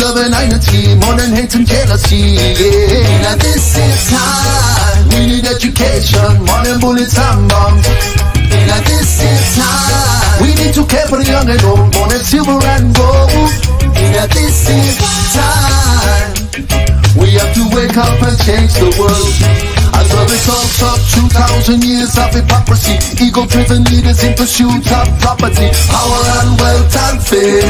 love and unity, more than hate and jealousy. Yeah. Now this is time. We need education, more than bullets and bombs. Now this is time. We need to care for the young and old, more than silver and gold. Now this is time. We have to wake up and change the world. As the results of 2,000 years of hypocrisy, ego-driven leaders in pursuit of property, power and wealth and fame,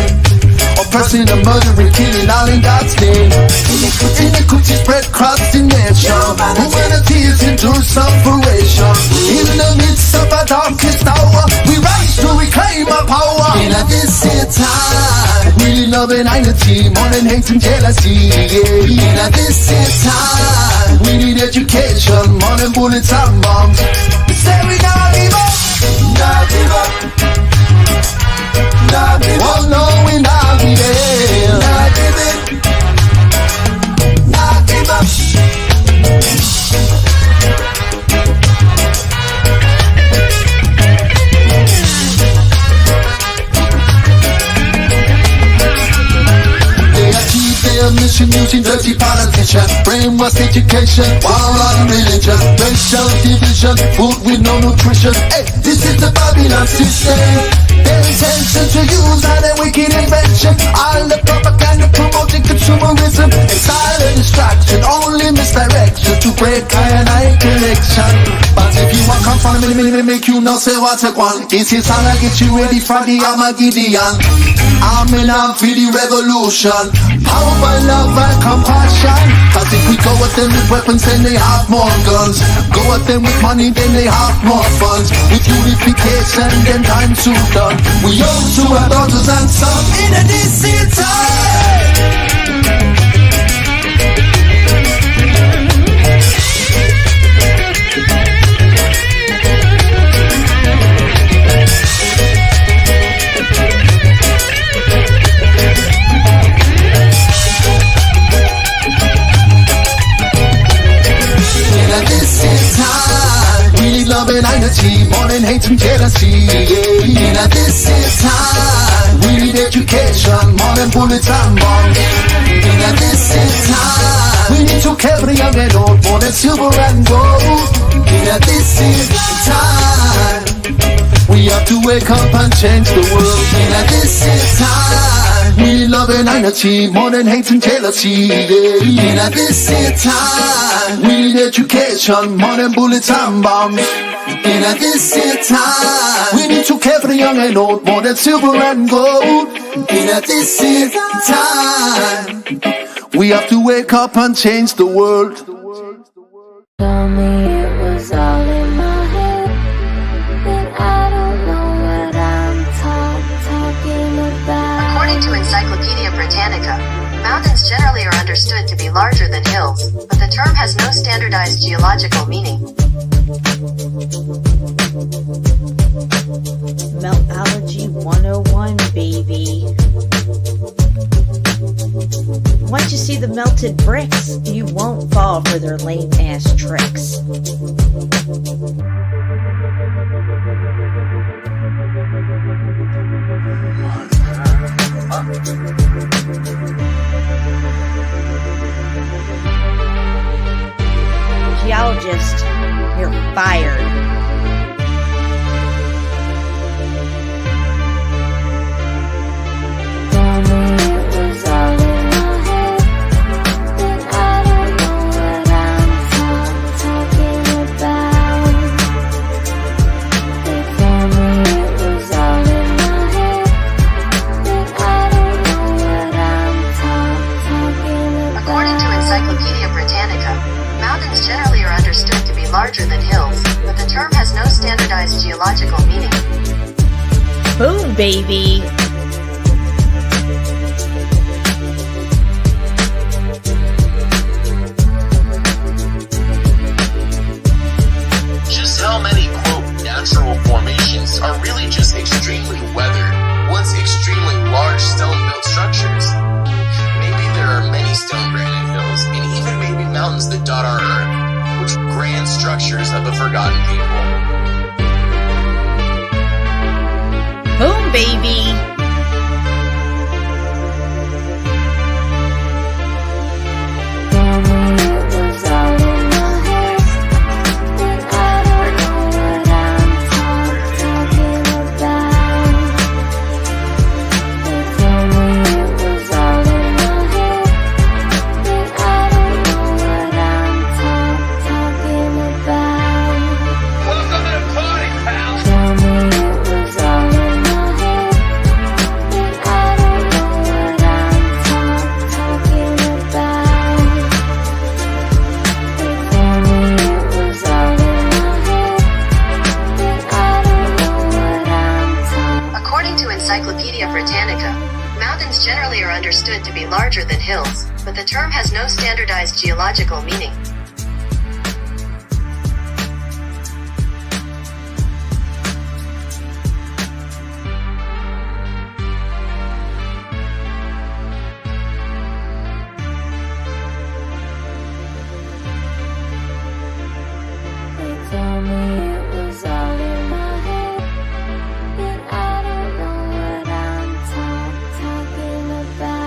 oppressing and murdering, killing all in God's name. Iniquity spread across the nation. Humanity is into separation. In the midst of a darkest hour, we rise to reclaim our power. In this time, we love and unity, more than hate and jealousy. In this time, we need education, more than bullets and bombs. We say we not give up, not give up, not give up. Oh no, we not give it, not give it, not give up. Their mission using dirty politicians, brainwash education, war on religion, racial division, food with no nutrition. Hey, this is the Babylon system. Their intention to use all their wicked invention, all the propaganda promoting consumerism, and silent distraction, only misdirection to break eye collection. But if you want come from me, make you know say what I want. This is how I get you ready for the Armageddon. I'm in for the revolution. Power by love and compassion. Cause if we go at them with weapons, then they have more guns. Go at them with money, then they have more funds. With unification, then time soon done. We owe to our daughters and sons in a decent time. Love and unity, more than hate and jealousy. Yeah. Now this is time. We need education, more than bullets and bombs. Now this is time. We need to care for the young and old, more than silver and gold. Now this is time. We have to wake up and change the world. Now this is time. We need love and unity, more than hate and jealousy. Yeah. Now this is time. We need education, more than bullets and bombs. In this time, we need to care for the young and old, more than silver and gold. In this time, we have to wake up and change the world. Tell me it was all in my head, then I don't know what I'm talking about. According to Encyclopedia Britannica, mountains generally are understood to be larger than hills, but the term has no standardized geological meaning. Meltology 101, baby. Once you see the melted bricks, you won't fall for their lame-ass tricks. Geologist, you're fired. Larger than hills, but the term has no standardized geological meaning. Boom, baby! Just how many, quote, natural formations are really just extremely weathered, once extremely large stone-built structures? Maybe there are many stone granite hills, and even maybe mountains that dot our earth, grand structures of a forgotten people. Boom, baby! understood to be larger than hills, but the term has no standardized geological meaning. They told me it was all in my head, and I don't know what I'm talking about.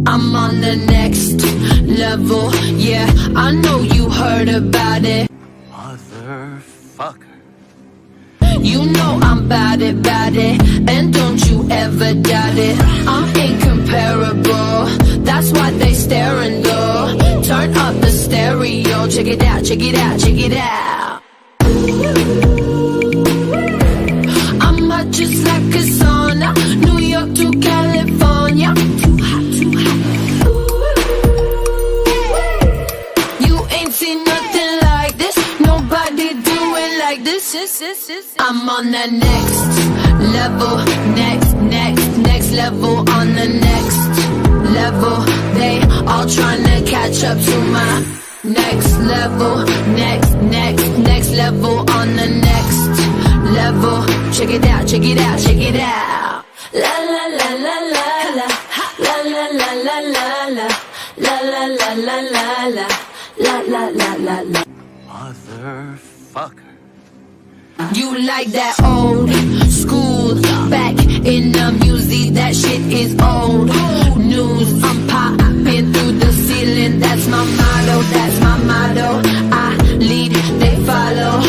I'm on the next level, yeah, I know you heard about it. Motherfucker. You know I'm bout it, and don't you ever doubt it. I'm incomparable, that's why they staring though. Turn up the stereo, check it out, check it out, check it out. I'm hot just like a sauna, New York to California. Too hot, too hot. You ain't seen nothing like this, nobody do it like this. I'm on the next level, next level, on the next level. They all trying to catch up to my next level, next level, on the next level. Check it out, check it out, check it out. La la la la la la, la la la la la la, la la la la la la, la la la la la. Motherfucker. You like that old school, back in the music, that shit is old news. I'm popping through the ceiling, that's my motto, that's my motto. I lead, they follow.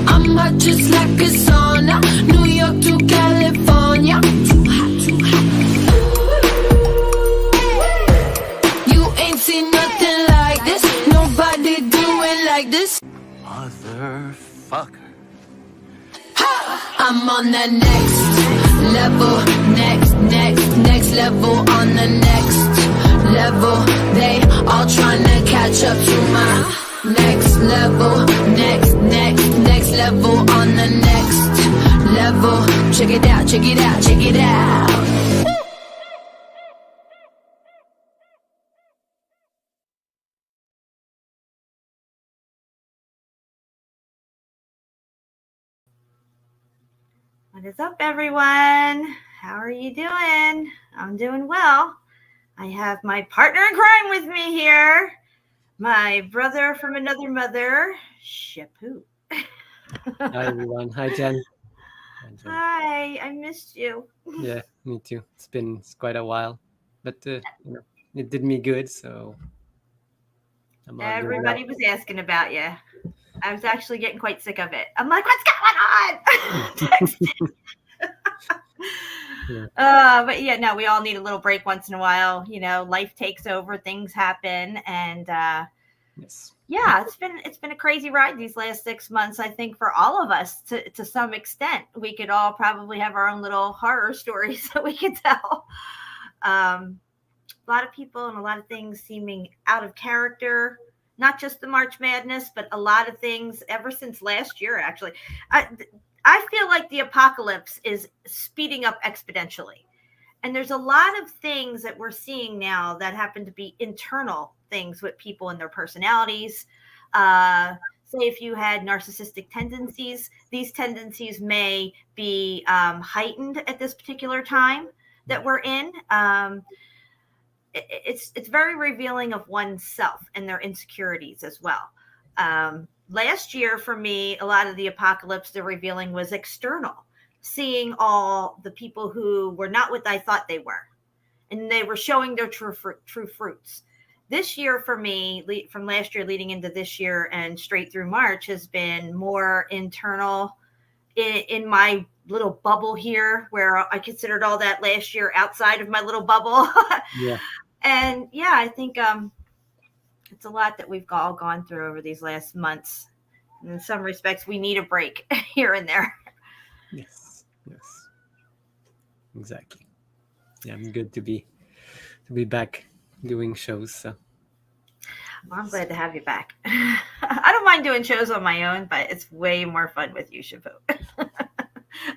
I'm hot just like a sauna, New York to California. Too hot, too hot. You ain't seen nothing like this, nobody do it like this. Motherfucker. I'm on the next level, next level, on the next level. They all trying to catch up to my next level, next level, on the next level. Check it out, check it out, check it out. What is up, everyone? How are you doing? I'm doing well. I have my partner in crime with me here, my brother from another mother, Shapu. Hi everyone. Hi Jen. Hi, I missed you. Yeah, me too. It's been quite a while, but it did me good. So I'm all good Everybody now. was asking about you. I was actually getting quite sick of it. I'm like, what's going on? But yeah, no, we all need a little break once in a while. You know, life takes over, things happen, and Yes. yeah, it's been a crazy ride these last 6 months. I think for all of us, to some extent, we could all probably have our own little horror stories that we could tell. A lot of people and a lot of things seeming out of character. Not just the March Madness, but a lot of things ever since last year, actually. I feel like the apocalypse is speeding up exponentially. And there's a lot of things that we're seeing now that happen to be internal things with people and their personalities. Say if you had narcissistic tendencies, these tendencies may be heightened at this particular time that we're in. It's very revealing of oneself and their insecurities as well. Last year for me, a lot of the apocalypse they're revealing was external, seeing all the people who were not what I thought they were, and they were showing their true fruits. This year for me, from last year leading into this year and straight through March, has been more internal in my little bubble here, where I considered all that last year outside of my little bubble. Yeah. And yeah, I think it's a lot that we've all gone through over these last months. And in some respects, we need a break here and there. Yes. Exactly. Yeah, I'm good to be back doing shows. So Well, I'm glad to have you back. I don't mind doing shows on my own, but it's way more fun with you, Shapu.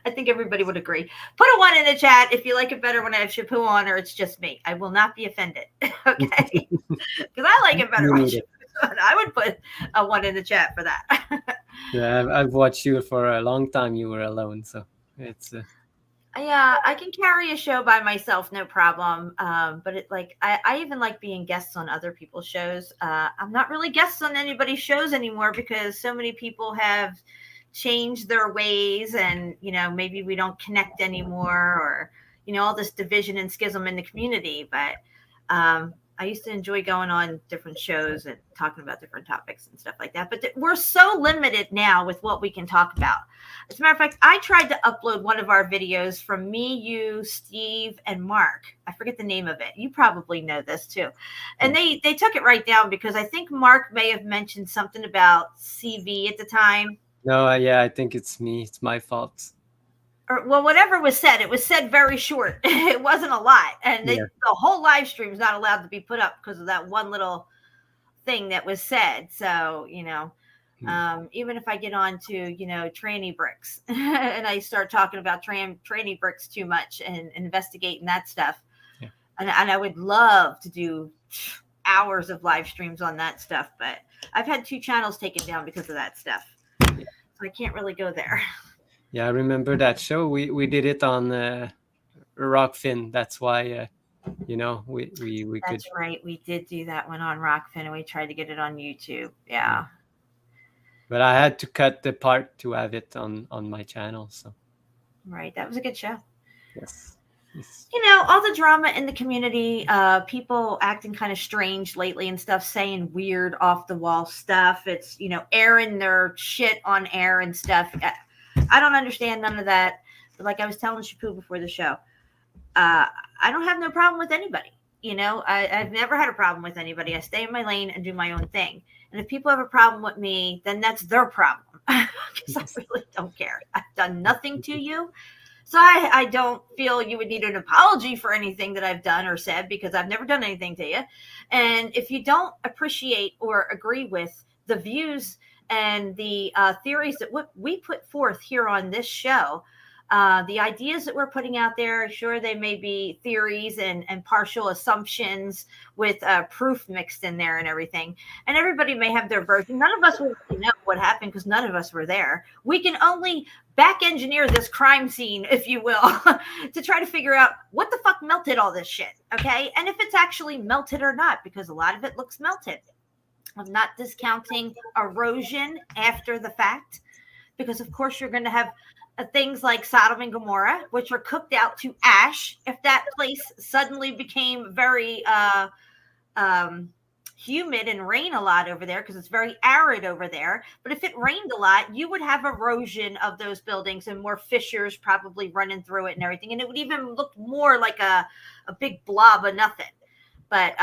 I think everybody would agree. Put a 1 in the chat if you like it better when I have Shapu on, or it's just me. I will not be offended. Okay, because I like it better You when need it. Shapu's on. I would put a 1 in the chat for that. Yeah, I've watched you for a long time. You were alone, so it's Yeah, I can carry a show by myself, no problem. But it like I even like being guests on other people's shows. I'm not really guests on anybody's shows anymore because so many people have changed their ways, and maybe we don't connect anymore, or all this division and schism in the community. But I used to enjoy going on different shows and talking about different topics and stuff like that. But we're so limited now with what we can talk about. As a matter of fact, I tried to upload one of our videos from me, you, Steve, and Mark. I forget the name of it. You probably know this too. And they took it right down because I think Mark may have mentioned something about CV at the time. no, yeah, I think it's me. It's my fault. Or, well, whatever was said, it was said very short. It wasn't a lot. And Yeah. the whole live stream is not allowed to be put up because of that one little thing that was said. So, even if I get on to, tranny bricks and I start talking about tranny bricks too much and investigating that stuff. Yeah. And I would love to do hours of live streams on that stuff, but I've had 2 channels taken down because of that stuff. Yeah. So I can't really go there. Yeah, I remember that show. We did it on Rockfin. That's why we could. That's right. We did do that one on Rockfin, and we tried to get it on YouTube. Yeah. But I had to cut the part to have it on my channel. So Right. That was a good show. yes. All the drama in the community, people acting kind of strange lately and stuff, saying weird off the wall stuff. It's, airing their shit on air and stuff. I don't understand none of that. But like I was telling Shapu before the show, I don't have no problem with anybody. I've never had a problem with anybody. I stay in my lane and do my own thing. And if people have a problem with me, then that's their problem. Because I really don't care. I've done nothing to you. So I don't feel you would need an apology for anything that I've done or said, because I've never done anything to you. And if you don't appreciate or agree with the views and the theories that we put forth here on this show, the ideas that we're putting out there, sure, they may be theories and partial assumptions with proof mixed in there and everything. And everybody may have their version. None of us will really know what happened because none of us were there. We can only back engineer this crime scene, if you will, to try to figure out what the fuck melted all this shit. Okay. And if it's actually melted or not, because a lot of it looks melted. I'm not discounting erosion after the fact, because of course you're going to have things like Sodom and Gomorrah, which are cooked out to ash. If that place suddenly became very humid and rain a lot over there, because it's very arid over there. But if it rained a lot, you would have erosion of those buildings and more fissures probably running through it and everything. And it would even look more like a big blob of nothing. But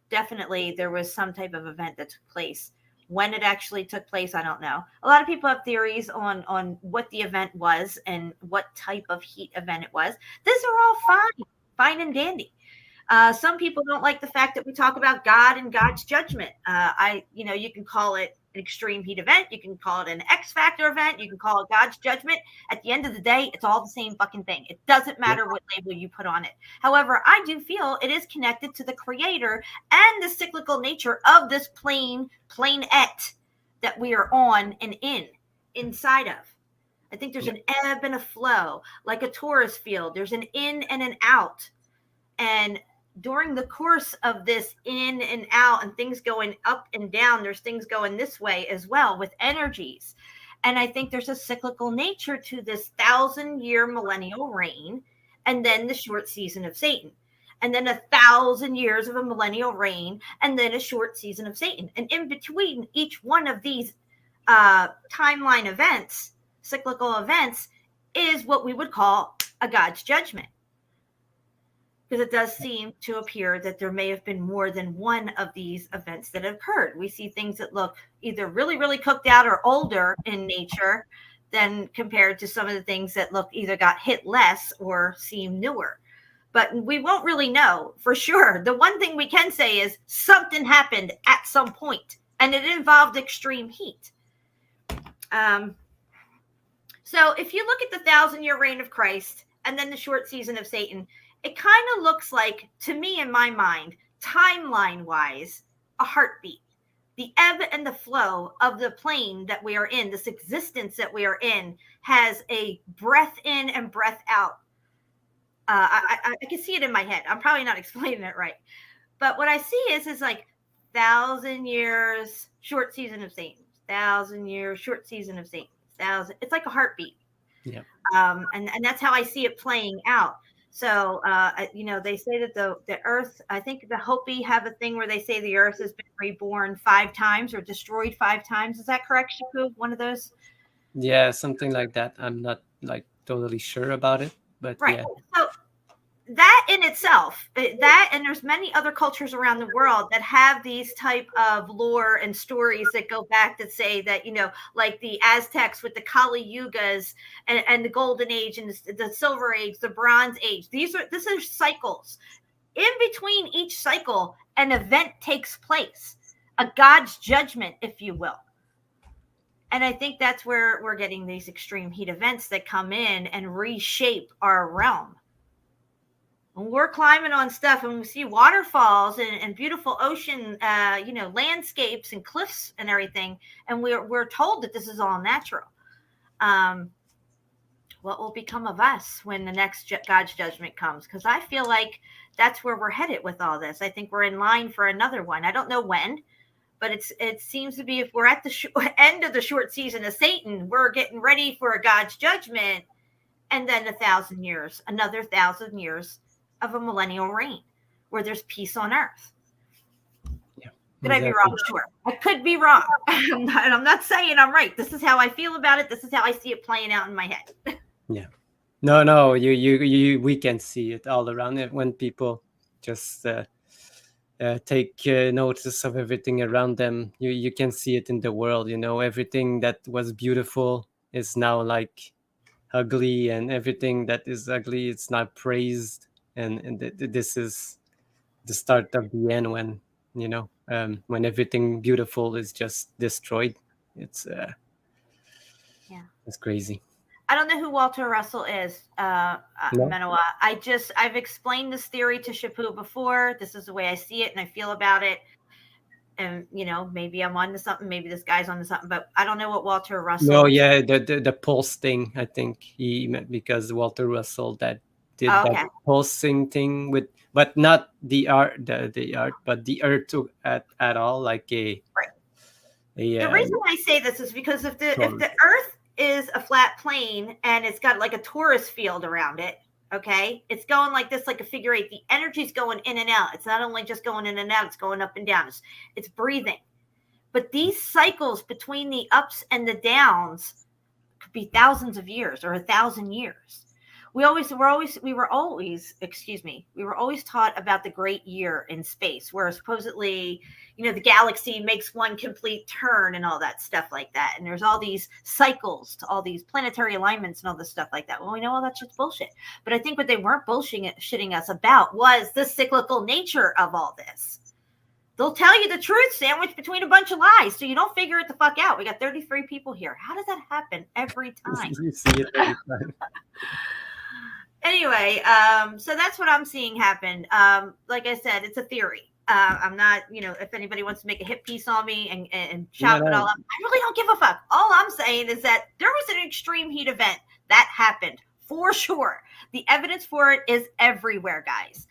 definitely there was some type of event that took place. When it actually took place, I don't know. A lot of people have theories on what the event was and what type of heat event it was. These are all fine and dandy. Some people don't like the fact that we talk about God and God's judgment. You can call it an extreme heat event. You can call it an X Factor event. You can call it God's judgment. At the end of the day, it's all the same fucking thing. It doesn't matter what label you put on it. However, I do feel it is connected to the creator and the cyclical nature of this planet that we are on and inside of. I think there's an ebb and a flow, like a Taurus field. There's an in and an out. And during the course of this in and out and things going up and down, there's things going this way as well with energies. And I think there's a cyclical nature to this 1,000-year millennial reign, and then the short season of Satan, and then 1,000 years of a millennial reign, and then a short season of Satan. And in between each one of these timeline events, cyclical events, is what we would call a God's judgment. Because it does seem to appear that there may have been more than one of these events that occurred. We see things that look either really, really cooked out or older in nature than compared to some of the things that look either got hit less or seem newer. but we won't really know for sure. The one thing we can say is something happened at some point, and it involved extreme heat. So if you look at the 1,000-year reign of Christ and then the short season of Satan, it kind of looks like, to me in my mind, timeline-wise, a heartbeat. The ebb and the flow of the plane that we are in, this existence that we are in, has a breath in and breath out. I can see it in my head. I'm probably not explaining it right. But what I see is like 1,000 years, short season of Satan. 1,000 years, short season of Satan. 1,000. It's like a heartbeat. Yeah. And that's how I see it playing out. So, they say that the earth, I think the Hopi have a thing where they say the earth has been reborn 5 times or destroyed 5 times. Is that correct, Shapu? One of those? Yeah, something like that. I'm not like totally sure about it, but Right. yeah. So that in itself, that, and there's many other cultures around the world that have these type of lore and stories that go back that say that, like the Aztecs with the Kali Yugas and the Golden Age and the Silver Age, the Bronze Age. This are cycles. In between each cycle, an event takes place, a God's judgment, if you will. And I think that's where we're getting these extreme heat events that come in and reshape our realm. When we're climbing on stuff and we see waterfalls and beautiful ocean, landscapes and cliffs and everything, and we're told that this is all natural. What will become of us when the next God's judgment comes? Because I feel like that's where we're headed with all this. I think we're in line for another one. I don't know when, but it seems to be, if we're at the end of the short season of Satan, we're getting ready for a God's judgment, and then 1,000 years, another 1,000 years of a millennial reign where there's peace on earth. Yeah. Could I be wrong? Sure. I could be wrong. I'm not saying I'm right. This is how I feel about it. This is how I see it playing out in my head. Yeah. No, we can see it all around it when people just take notice of everything around them. You can see it in the world, everything that was beautiful is now like ugly, and everything that is ugly, it's not praised. And this is the start of the end when, when everything beautiful is just destroyed. It's it's crazy. I don't know who Walter Russell is, No? Manoa. I've explained this theory to Shapu before. This is the way I see it and I feel about it. And, maybe I'm onto something. Maybe this guy's onto something, but I don't know what Walter Russell. No, yeah, the pulse thing, I think he meant, because Walter Russell that did that pulsing thing with, but not the art, but the earth at all, like a. Right. The reason I say this is because if the earth is a flat plane and it's got like a torus field around it, okay, it's going like this, like a figure 8. The energy's going in and out. It's not only just going in and out, it's going up and down. It's breathing. But these cycles between the ups and the downs could be thousands of years or 1,000 years. We were always taught about the great year in space, where supposedly, the galaxy makes one complete turn and all that stuff like that. And there's all these cycles to all these planetary alignments and all this stuff like that. Well, we know all that's just bullshit. But I think what they weren't bullshitting us about was the cyclical nature of all this. They'll tell you the truth sandwiched between a bunch of lies, so you don't figure it the fuck out. We got 33 people here. How does that happen every time? You see it every time. Anyway, so that's what I'm seeing happen. Like I said, it's a theory. I'm not, if anybody wants to make a hit piece on me and chop it all up, I really don't give a fuck. All I'm saying is that there was an extreme heat event that happened for sure. The evidence for it is everywhere, guys.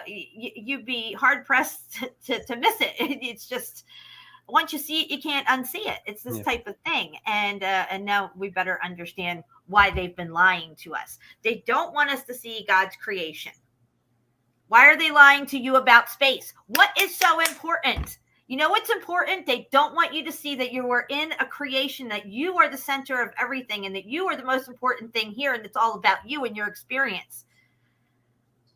You'd be hard pressed to miss it. It's just, once you see it, you can't unsee it. It's this type of thing. And now we better understand why they've been lying to us. They don't want us to see God's creation. Why are they lying to you about space? What is so important? You know what's important? They don't want you to see that you are in a creation, that you are the center of everything, and that you are the most important thing here, and it's all about you and your experience.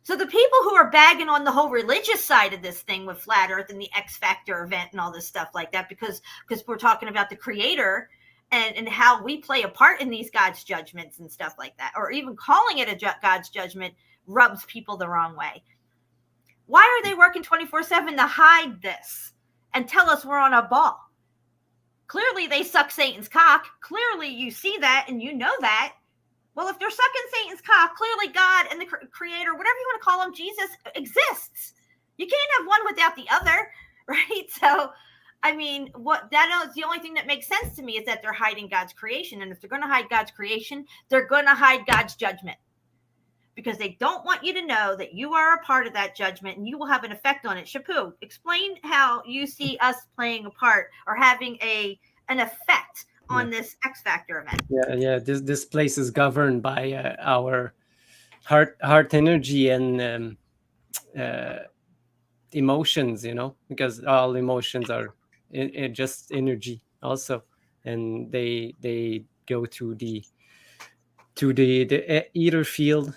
So the people who are bagging on the whole religious side of this thing with Flat Earth and the X Factor event and all this stuff like that, because we're talking about the creator and how we play a part in these God's judgments and stuff like that, or even calling it a God's judgment, rubs people the wrong way. Why are they working 24/7 to hide this and tell us we're on a ball? Clearly they suck Satan's cock. Clearly you see that and you know that. Well, if they're sucking Satan's cock, clearly God and the creator, whatever you want to call him, Jesus, exists. You can't have one without the other, right? So, I mean, that is the only thing that makes sense to me is that they're hiding God's creation. And if they're going to hide God's creation, they're going to hide God's judgment, because they don't want you to know that you are a part of that judgment and you will have an effect on it. Shapu, explain how you see us playing a part or having an effect on this X Factor event. Yeah. This place is governed by our heart energy and emotions, because all emotions are just energy also, and they go to the ether field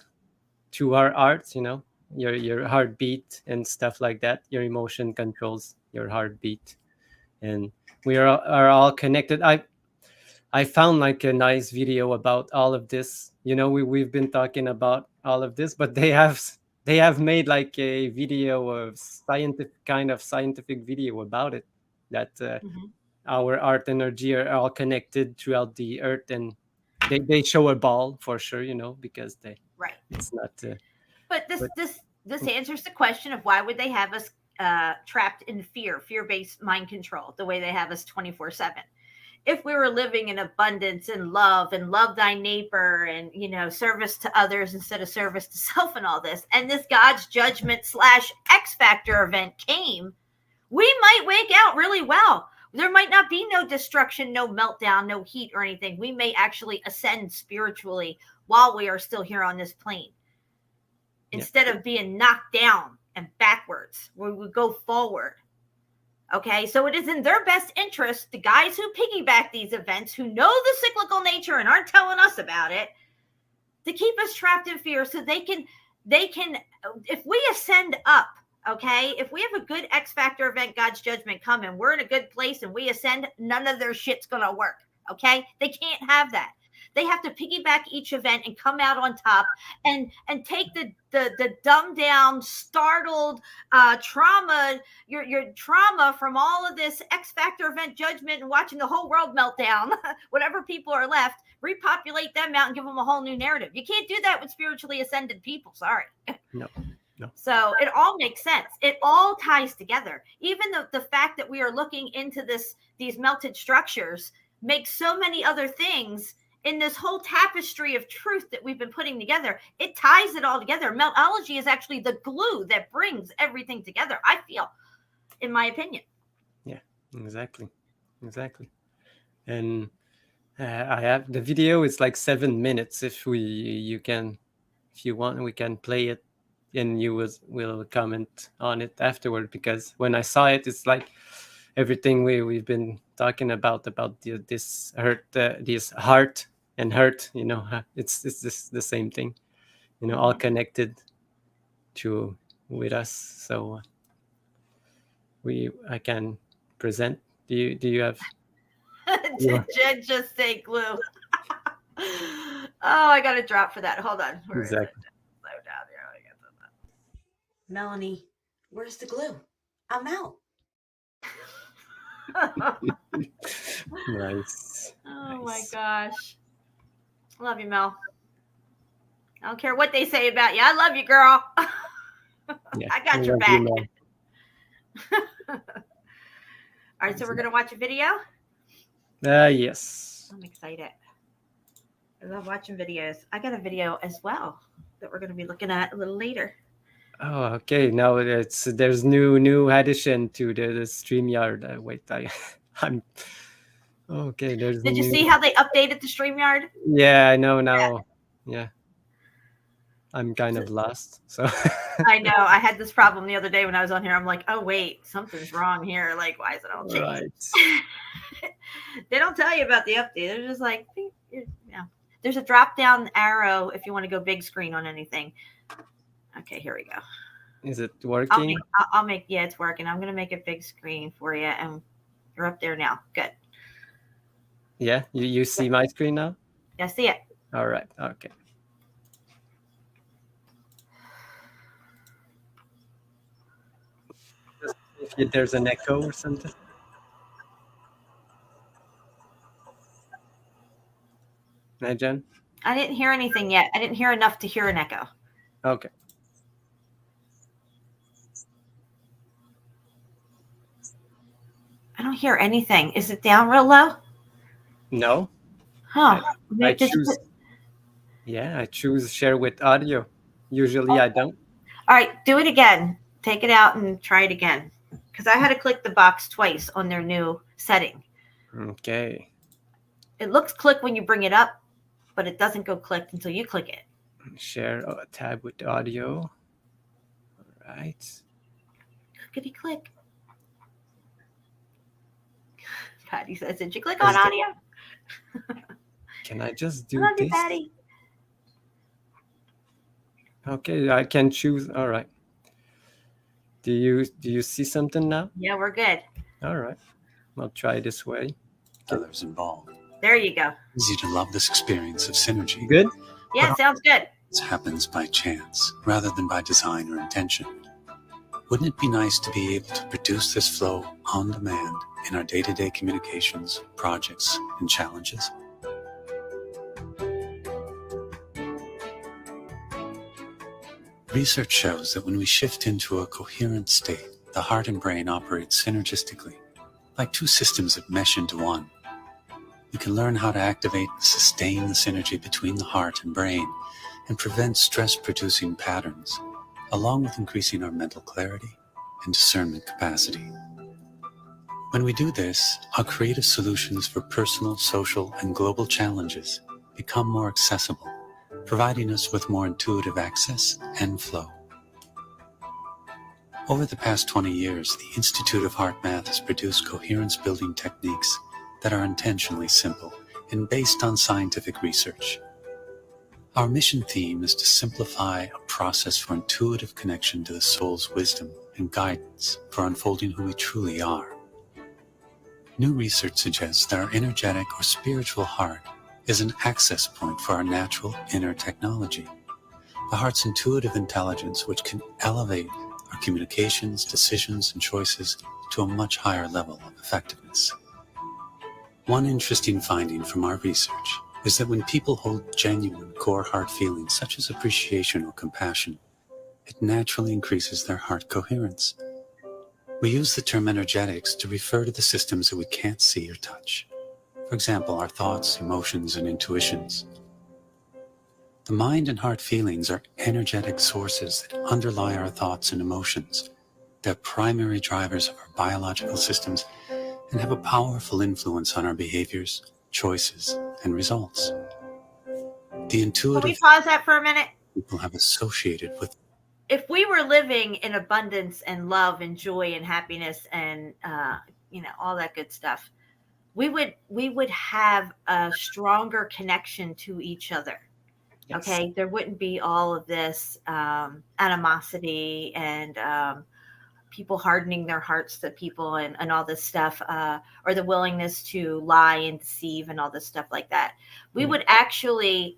to our arts, your heartbeat and stuff like that. Your emotion controls your heartbeat, and we are all connected. I found like a nice video about all of this. We've been talking about all of this, but they have made like a video of scientific video about it, that our art energy are all connected throughout the earth, and they show a ball for sure, because it's not but this answers the question of why would they have us trapped in fear-based mind control the way they have us 24/7. If we were living in abundance and love thy neighbor and, service to others instead of service to self and all this, and this God's judgment / X Factor event came, we might wake out really well. There might not be no destruction, no meltdown, no heat or anything. We may actually ascend spiritually while we are still here on this plane. Instead of being knocked down and backwards, we would go forward. Okay, so it is in their best interest, the guys who piggyback these events, who know the cyclical nature and aren't telling us about it, to keep us trapped in fear so they can, if we ascend up, okay, if we have a good X Factor event, God's judgment coming, we're in a good place and we ascend, none of their shit's going to work, okay? They can't have that. They have to piggyback each event and come out on top and take the dumbed down, startled trauma, your trauma from all of this X Factor event judgment and watching the whole world melt down, whatever people are left, repopulate them out and give them a whole new narrative. You can't do that with spiritually ascended people. Sorry. No. So it all makes sense. It all ties together. Even the fact that we are looking into these melted structures makes so many other things in this whole tapestry of truth that we've been putting together. It ties it all together. Meltology is actually the glue that brings everything together, I feel, in my opinion. Yeah, exactly. And I have the video. It's like 7 minutes. If you want, we can play it, and you will comment on it afterward, because when I saw it, it's like everything we've been talking about this heart and hurt, it's the same thing, all connected with us. So I can present. Do you have Did Jen just say glue? Oh, I got a drop for that. Hold on. Exactly. Slow down here. Let me get to that. Melanie, where's the glue? I'm out. Nice. Oh my gosh. Love you, Mel. I don't care what they say about you. I love you, girl. Yeah, I got your back. All right, so we're going to watch a video? Yes. I'm excited. I love watching videos. I got a video as well that we're going to be looking at a little later. Oh, okay. Now there's new addition to the StreamYard. Wait, I'm okay. Did you see how they updated the StreamYard? Yeah, I know now. Yeah. I'm kind of lost. So I know. I had this problem the other day when I was on here. I'm like, oh wait, something's wrong here. Like, why is it all changed? Right. They don't tell you about the update. They're just like, there's a drop down arrow if you want to go big screen on anything. Okay, here we go. Is it working? I'll make it's working. I'm gonna make a big screen for you, and you're up there now. Good. Yeah, you see my screen now? I see it. All right. Okay. if there's an echo or something. Hi, Jen. I didn't hear anything yet. I didn't hear enough to hear an echo. Okay. I don't hear anything. Is it down real low? No. Huh. I choose. Yeah, I choose share with audio. Usually I don't. All right, do it again. Take it out and try it again. Because I had to click the box twice on their new setting. Okay. It looks click when you bring it up, but it doesn't go click until you click it. Share a tab with audio. All right. Clickety click. Patty says, did you click on audio? Can I just do I love you, this? Patty. Okay, I can choose. All right. Do you see something now? Yeah, we're good. All right. I'll try this way. Others involved. There you go. Easy to love this experience of synergy. Good? Yeah, sounds good. This happens by chance rather than by design or intention. Wouldn't it be nice to be able to produce this flow on demand in our day-to-day communications, projects, and challenges? Research shows that when we shift into a coherent state, the heart and brain operate synergistically, like two systems that mesh into one. We can learn how to activate and sustain the synergy between the heart and brain and prevent stress-producing patterns, along with increasing our mental clarity and discernment capacity. When we do this, our creative solutions for personal, social, and global challenges become more accessible, providing us with more intuitive access and flow. Over the past 20 years, the Institute of Heart Math has produced coherence-building techniques that are intentionally simple and based on scientific research. Our mission theme is to simplify a process for intuitive connection to the soul's wisdom and guidance for unfolding who we truly are. New research suggests that our energetic or spiritual heart is an access point for our natural inner technology, the heart's intuitive intelligence, which can elevate our communications, decisions, and choices to a much higher level of effectiveness. One interesting finding from our research is that when people hold genuine core heart feelings such as appreciation or compassion, it naturally increases their heart coherence. We use the term energetics to refer to the systems that we can't see or touch. For example, our thoughts, emotions, and intuitions. The mind and heart feelings are energetic sources that underlie our thoughts and emotions. They're primary drivers of our biological systems and have a powerful influence on our behaviors, choices, and results. The Can intuitive we pause that for a minute? people have associated with If we were living in abundance and love and joy and happiness and all that good stuff, we would have a stronger connection to each other. Yes. Okay, there wouldn't be all of this animosity and people hardening their hearts to people and all this stuff, or the willingness to lie and deceive and all this stuff like that. We would actually,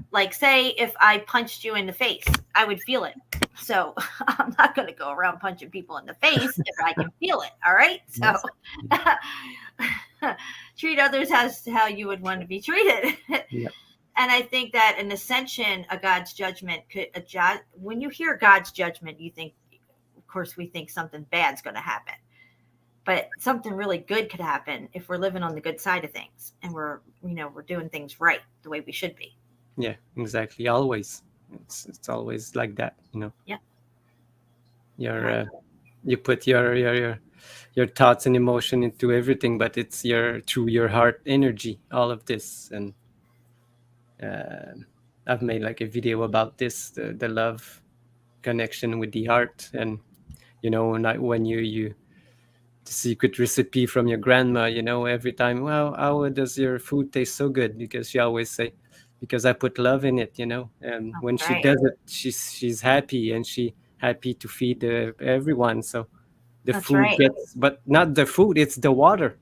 like, say if I punched you in the face, I would feel it. So I'm not going to go around punching people in the face if I can feel it. All right. So treat others as how you would want to be treated. Yep. And I think that an ascension of God's judgment could adjust. When you hear God's judgment, you think, of course, we think something bad's going to happen. But something really good could happen if we're living on the good side of things and we're doing things right the way we should be. Yeah, exactly. Always. It's always like that, Yeah. You put your thoughts and emotion into everything, but it's through your heart energy, all of this. And I've made like a video about this, the love connection with the heart. And when you the secret recipe from your grandma, every time, well, how does your food taste so good? Because she always say, because I put love in it, and when she right. does it, she's happy, and she happy to feed everyone. So the That's food right. gets, but not the food, it's the water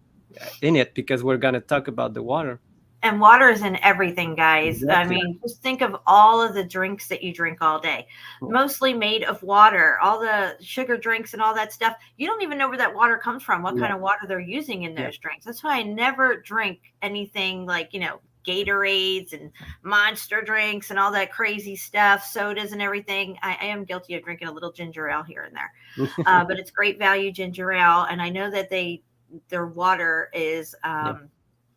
in it, because we're gonna talk about the water. And water is in everything, guys. I Exactly. mean, just think of all of the drinks that you drink all day, mostly made of water, all the sugar drinks and all that stuff. You don't even know where that water comes from, what Yeah. kind of water they're using in Yeah. those drinks. That's why I never drink anything like, Gatorades and monster drinks and all that crazy stuff, sodas and everything. I am guilty of drinking a little ginger ale here and there, but it's great value ginger ale. And I know that their water is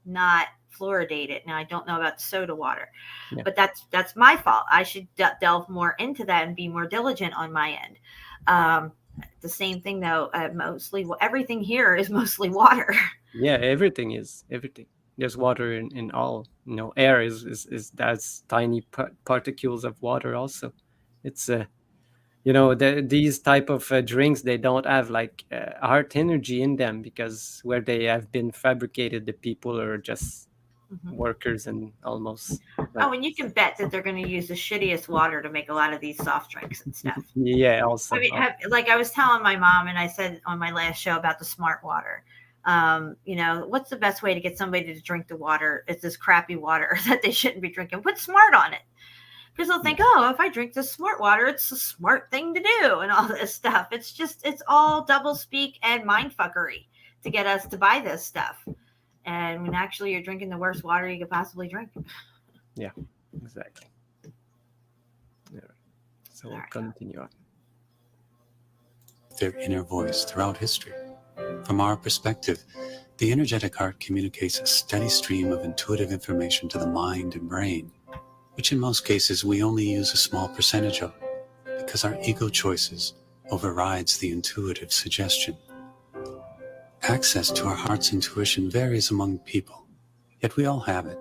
not fluoridated. Now I don't know about the soda water, but that's my fault. I should delve more into that and be more diligent on my end. The same thing though, mostly everything here is mostly water. Yeah, everything is everything. There's water in all. Air is that's tiny particles of water also. It's these type of drinks, they don't have like heart energy in them, because where they have been fabricated, the people are just workers and almost like, And you can bet that they're going to use the shittiest water to make a lot of these soft drinks and stuff. yeah, also. I mean, like I was telling my mom, and I said on my last show about the smart water. What's the best way to get somebody to drink the water? It's this crappy water that they shouldn't be drinking. Put smart on it. Because they'll think, oh, if I drink this smart water, it's a smart thing to do and all this stuff. It's all double speak and mind fuckery to get us to buy this stuff. And when actually you're drinking the worst water you could possibly drink. Yeah, exactly. All right. So we'll continue on. Their inner voice throughout history. From our perspective, the energetic heart communicates a steady stream of intuitive information to the mind and brain, which in most cases we only use a small percentage of, because our ego choices overrides the intuitive suggestion. Access to our heart's intuition varies among people, yet we all have it.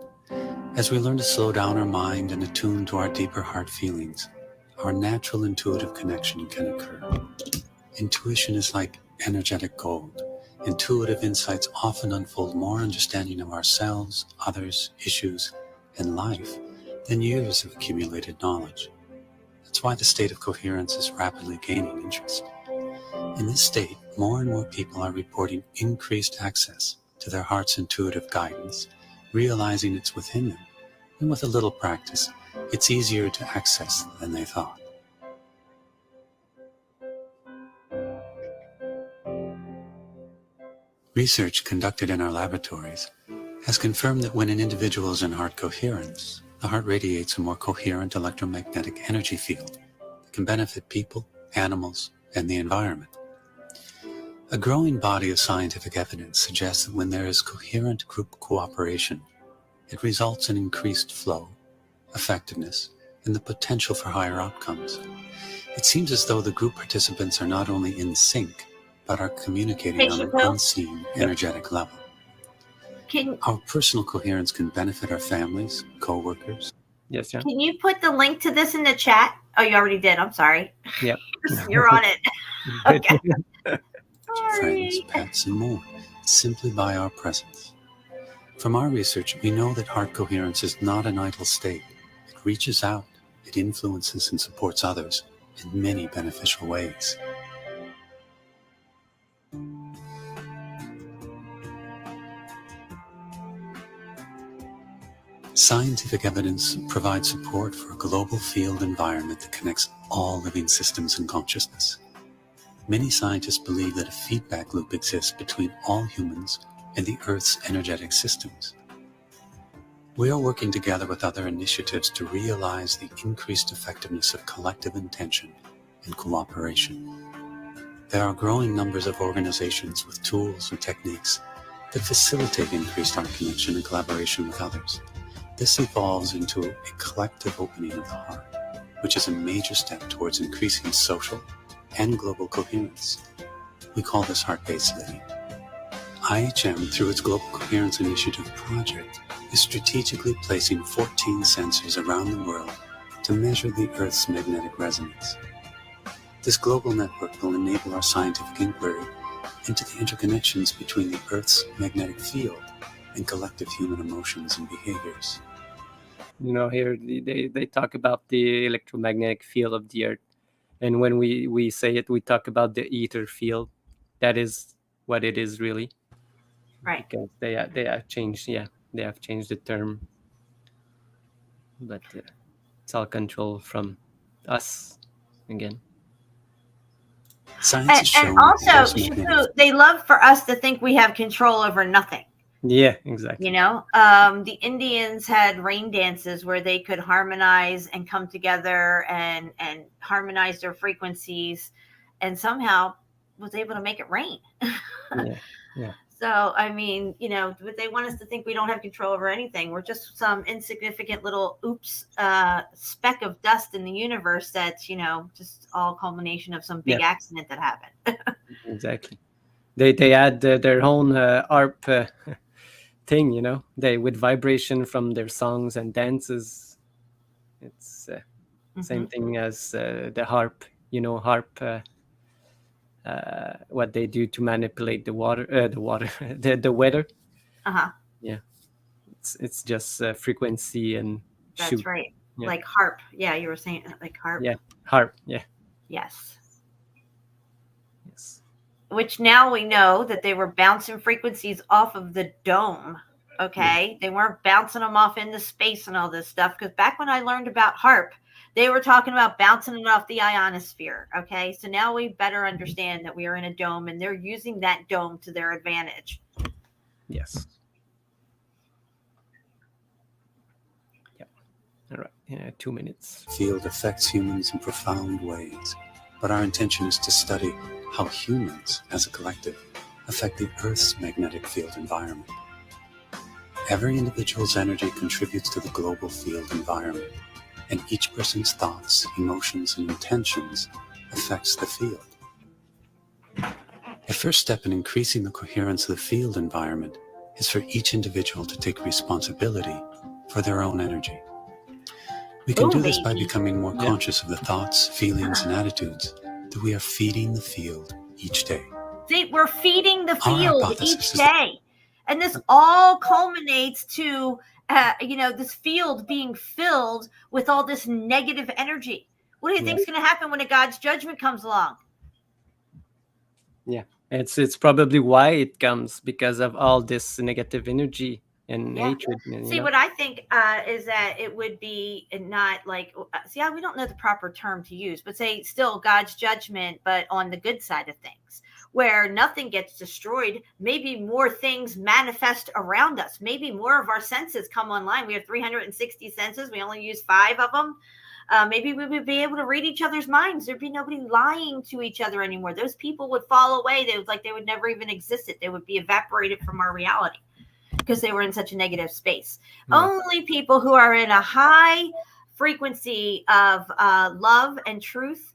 As we learn to slow down our mind and attune to our deeper heart feelings, our natural intuitive connection can occur. Intuition is like energetic gold. Intuitive insights often unfold more understanding of ourselves, others, issues, and life than years of accumulated knowledge. That's why the state of coherence is rapidly gaining interest. In this state, more and more people are reporting increased access to their heart's intuitive guidance, realizing it's within them, and with a little practice, it's easier to access than they thought. Research conducted in our laboratories has confirmed that when an individual is in heart coherence, the heart radiates a more coherent electromagnetic energy field that can benefit people, animals, and the environment. A growing body of scientific evidence suggests that when there is coherent group cooperation, it results in increased flow, effectiveness, and the potential for higher outcomes. It seems as though the group participants are not only in sync, but are communicating on an unseen energetic level. Our personal coherence can benefit our families, co-workers. Yes, John? Can you put the link to this in the chat? Oh, you already did. I'm sorry. Yep. You're on it. Okay. Friends, pets, and more, simply by our presence. From our research, we know that heart coherence is not an idle state. It reaches out, it influences and supports others in many beneficial ways. Scientific evidence provides support for a global field environment that connects all living systems and consciousness. Many scientists believe that a feedback loop exists between all humans and the Earth's energetic systems. We are working together with other initiatives to realize the increased effectiveness of collective intention and cooperation. There are growing numbers of organizations with tools and techniques that facilitate increased heart connection and collaboration with others. This evolves into a collective opening of the heart, which is a major step towards increasing social and global coherence. We call this heart-based living. IHM, through its Global Coherence Initiative project, is strategically placing 14 sensors around the world to measure the Earth's magnetic resonance. This global network will enable our scientific inquiry into the interconnections between the Earth's magnetic field and collective human emotions and behaviors. Here they talk about the electromagnetic field of the Earth. And when we say it, we talk about the ether field. That is what it is really. Right. Because they have changed, yeah. they have changed the term, but it's all control from us again. Science has And shown that also, there's magnetic they love for us to think we have control over nothing. Yeah, exactly. You know, the Indians had rain dances where they could harmonize and come together and harmonize their frequencies, and somehow was able to make it rain. Yeah. So, I mean, you know, but they want us to think we don't have control over anything. We're just some insignificant little speck of dust in the universe that's, you know, just all culmination of some big accident that happened. Exactly. They add their own ARP thing, you know, they with vibration from their songs and dances. It's same thing as the harp, you know, harp. What they do to manipulate the weather. Yeah, it's just frequency and That's shoot. right. Yeah. Like harp. Yeah, you were saying like harp. Yeah, harp. Yeah. Yes. Yes. Which now we know that they were bouncing frequencies off of the dome. Okay. They weren't bouncing them off into space and all this stuff. Because back when I learned about harp, they were talking about bouncing it off the ionosphere. Okay. So now we better understand that we are in a dome and they're using that dome to their advantage. Yes. Yep. All right. Yeah, 2 minutes. field affects humans in profound ways, but our intention is to study how humans, as a collective, affect the Earth's magnetic field environment. Every individual's energy contributes to the global field environment, and each person's thoughts, emotions, and intentions affects the field. A first step in increasing the coherence of the field environment is for each individual to take responsibility for their own energy. We can do this by becoming more conscious of the thoughts, feelings, and attitudes that we are feeding the field each day. See, we're feeding the Our field hypothesis each is day. And this all culminates to, you know, this field being filled with all this negative energy. What do you think is going to happen when a God's judgment comes along? Yeah, it's probably why it comes, because of all this negative energy and hatred. See, what I think is that it would be not like, we don't know the proper term to use, but say still God's judgment, but on the good side of things, where nothing gets destroyed. Maybe more things manifest around us. Maybe more of our senses come online. We have 360 senses. We only use 5 of them. Maybe we would be able to read each other's minds. There'd be nobody lying to each other anymore. Those people would fall away. They would never even existed. They would be evaporated from our reality because they were in such a negative space. Only people who are in a high frequency of love and truth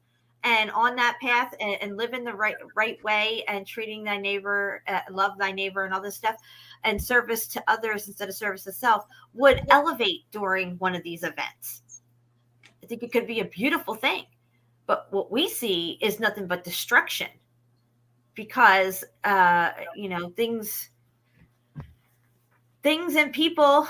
and on that path and live in the right way and treating thy neighbor, love thy neighbor and all this stuff, and service to others instead of service to self would elevate during one of these events. I think it could be a beautiful thing, but what we see is nothing but destruction because, you know, things and people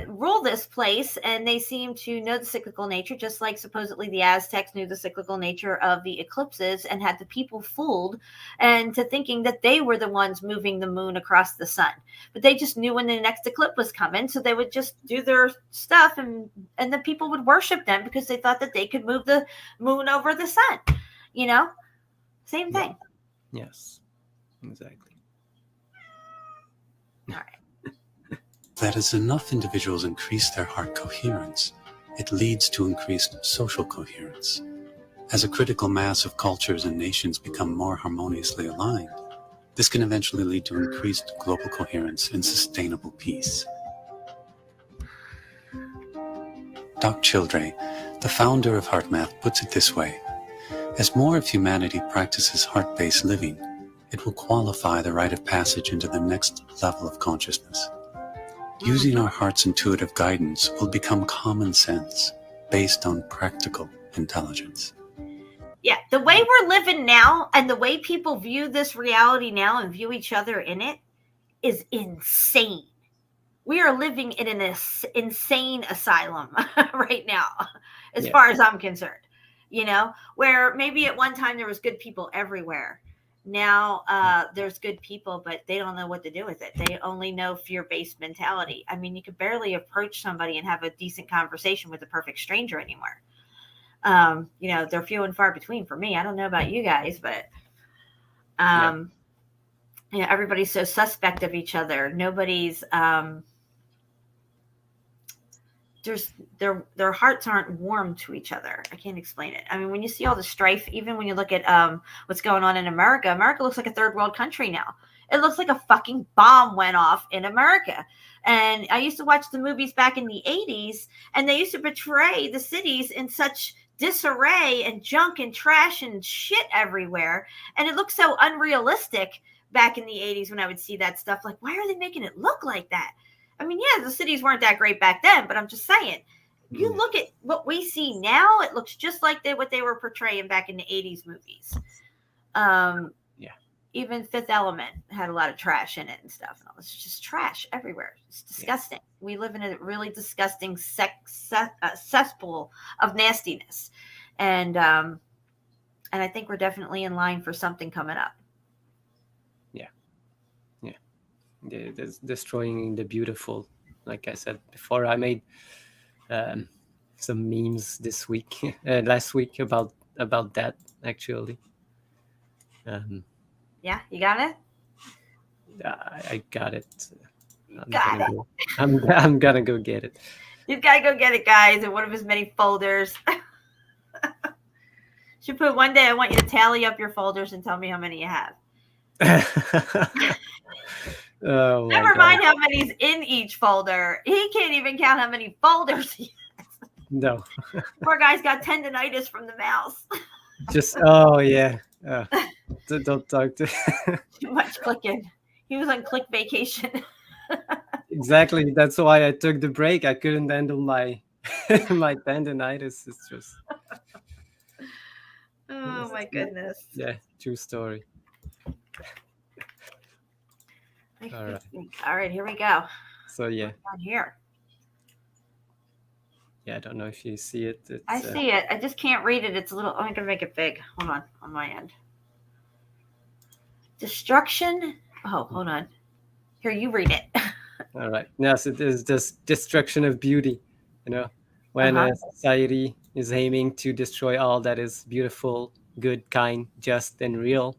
rule this place, and they seem to know the cyclical nature, just like supposedly the Aztecs knew the cyclical nature of the eclipses and had the people fooled and to thinking that they were the ones moving the moon across the sun. But they just knew when the next eclipse was coming, so they would just do their stuff, and the people would worship them because they thought that they could move the moon over the sun. You know, same thing. Yes, exactly. All right. That as enough individuals increase their heart coherence, it leads to increased social coherence. As a critical mass of cultures and nations become more harmoniously aligned, this can eventually lead to increased global coherence and sustainable peace. Doc Childre, the founder of HeartMath, puts it this way: as more of humanity practices heart-based living, it will qualify the rite of passage into the next level of consciousness. Using our heart's intuitive guidance will become common sense based on practical intelligence. Yeah, the way we're living now and the way people view this reality now and view each other in it is insane. We are living in an insane asylum right now, as far as I'm concerned. You know, where maybe at one time there was good people everywhere. Now there's good people, but they don't know what to do with it. They only know fear-based mentality. I mean, you could barely approach somebody and have a decent conversation with a perfect stranger anymore. You know, they're few and far between for me. I don't know about you guys, but you know, everybody's so suspect of each other. Nobody's their hearts aren't warm to each other. I can't explain it. I mean, when you see all the strife, even when you look at what's going on in America, America looks like a third world country now. It looks like a fucking bomb went off in America. And I used to watch the movies back in the 80s, and they used to portray the cities in such disarray and junk and trash and shit everywhere. And it looked so unrealistic back in the 80s when I would see that stuff. Like, why are they making it look like that? I mean, yeah, the cities weren't that great back then, but I'm just saying, you look at what we see now, it looks just like what they were portraying back in the 80s movies. Even Fifth Element had a lot of trash in it and stuff. And it's just trash everywhere. It's disgusting. Yeah. We live in a really disgusting cesspool of nastiness. And I think we're definitely in line for something coming up. Destroying the beautiful. Like I said before, I made some memes this week, last week about that actually. Yeah, you got it. I got it. I'm gonna go get it. You've got to go get it, guys, in one of his many folders. Should put one day. I want you to tally up your folders and tell me how many you have. Oh, never mind how many's in each folder. He can't even count how many folders he has. No. Poor guy's got tendonitis from the mouse. Don't talk to too much clicking. He was on click vacation. Exactly. That's why I took the break. I couldn't handle my tendonitis. It's just my goodness. Yeah, true story. All right, here we go. So yeah. On here. Yeah, I don't know if you see it. I see it. I just can't read it. It's a little. I'm gonna make it big. Hold on my end. Destruction. Oh, hold on. Here, you read it. All right. Yes, it is just destruction of beauty. You know, when a society is aiming to destroy all that is beautiful, good, kind, just, and real,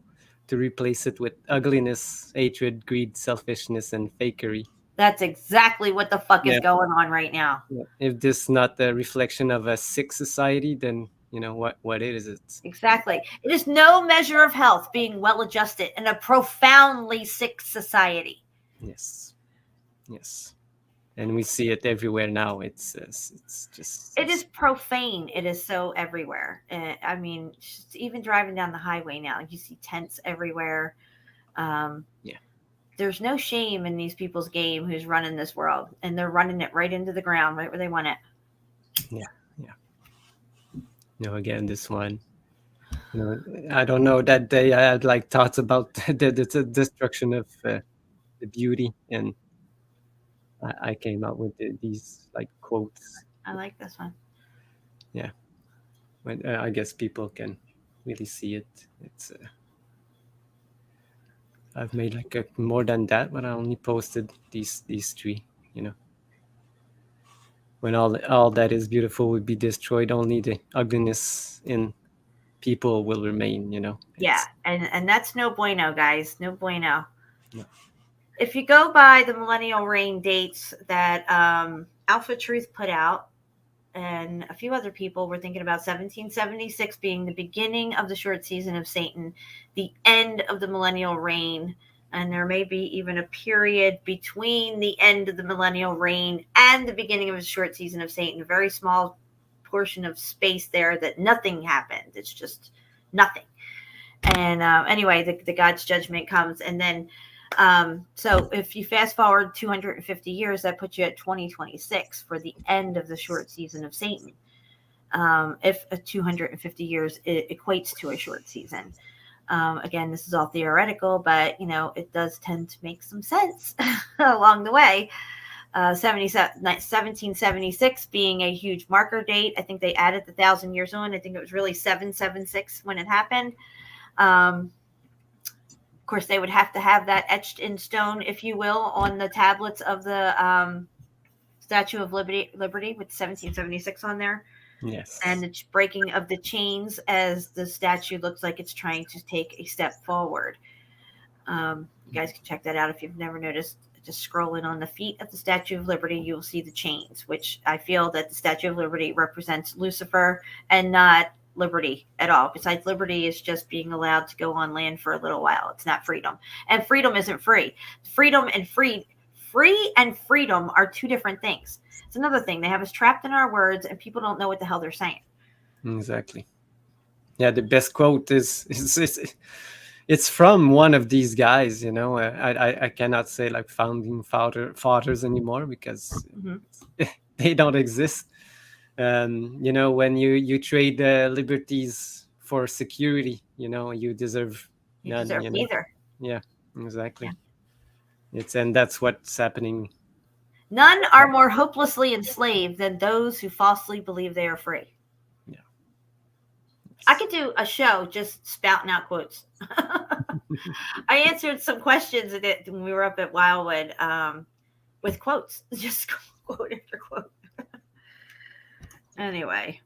to replace it with ugliness, hatred, greed, selfishness, and fakery. That's exactly what the fuck is going on right now. Yeah. If this is not the reflection of a sick society, then you know what it is. It's exactly. It is no measure of health being well adjusted in a profoundly sick society. Yes. And we see it everywhere now. It's just. It is profane. It is so everywhere. I mean, even driving down the highway now, you see tents everywhere. There's no shame in these people's game who's running this world, and they're running it right into the ground, right where they want it. Yeah. You know, again, this one. You know, I don't know. That day, I had like thoughts about the destruction of the beauty, and I came out with these like quotes. I like this one. Yeah, but I guess people can really see it. It's. I've made like more than that, but I only posted these three. You know, when all that is beautiful would be destroyed, only the ugliness in people will remain. You know. Yeah, and that's no bueno, guys. No bueno. No. If you go by the millennial reign dates that Alpha Truth put out, and a few other people were thinking about 1776 being the beginning of the short season of Satan, the end of the millennial reign, and there may be even a period between the end of the millennial reign and the beginning of the short season of Satan, a very small portion of space there that nothing happened. It's just nothing. And anyway, the God's judgment comes, and then so if you fast forward 250 years, that puts you at 2026 for the end of the short season of Satan. If 250 years equates to a short season. Again, this is all theoretical, but you know, it does tend to make some sense along the way. 1776 being a huge marker date. I think they added the 1,000 years on. I think it was really 776 when it happened. course, they would have to have that etched in stone, if you will, on the tablets of the Statue of Liberty with 1776 on there. Yes. And the breaking of the chains as the statue looks like it's trying to take a step forward. You guys can check that out if you've never noticed. Just scrolling on the feet of the Statue of Liberty, you'll see the chains, which I feel that the Statue of Liberty represents Lucifer and not liberty at all. Besides, liberty is just being allowed to go on land for a little while. It's not freedom. And freedom isn't free. Freedom and free and freedom are two different things. It's another thing. They have us trapped in our words, and people don't know what the hell they're saying. Exactly. Yeah, the best quote is it's from one of these guys, you know. I cannot say like founding fathers anymore because they don't exist. You know, when you trade liberties for security, you know, you deserve none. Deserve you know? neither. Yeah, exactly. Yeah. And that's what's happening. None are more hopelessly enslaved than those who falsely believe they are free. Yeah. I could do a show just spouting out quotes. I answered some questions when we were up at Wildwood with quotes, just quote after quote. Anyway.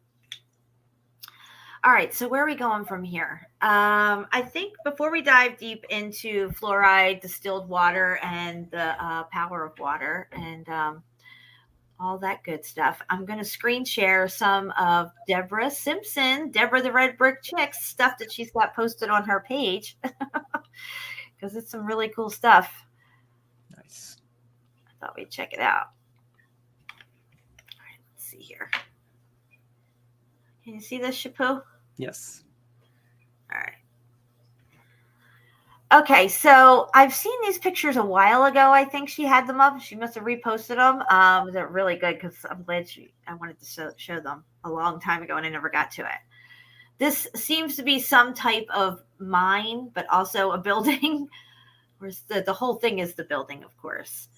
All right, so where are we going from here? I think before we dive deep into fluoride, distilled water, and the power of water, and all that good stuff, I'm going to screen share some of Deborah Simpson, Deborah the Red Brick Chick, stuff that she's got posted on her page, because it's some really cool stuff. Nice. I thought we'd check it out. All right, let's see here. Can you see this, Chapu? Yes. All right. Okay, so I've seen these pictures a while ago. I think she had them up. She must have reposted them. They're really good because I'm glad I wanted to show them a long time ago and I never got to it. This seems to be some type of mine, but also a building. The whole thing is the building, of course.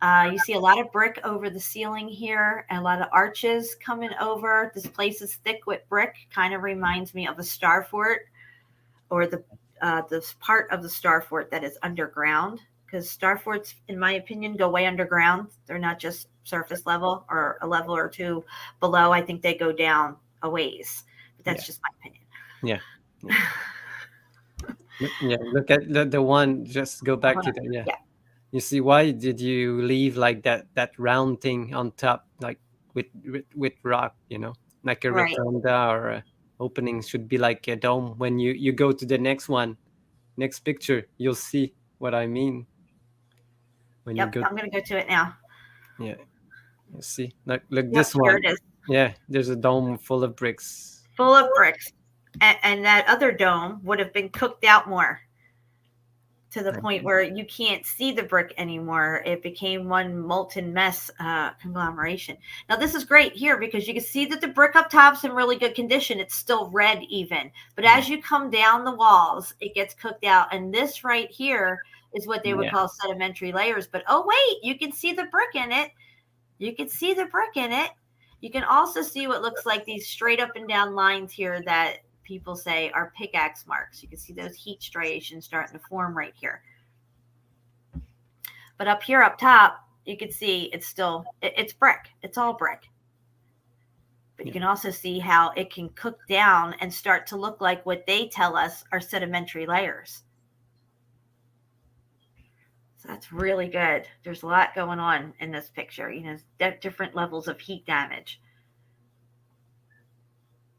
You see a lot of brick over the ceiling here and a lot of arches coming over. This place is thick with brick. Kind of reminds me of a star fort, or this part of the star fort that is underground, because star forts, in my opinion, go way underground. They're not just surface level or a level or two below. I think they go down a ways, but that's just my opinion. Yeah. Yeah. Look at the one. Just go back to that. Yeah. You see, why did you leave like that round thing on top, like with rock, you know, like a rotunda or a opening should be like a dome. When you go to the next picture, you'll see what I mean. When I'm going to go to it now. Yeah. You see, look this one. It is. Yeah, there's a dome full of bricks. Full of bricks. And that other dome would have been cooked out more, to the point where you can't see the brick anymore. It became one molten mess conglomeration. Now, this is great here because you can see that the brick up top's in really good condition. It's still red even. But as you come down the walls, it gets cooked out. And this right here is what they would call sedimentary layers. But, oh, wait, you can see the brick in it. You can see the brick in it. You can also see what looks like these straight up and down lines here that people say are pickaxe marks. You can see those heat striations starting to form right here. But up here up top, you can see it's brick. It's all brick. But you can also see how it can cook down and start to look like what they tell us are sedimentary layers. So that's really good. There's a lot going on in this picture. You know, different levels of heat damage.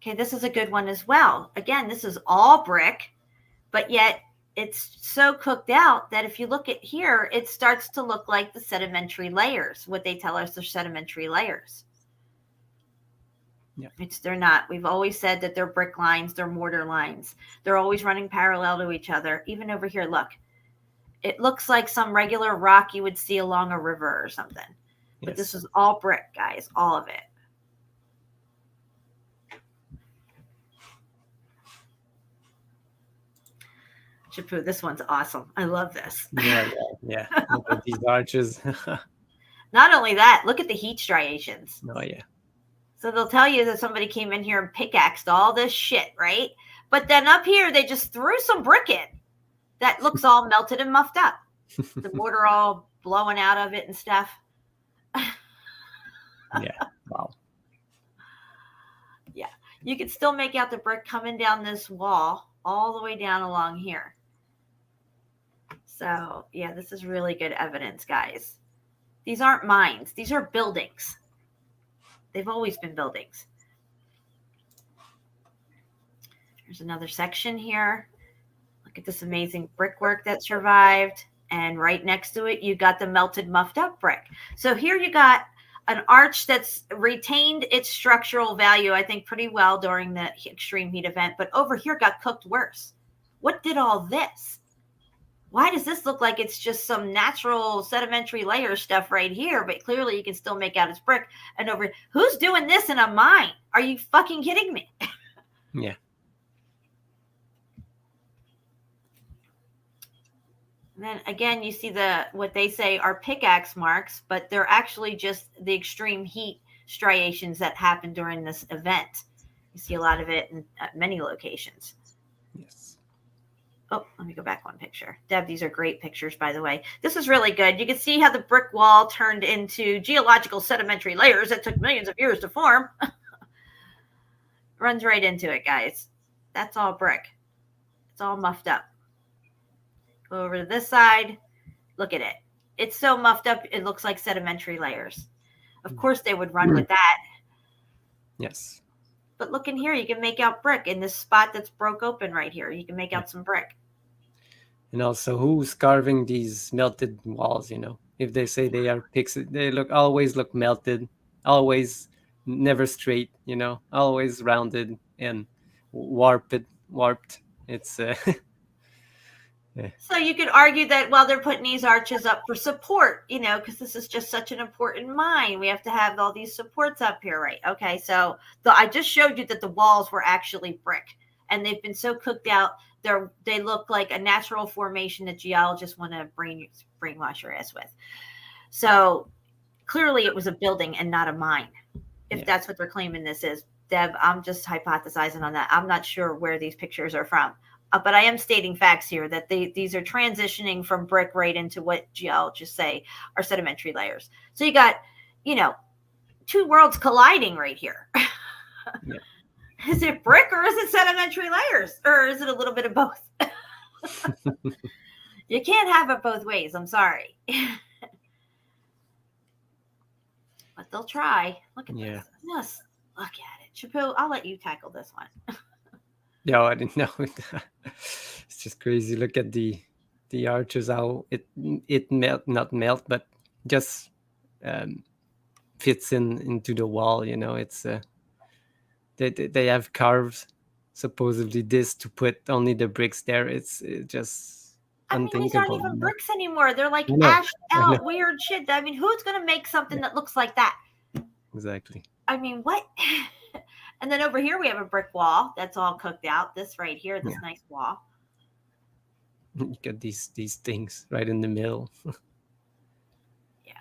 Okay, this is a good one as well. Again, this is all brick, but yet it's so cooked out that if you look at here, it starts to look like the sedimentary layers, what they tell us are sedimentary layers. Yeah. They're not. We've always said that they're brick lines, they're mortar lines. They're always running parallel to each other. Even over here, look. It looks like some regular rock you would see along a river or something. But this is all brick, guys, all of it. Chapu, this one's awesome. I love this. Yeah. Look at these arches. Not only that, look at the heat striations. Oh, yeah. So they'll tell you that somebody came in here and pickaxed all this shit, right? But then up here, they just threw some brick in. that looks all melted and muffed up. The mortar all blowing out of it and stuff. Yeah. Wow. Yeah. You can still make out the brick coming down this wall all the way down along here. So, yeah, this is really good evidence, guys. These aren't mines. These are buildings. They've always been buildings. There's another section here. Look at this amazing brickwork that survived. And right next to it, you got the melted, muffed up brick. So here you got an arch that's retained its structural value, I think, pretty well during the extreme heat event. But over here got cooked worse. What did all this? Why does this look like it's just some natural sedimentary layer stuff right here? But clearly you can still make out it's brick. And over, who's doing this in a mine? Are you fucking kidding me? Yeah. And then again, you see what they say are pickaxe marks, but they're actually just the extreme heat striations that happened during this event. You see a lot of it in many locations. Yes. Oh, let me go back one picture. Deb, these are great pictures, by the way. This is really good. You can see how the brick wall turned into geological sedimentary layers that took millions of years to form. Runs right into it, guys. That's all brick. It's all muffed up. Go over to this side. Look at it. It's so muffed up, it looks like sedimentary layers. Of course, they would run with that. Yes. But look in here. You can make out brick in this spot that's broke open right here. You can make out some brick. And also, who's carving these melted walls? If they say they are pixel, they always look melted, always never straight. Always rounded and warped. It's yeah. So you could argue that, well, they're putting these arches up for support, because this is just such an important mine. We have to have all these supports up here, right? Okay, so I just showed you that the walls were actually brick, and they've been so cooked out, they look like a natural formation that geologists want to brainwash your ass with. So clearly it was a building and not a mine, if that's what they're claiming this is. Deb, I'm just hypothesizing on that. I'm not sure where these pictures are from. But I am stating facts here that these are transitioning from brick right into what geologists say are sedimentary layers. So you got, two worlds colliding right here. Yeah. Is it brick or is it sedimentary layers? Or is it a little bit of both? You can't have it both ways. I'm sorry. But they'll try. Look at this. Yes. Look at it. Chapu, I'll let you tackle this one. No, I didn't know. It's just crazy. Look at the arches, how it not melt, but just fits into the wall. It's they have carved supposedly this to put only the bricks there. It's just unthinkable. These aren't even bricks anymore. They're like ashed out weird shit. Who's gonna make something that looks like that? Exactly. What? And then over here we have a brick wall that's all cooked out. This right here, this nice wall. You got these things right in the middle. Yeah.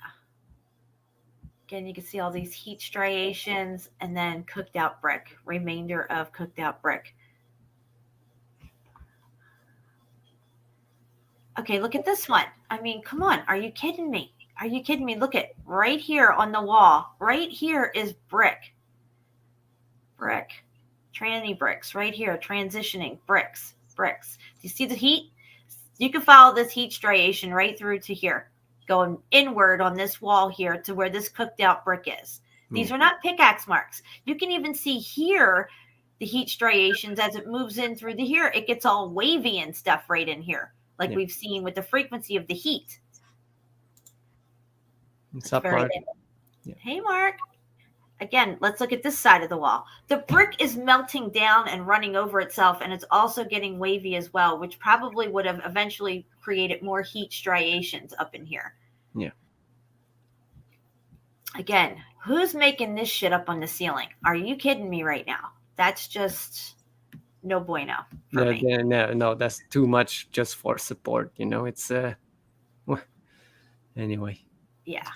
Again, you can see all these heat striations and then cooked out brick. Remainder of cooked out brick. Okay, look at this one. Come on. Are you kidding me? Are you kidding me? Look at right here on the wall. Right here is brick. Brick. Tranny bricks right here. Transitioning. Bricks. Do you see the heat? You can follow this heat striation right through to here. Going inward on this wall here to where this cooked out brick is. These are not pickaxe marks. You can even see here the heat striations as it moves in through the here. It gets all wavy and stuff right in here. Like we've seen with the frequency of the heat. What's up, Mark? Hey, Mark. Again, let's look at this side of the wall. The brick is melting down and running over itself, and it's also getting wavy as well, which probably would have eventually created more heat striations up in here. Yeah. Again, who's making this shit up on the ceiling? Are you kidding me right now? That's just no bueno for me. No, that's too much just for support. It's anyway. Yeah.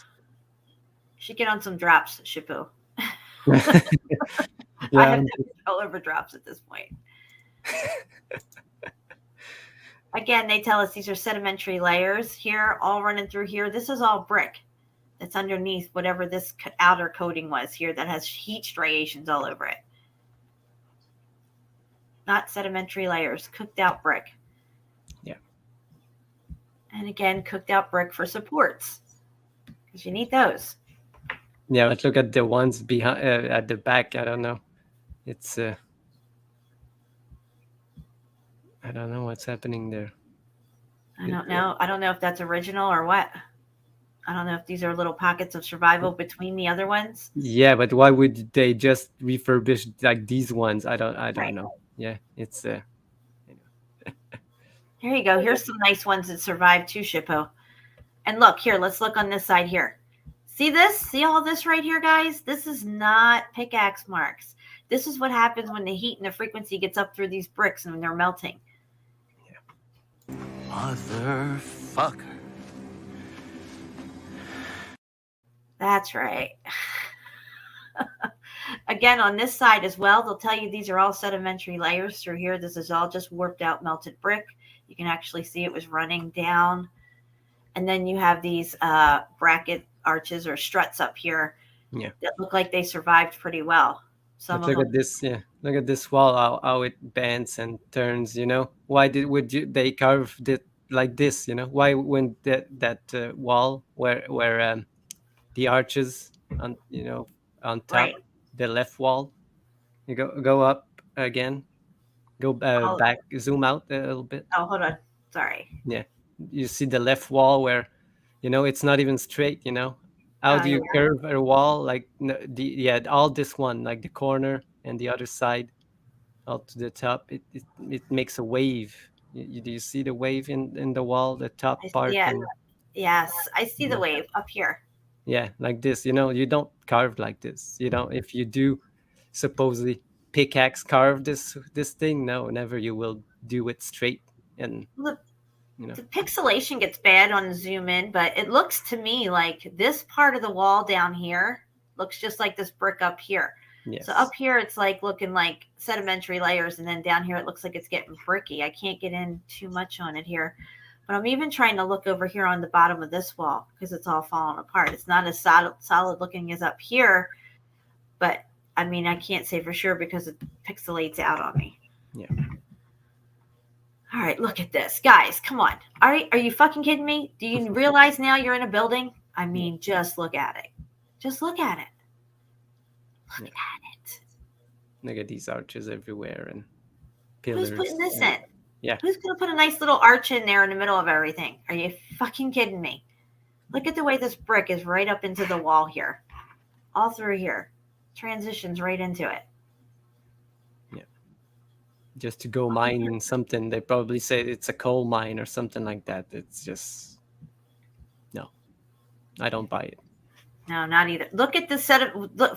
Should get on some drops, Chapu. I have no control over drops at this point. Again, they tell us these are sedimentary layers here, all running through here. This is all brick that's underneath whatever this outer coating was here that has heat striations all over it. Not sedimentary layers, cooked out brick. Yeah. And again, cooked out brick for supports, because you need those. Yeah, but look at the ones behind at the back. I don't know. It's I don't know what's happening there. I don't know. I don't know if that's original or what. I don't know if these are little pockets of survival between the other ones. Yeah, but why would they just refurbish like these ones? I don't Right. know. Yeah, it's Here you go. Here's some nice ones that survived too, Shippo. And look here, let's look on this side here. See this? See all this right here, guys? This is not pickaxe marks. This is what happens when the heat and the frequency gets up through these bricks and when they're melting. Motherfucker. That's right. Again, on this side as well, they'll tell you these are all sedimentary layers through here. This is all just warped out melted brick. You can actually see it was running down. And then you have these bracket arches or struts up here that look like they survived pretty well. Some look at this, look at this wall, how it bends and turns. You know, why they carve it like this? You know, why when that wall where the arches on on top, Right. the left wall, you go up again, go back, zoom out a little bit. Oh, hold on, sorry. Yeah, you see the left wall where, it's not even straight. How do you curve a wall like all this one, like the corner and the other side all to the top, it makes a wave. Do you see the wave in the wall, the top part? Yes, I see the wave up here. Yeah, like this. You don't carve like this. If you do supposedly pickaxe carve this thing, no, never. You will do it straight. And the pixelation gets bad on the zoom in, but it looks to me like this part of the wall down here looks just like this brick up here. Yes. So up here it's like looking like sedimentary layers, and then down here it looks like it's getting bricky. I can't get in too much on it here, but I'm even trying to look over here on the bottom of this wall because it's all falling apart. It's not as solid looking as up here, but I mean, I can't say for sure because it pixelates out on me. Yeah. All right, look at this. Guys, come on. Are you fucking kidding me? Do you realize now you're in a building? I mean, just look at it. Just look at it. Look at it. Look at these arches everywhere and pillars. Who's putting this in? Yeah. Who's going to put a nice little arch in there in the middle of everything? Are you fucking kidding me? Look at the way this brick is right up into the wall here. All through here. Transitions right into it. Just to go mine something, they probably say it's a coal mine or something like that. It's just no, I don't buy it. No, not either. Look at the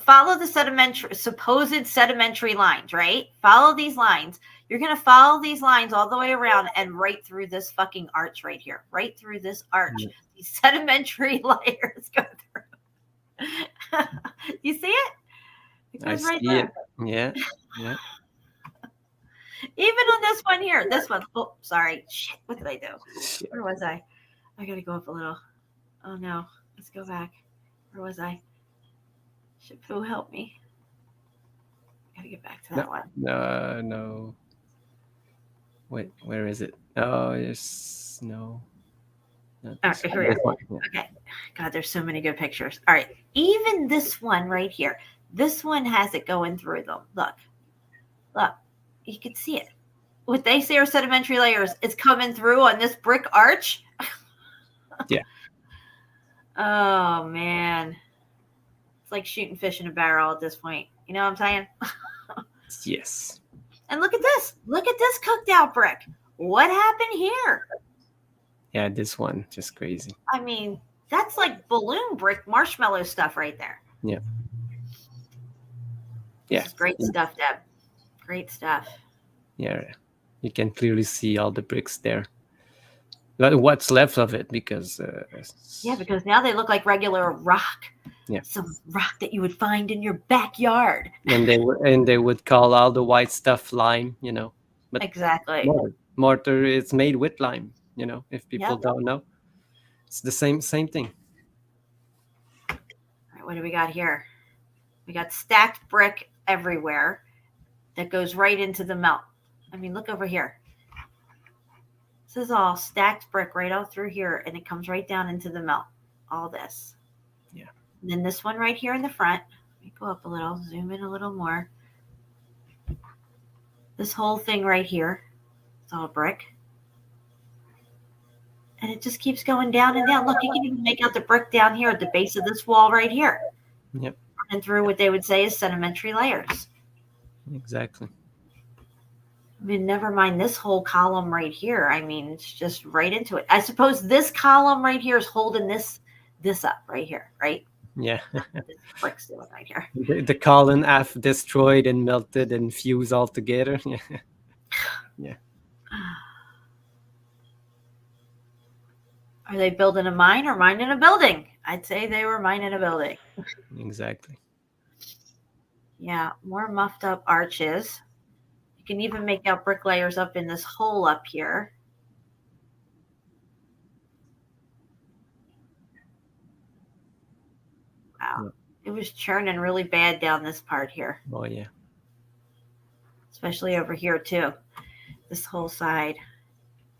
follow the supposed sedimentary lines, right? Follow these lines. You're gonna follow these lines all the way around and right through this fucking arch right here, right through this arch. These sedimentary layers go through. You see it? It goes right there. Yeah, yeah. Even on this one here, this one. Oh, sorry. Shit, what did I do? Where was I? I gotta go up a little. Oh no, let's go back. Where was I? Shippo, help me. Gotta get back to that one. No. Wait, where is it? Oh, yes, no. Here we are. Okay. God, there's so many good pictures. All right. Even this one right here. This one has it going through them. Look. You can see it. What they say are sedimentary layers is coming through on this brick arch. Yeah. Oh, man. It's like shooting fish in a barrel at this point. You know what I'm saying? Yes. And look at this. Look at this cooked out brick. What happened here? Yeah, this one, just crazy. I mean, that's like balloon brick marshmallow stuff right there. Yeah. This is great stuff, Deb. Great stuff. Yeah, you can clearly see all the bricks there. What's left of it, because because now they look like regular rock. Yeah, some rock that you would find in your backyard. And they would call all the white stuff lime, But exactly. Mortar is made with lime. You know, if people Yep. don't know, it's the same thing. All right, what do we got here? We got stacked brick everywhere that goes right into the melt. I mean, look over here. This is all stacked brick right all through here, and it comes right down into the melt. All this. Yeah. And then this one right here in the front. Let me go up a little, zoom in a little more. This whole thing right here, it's all brick. And it just keeps going down and down. Look, you can even make out the brick down here at the base of this wall right here. Yep. And through what they would say is sedimentary layers. Exactly. I mean, never mind this whole column right here. I mean, it's just right into it. I suppose this column right here is holding this up right here, right? Yeah. This brick's doing right here. The column F destroyed and melted and fused all together. Yeah. Yeah. Are they building a mine or mining a building? I'd say they were mining a building. Exactly. Yeah, more muffed up arches. You can even make out brick layers up in this hole up here. Wow. It was churning really bad down this part here, Oh yeah. especially over here too. This whole side.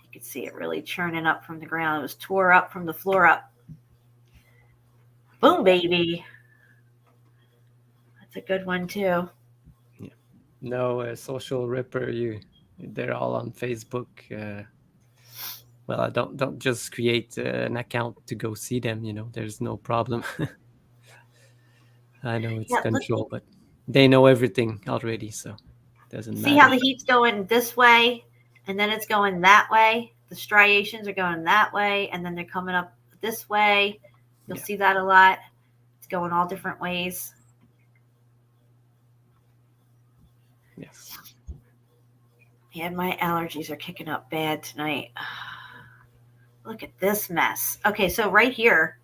You could see it really churning up from the ground. It was tore up from the floor up. Boom, baby. That's a good one too. No social ripper. They're all on Facebook. Well, I don't just create an account to go see them. You know, there's no problem. I know it's Yeah, look- control, but they know everything already, so it doesn't See matter. how the heat's going this way and then it's going that way? The striations are going that way and then they're coming up this way. You'll Yeah. see that a lot. It's going all different ways. Yes. Yeah, my allergies are kicking up bad tonight. Look at this mess. Okay, so right here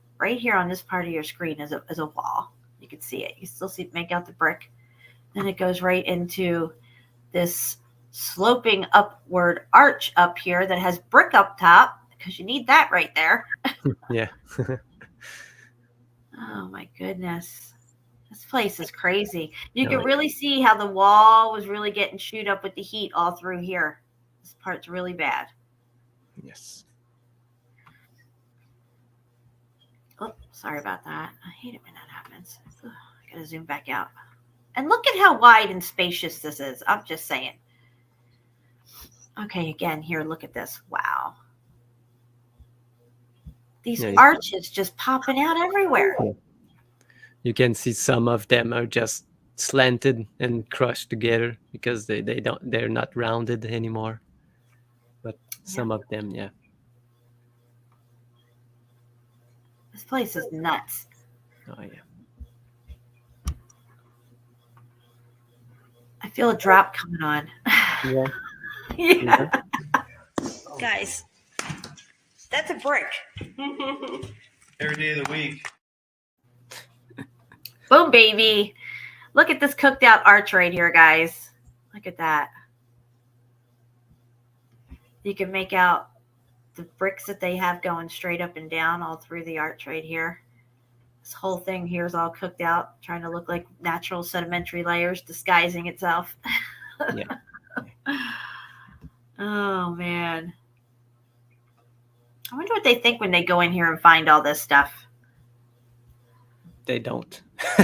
on this part of your screen is a wall. You can see it. You still make out the brick. Then it goes right into this sloping upward arch up here that has brick up top because you need that right there. Yeah. Oh my goodness. This place is crazy. You Oh, can yeah. really see how the wall was really getting chewed up with the heat all through here. This part's really bad. Yes. Oh, sorry about that. I hate it when that happens. Ugh, I gotta zoom back out. And look at how wide and spacious this is. I'm just saying. Okay, again, here, look at this. Wow. These Yeah, arches just popping out everywhere. You can see some of them are just slanted and crushed together because they're not rounded anymore. But some of them, yeah. This place is nuts. Oh yeah. I feel a drop coming on. Yeah. Yeah. Guys, that's a brick. Every day of the week. Boom, baby. Look at this cooked out arch right here, guys. Look at that. You can make out the bricks that they have going straight up and down all through the arch right here. This whole thing here is all cooked out, trying to look like natural sedimentary layers disguising itself. Yeah. Oh, man. I wonder what they think when they go in here and find all this stuff. They don't.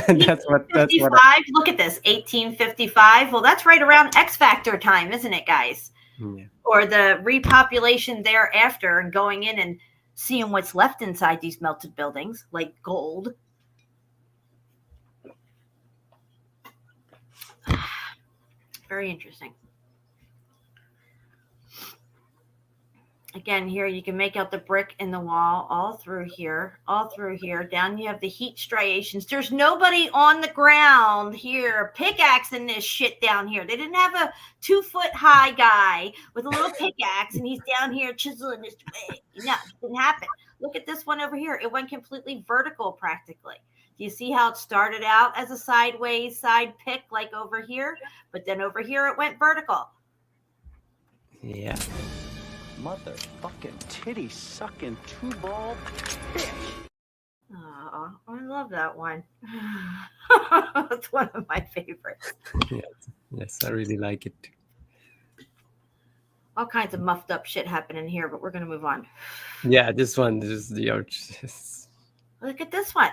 That's what 55. Look at this, 1855. Well, that's right around X Factor time, isn't it, guys? Yeah. Or the repopulation thereafter and going in and seeing what's left inside these melted buildings, like gold. Very interesting. Again, here you can make out the brick in the wall all through here, all through here. Down you have the heat striations. There's nobody on the ground here pickaxing this shit down here. They didn't have a 2-foot high guy with a little pickaxe and he's down here chiseling this. No, it didn't happen. Look at this one over here. It went completely vertical practically. Do you see how it started out as a sideways side pick like over here? But then over here it went vertical. Yeah. Motherfucking titty sucking two ball bitch. Oh, I love that one. It's one of my favorites. Yes, I really like it. All kinds of muffed up shit happening here, but we're gonna move on. Yeah, this one is the arch. Look at this one.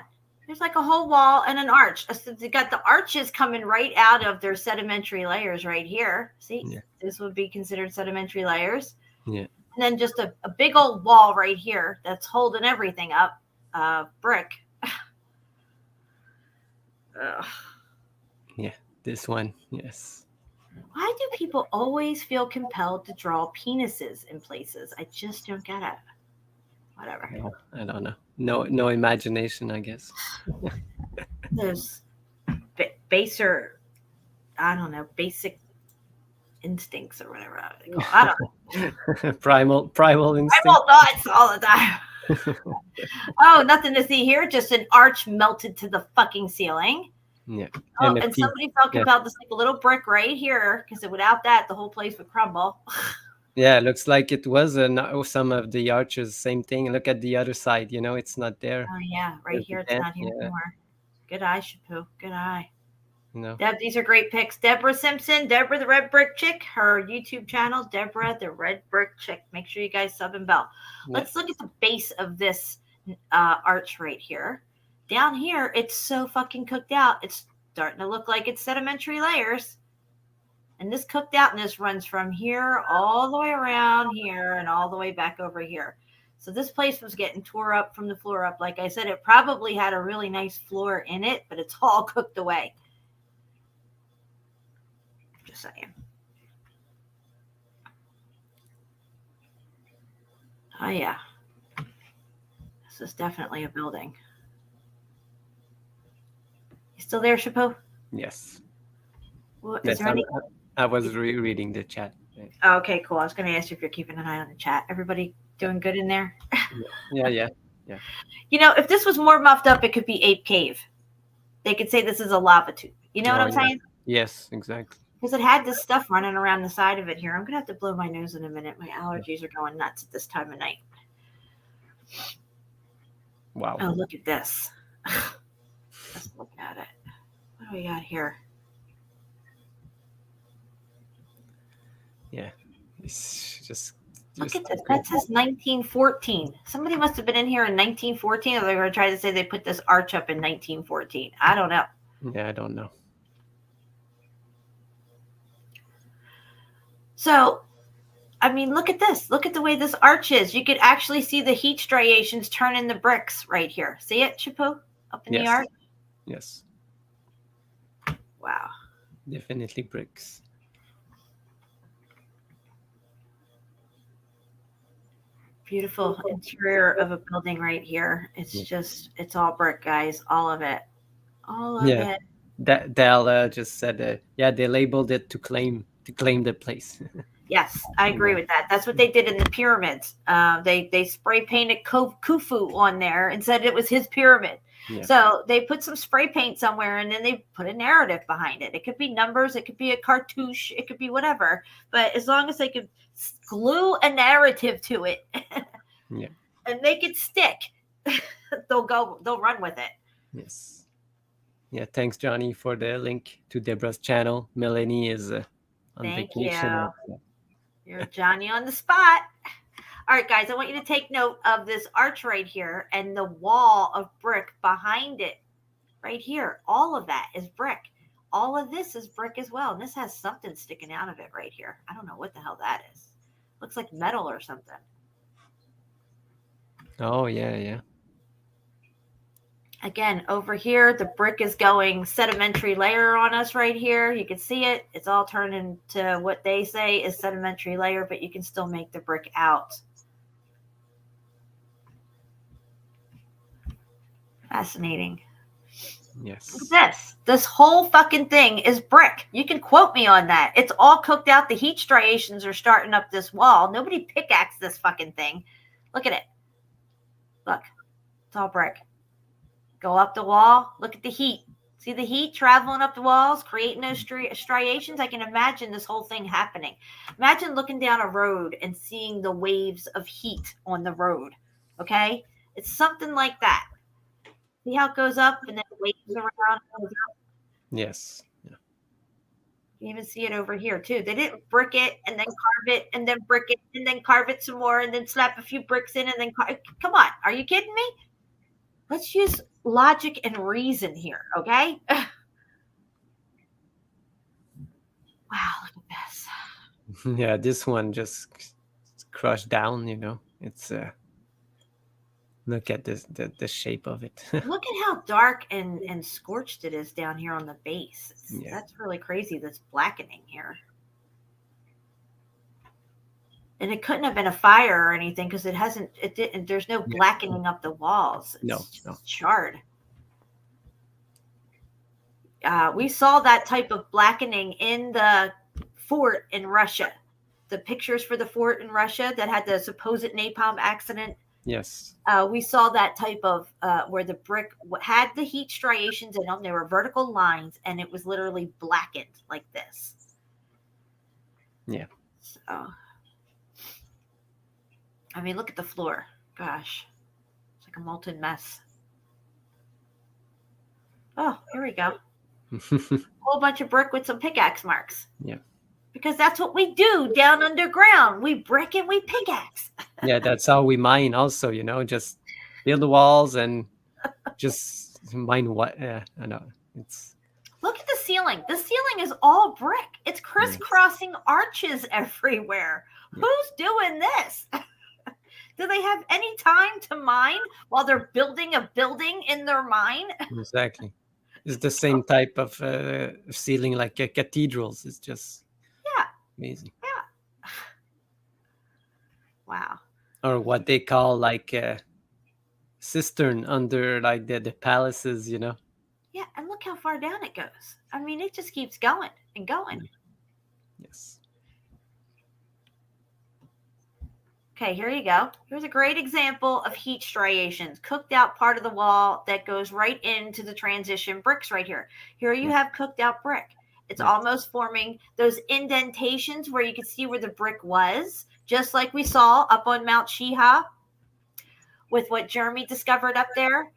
There's like a whole wall and an arch. So they got the arches coming right out of their sedimentary layers right here. See, this would be considered sedimentary layers. Yeah. And then just a big old wall right here that's holding everything up. Brick. Yeah, this one. Yes. Why do people always feel compelled to draw penises in places? I just don't get it. Whatever. No, I don't know. No imagination, I guess. There's baser, I don't know, basic instincts or whatever. I don't know. primal instinct. Primal thoughts all the time. Oh, nothing to see here. Just an arch melted to the fucking ceiling. Yeah. Oh, and somebody felt compelled to stick a little brick right here because without that, the whole place would crumble. Yeah, it looks like it was some of the arches. Same thing. Look at the other side. It's not there. Oh yeah, right here. It's not here anymore. Good eye, Shapu. Good eye. Deb, these are great pics. Deborah Simpson, Deborah the Red Brick Chick, her YouTube channel, Deborah the Red Brick Chick. Make sure you guys sub and bell. Let's look at the base of this arch right here. Down here, it's so fucking cooked out. It's starting to look like it's sedimentary layers. And this cooked outness runs from here all the way around here and all the way back over here. So this place was getting tore up from the floor up. Like I said, it probably had a really nice floor in it, but it's all cooked away. Just saying. Oh, yeah. This is definitely a building. You still there, Chapeau? Yes. Well, Yes, I was rereading the chat. Oh, okay, cool. I was going to ask you if you're keeping an eye on the chat. Everybody doing good in there? Yeah. If this was more muffed up, it could be Ape Cave. They could say this is a lava tube. You know what I'm saying? Yes, exactly. Because it had this stuff running around the side of it here. I'm going to have to blow my nose in a minute. My allergies are going nuts at this time of night. Wow. Oh, look at this. Let's look at it. What do we got here? Yeah. It's just look at this. That says 1914. Somebody must have been in here in 1914, or they're going to try to say they put this arch up in 1914. I don't know. Yeah, I don't know. So, I mean, look at this. Look at the way this arch is. You could actually see the heat striations turning the bricks right here. See it, Chapeau? Up in the arch? Yes. Wow. Definitely bricks. Beautiful interior of a building right here. It's just, it's all brick, guys. All of it. All of it. That Dell just said, they labeled it to claim the place. Yes, I agree with that. That's what they did in the pyramids. They spray painted Khufu on there and said it was his pyramid. Yeah. So they put some spray paint somewhere and then they put a narrative behind it. It could be numbers, it could be a cartouche, it could be whatever. But as long as they could glue a narrative to it and make it stick, they'll run with it. Yes. Yeah, thanks, Johnny, for the link to Deborah's channel. Melanie is on vacation. You're Johnny on the spot. All right, guys, I want you to take note of this arch right here and the wall of brick behind it right here. All of that is brick. All of this is brick as well. And this has something sticking out of it right here. I don't know what the hell that is. Looks like metal or something. Oh, yeah. Again, over here, the brick is going sedimentary layer on us right here. You can see it. It's all turned into what they say is sedimentary layer, but you can still make the brick out. Fascinating. Yes. Look at this. This whole fucking thing is brick. You can quote me on that. It's all cooked out. The heat striations are starting up this wall. Nobody pickaxed this fucking thing. Look at it. Look. It's all brick. Go up the wall. Look at the heat. See the heat traveling up the walls, creating those striations? I can imagine this whole thing happening. Imagine looking down a road and seeing the waves of heat on the road, okay? It's something like that. See how it goes up and then waves around? Yes. Yeah. You even see it over here, too. They didn't brick it and then carve it and then brick it and then carve it some more and then slap a few bricks in and then come on. Are you kidding me? Let's use logic and reason here, okay? Wow, look at this. Yeah, this one just crushed down, you know. It's look at this, the shape of it. Look at how dark and scorched it is down here on the base. Yeah. That's really crazy, this blackening here. And it couldn't have been a fire or anything because it didn't, there's no blackening up the walls. It's just charred. We saw that type of blackening in the fort in Russia. The pictures for the fort in Russia that had the supposed napalm accident. Yes. We saw that type of where the brick had the heat striations in them. There were vertical lines, and it was literally blackened like this. Yeah. So, I mean, look at the floor. Gosh, it's like a molten mess. Oh, here we go. Whole bunch of brick with some pickaxe marks. Yeah. Because that's what we do down underground. We brick and we pickaxe. Yeah, that's how we mine also, you know, just build the walls and just mine what I know. It's Look at the ceiling. The ceiling is all brick. It's crisscrossing arches everywhere. Yeah. Who's doing this? Do they have any time to mine while they're building a building in their mine? Exactly. It's the same type of ceiling like cathedrals. It's just amazing. Yeah. Wow. Or what they call like a cistern under like the palaces, you know. Yeah, and look how far down it goes. I mean, it just keeps going and going. Yes. Okay, here you go. Here's a great example of heat striations, cooked out part of the wall that goes right into the transition bricks right here. Here you have cooked out brick. It's almost forming those indentations where you can see where the brick was, just like we saw up on Mount Shiha with what Jeremy discovered up there.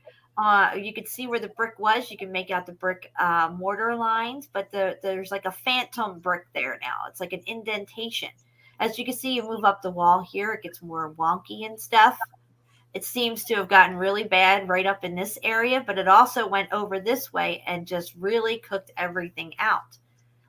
You can see where the brick was. You can make out the brick mortar lines, but there's like a phantom brick there now. It's like an indentation. As you can see, you move up the wall here, it gets more wonky and stuff. It seems to have gotten really bad right up in this area, but it also went over this way and just really cooked everything out,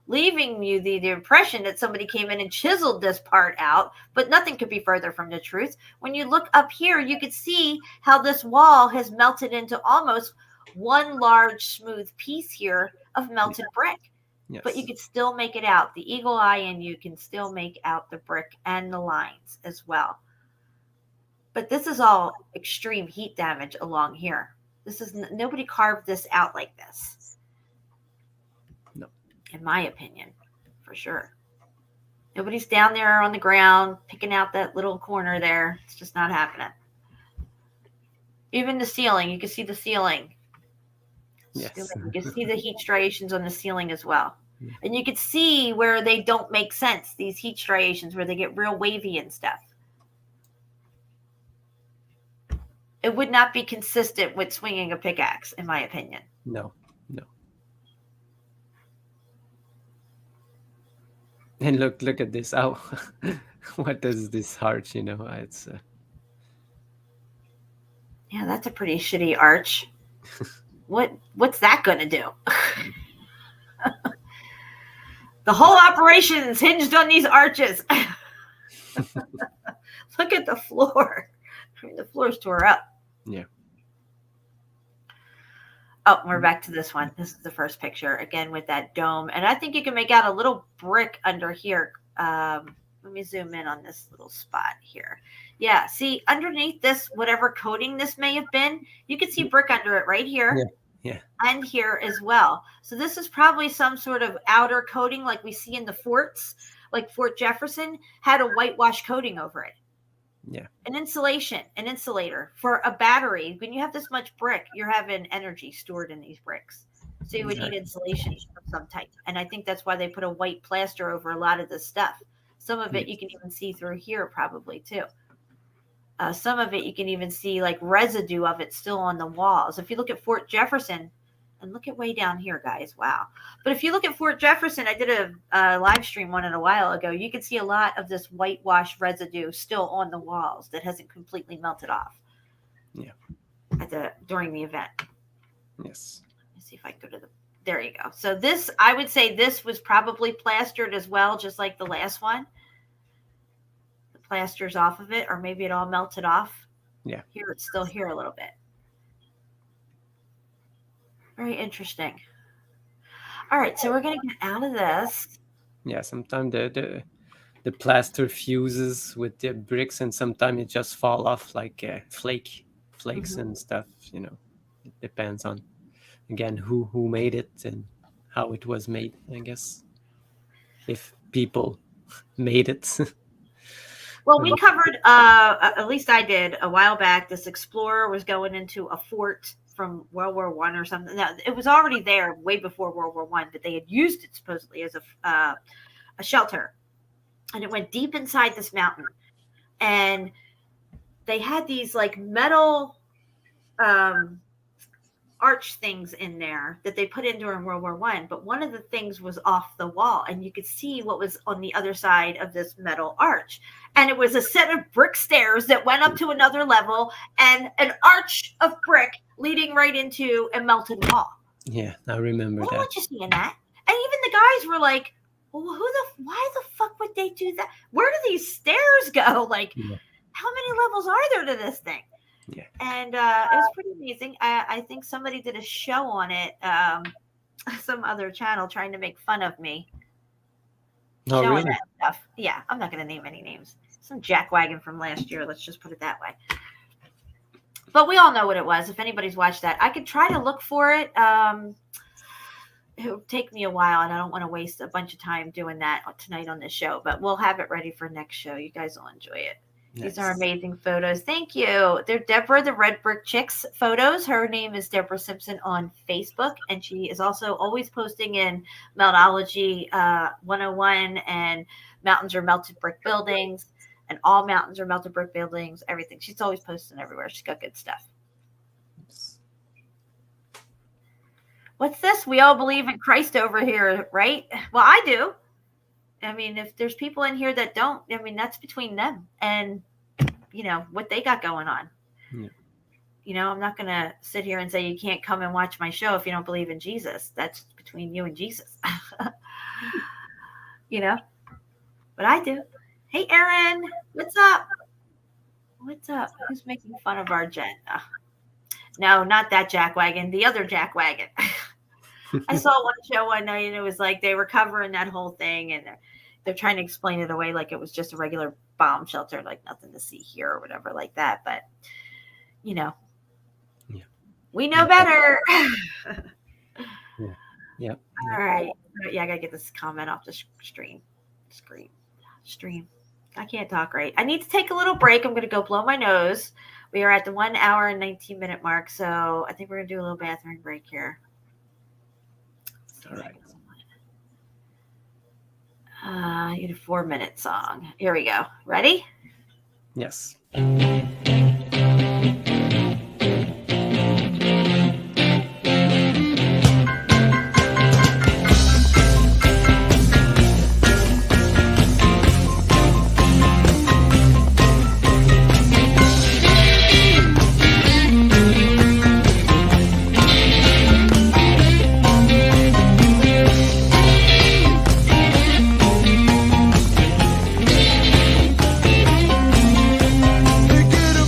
leaving you the impression that somebody came in and chiseled this part out, but nothing could be further from the truth. When you look up here, you can see how this wall has melted into almost one large smooth piece here of melted brick. Yes. But you can still make it out. The eagle eye in you can still make out the brick and the lines as well. But this is all extreme heat damage along here. This is nobody carved this out like this. No. In my opinion, for sure. Nobody's down there on the ground picking out that little corner there. It's just not happening. Even the ceiling, you can see the ceiling. Yes. You can see the heat striations on the ceiling as well. And you can see where they don't make sense, these heat striations, where they get real wavy and stuff. It would not be consistent with swinging a pickaxe, in my opinion. No. And look at this. Oh, what is this arch, you know? It's yeah, that's a pretty shitty arch. What's that going to do? The whole operation's hinged on these arches. Look at the floor. I mean, the floor's tore up. Yeah. Oh, we're back to this one. This is the first picture, again, with that dome. And I think you can make out a little brick under here. Let me zoom in on this little spot here. Yeah, see, underneath this, whatever coating this may have been, you can see brick under it right here. Yeah. And here as well. So this is probably some sort of outer coating like we see in the forts, like Fort Jefferson had a whitewash coating over it. Yeah. An insulation, an insulator for a battery. When you have this much brick, you're having energy stored in these bricks. So you would need insulation of some type. And I think that's why they put a white plaster over a lot of this stuff. Some of it you can even see through here probably too. Some of it you can even see like residue of it still on the walls. If you look at Fort Jefferson, and look at way down here, guys. Wow. But if you look at Fort Jefferson, I did a live stream on it a while ago. You can see a lot of this whitewash residue still on the walls that hasn't completely melted off. Yeah. During the event. Yes. Let's see if I can go to there you go. So this, I would say this was probably plastered as well, just like the last one. The plaster's off of it, or maybe it all melted off. Yeah. Here, it's still here a little bit. Very interesting. All right, so we're going to get out of this. Yeah, sometimes the plaster fuses with the bricks, and sometimes it just fall off like flakes and stuff. You know, it depends on, again, who made it and how it was made. I guess if people made it. Well, we covered, at least I did a while back. This explorer was going into a fort from World War I or something. Now, it was already there way before World War I, but they had used it supposedly as a shelter. And it went deep inside this mountain. And they had these like metal arch things in there that they put in during World War I. But one of the things was off the wall, and you could see what was on the other side of this metal arch. And it was a set of brick stairs that went up to another level and an arch of brick leading right into a melted wall. Yeah, I remember that. I want you seeing that. And even the guys were like, well, why the fuck would they do that? Where do these stairs go? Like, how many levels are there to this thing? Yeah. And it was pretty amazing. I think somebody did a show on it, some other channel trying to make fun of me. Oh, showing really? that stuff. Yeah, I'm not going to name any names. Some jackwagon from last year. Let's just put it that way. But we all know what it was. If anybody's watched that, I could try to look for it. It would take me a while, and I don't want to waste a bunch of time doing that tonight on this show. But we'll have it ready for next show. You guys will enjoy it. These are amazing photos. Thank you. They're Deborah, the Red Brick Chicks photos. Her name is Deborah Simpson on Facebook, and she is also always posting in Meltology 101 and Mountains Are Melted Brick Buildings, and All Mountains Are Melted Brick Buildings, everything. She's always posting everywhere. She's got good stuff. What's this? We all believe in Christ over here, right? Well, I do. I mean, if there's people in here that don't, I mean, that's between them and, you know, what they got going on. Yeah. You know, I'm not going to sit here and say you can't come and watch my show if you don't believe in Jesus. That's between you and Jesus. You know, but I do. Hey, Aaron, what's up? What's up? Who's making fun of our jet? No, not that jackwagon. The other jackwagon. I saw one show one night, and it was like they were covering that whole thing, and they're trying to explain it away like it was just a regular bomb shelter, like nothing to see here or whatever like that. But, you know, we know better. Yeah. All right. Yeah, I got to get this comment off the stream. I can't talk right. I need to take a little break. I'm going to go blow my nose. We are at the 1 hour and 19 minute mark, so I think we're going to do a little bathroom break here. All right. You need a 4-minute song. Here we go. Ready? Yes. They get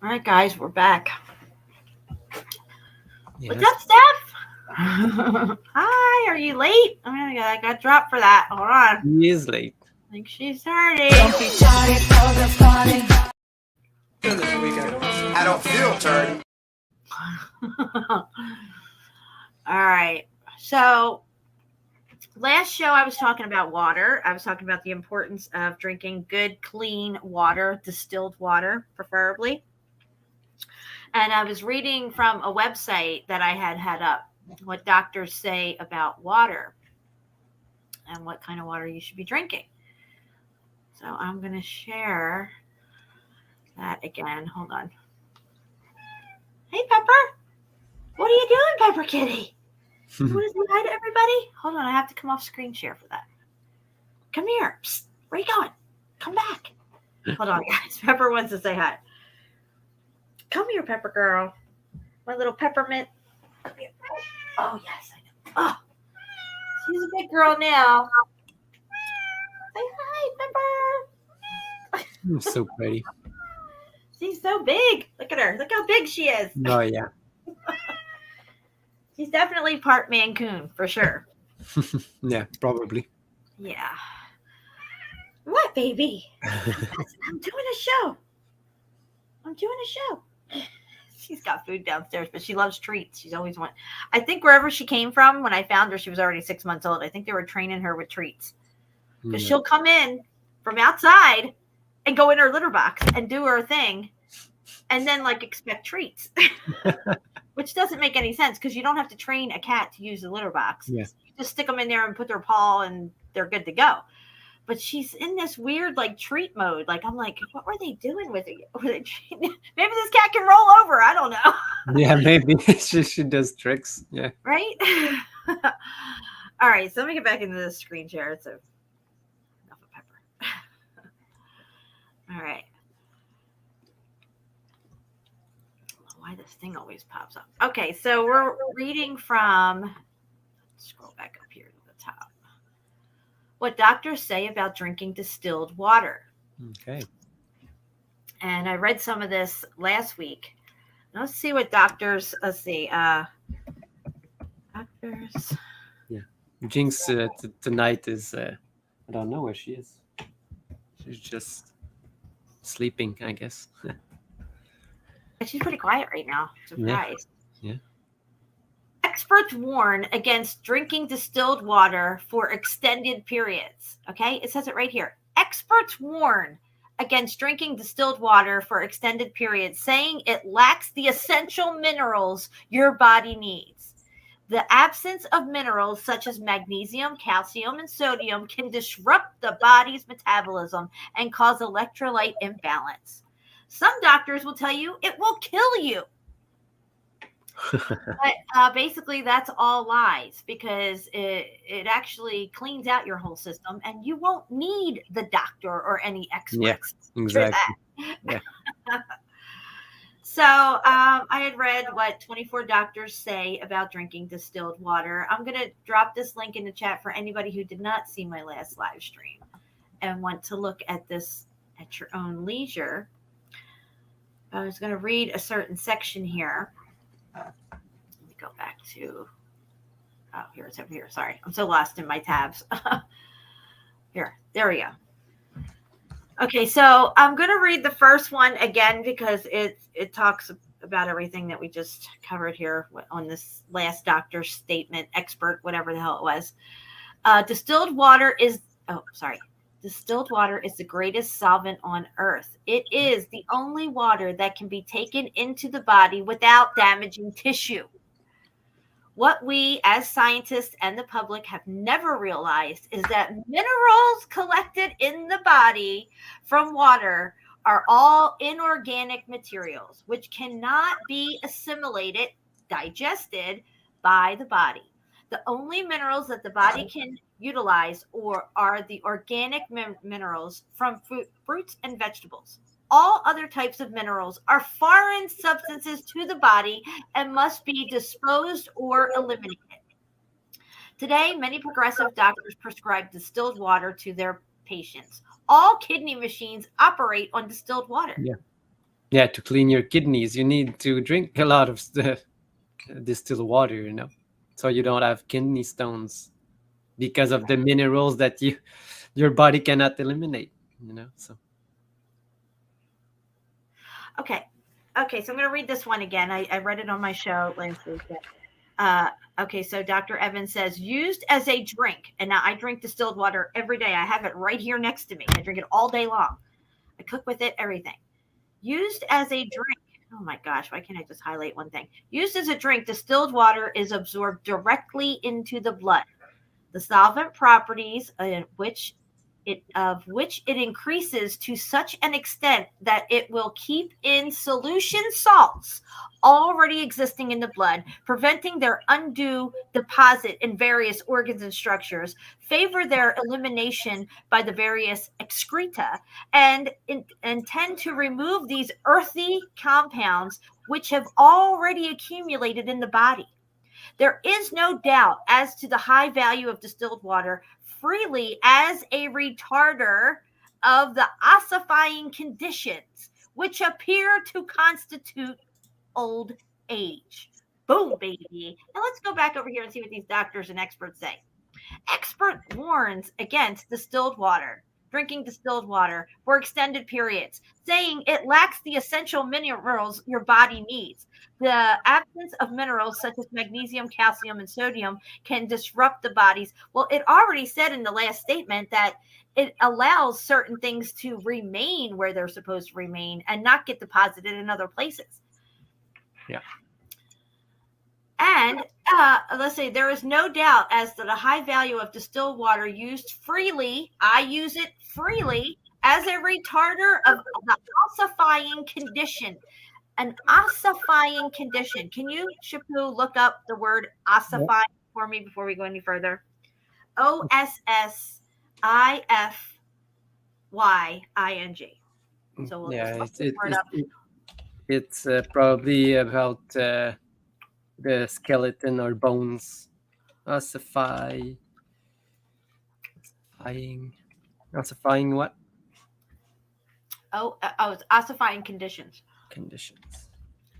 All right, guys, we're back. Yes. What's up, Steph? Hi, are you late? Oh my God, I got dropped for that. Hold on. He is late. I think she's starting. I don't feel turd. All right. So last show I was talking about water. I was talking about the importance of drinking good, clean water, distilled water, preferably. And I was reading from a website that I had up what doctors say about water and what kind of water you should be drinking. So I'm going to share that again. Hold on. Hey, Pepper. What are you doing, Pepper Kitty? You want to say hi to everybody? Hold on. I have to come off screen share for that. Come here. Psst, where are you going? Come back. Hold on, guys. Pepper wants to say hi. Come here, Pepper girl. My little peppermint. Come here. Oh, yes, I know. Oh, she's a big girl now. Say hi, Pepper. So pretty. She's so big. Look at her. Look how big she is. Oh yeah. She's definitely part Mancoon for sure. Yeah, probably. Yeah. What, baby? I'm doing a show. She's got food downstairs, but she loves treats. She's always want. I think wherever she came from, when I found her, she was already 6 months old. I think they were training her with treats because she'll come in from outside and go in her litter box and do her thing, and then like expect treats, which doesn't make any sense because you don't have to train a cat to use the litter box. Yeah. You just stick them in there and put their paw, and they're good to go. But she's in this weird like treat mode. Like I'm like, what were they doing with it? Maybe this cat can roll over. I don't know. Yeah, maybe she does tricks. Yeah. Right? All right, so let me get back into this screen share. So enough of Pepper. All right. Why this thing always pops up. Okay, so we're reading from, let's scroll back up here to the top. What doctors say about drinking distilled water. Okay. And I read some of this last week. Let's see what doctors, let's see. Doctors. Yeah. Jinx tonight is, I don't know where she is. She's just sleeping, I guess. She's pretty quiet right now. Surprised. Yeah. Experts warn against drinking distilled water for extended periods. Okay, it says it right here. Experts warn against drinking distilled water for extended periods, saying it lacks the essential minerals your body needs. The absence of minerals such as magnesium, calcium, and sodium can disrupt the body's metabolism and cause electrolyte imbalance. Some doctors will tell you it will kill you. But basically, that's all lies because it actually cleans out your whole system, and you won't need the doctor or any experts. Yeah, exactly. Yeah. So I had read what 24 doctors say about drinking distilled water. I'm going to drop this link in the chat for anybody who did not see my last live stream and want to look at this at your own leisure. I was going to read a certain section here. Let me go back to, oh, here it's over here. Sorry, I'm so lost in my tabs. Here, there we go. Okay, so I'm going to read the first one again because it talks about everything that we just covered here on this last doctor's statement, expert, whatever the hell it was. Distilled water is the greatest solvent on earth. It is the only water that can be taken into the body without damaging tissue. What we as scientists and the public have never realized is that minerals collected in the body from water are all inorganic materials, which cannot be assimilated, digested by the body. The only minerals that the body can utilize are the organic minerals from fruits and vegetables. All other types of minerals are foreign substances to the body and must be disposed or eliminated. Today, many progressive doctors prescribe distilled water to their patients. All kidney machines operate on distilled water. Yeah. Yeah, to clean your kidneys, you need to drink a lot of distilled water, you know, so you don't have kidney stones because of the minerals that your body cannot eliminate, you know. So Okay. Okay, so I'm going to read this one again. I read it on my show last week. Okay, so Dr. Evans says, used as a drink. And now I drink distilled water every day. I have it right here next to me. I drink it all day long. I cook with it, everything. Used as a drink. Oh my gosh, why can't I just highlight one thing? Used as a drink, distilled water is absorbed directly into the blood. The solvent properties of which it increases to such an extent that it will keep in solution salts already existing in the blood, preventing their undue deposit in various organs and structures, favor their elimination by the various excreta, and tend to remove these earthy compounds which have already accumulated in the body. There is no doubt as to the high value of distilled water freely as a retarder of the ossifying conditions which appear to constitute old age. Boom, baby. Now let's go back over here and see what these doctors and experts say. Expert warns against distilled water, drinking distilled water for extended periods, saying it lacks the essential minerals your body needs. The absence of minerals such as magnesium, calcium, and sodium can disrupt the bodies. Well, it already said in the last statement that it allows certain things to remain where they're supposed to remain and not get deposited in other places. yeah. And let's say there is no doubt as to the high value of distilled water used freely. I use it freely as a retarder of the ossifying condition. An ossifying condition. Can you, Shapu, look up the word ossifying for me before we go any further? OSSIFYING. So we'll Yeah, just look this word up. it's probably about the skeleton or bones. Ossifying what? It's ossifying conditions. Conditions.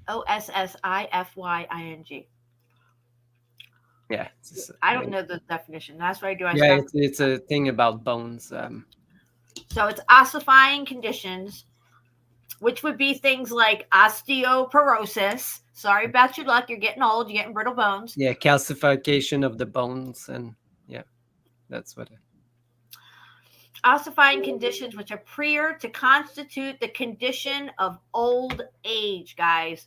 OSSIFYING. Yeah. I don't know the definition. That's why I do. Yeah, it's a thing about bones. So it's ossifying conditions, which would be things like osteoporosis. Sorry about your luck. You're getting old. You're getting brittle bones. Yeah, calcification of the bones, and yeah, that's what. Ossifying conditions which appear to constitute the condition of old age, guys.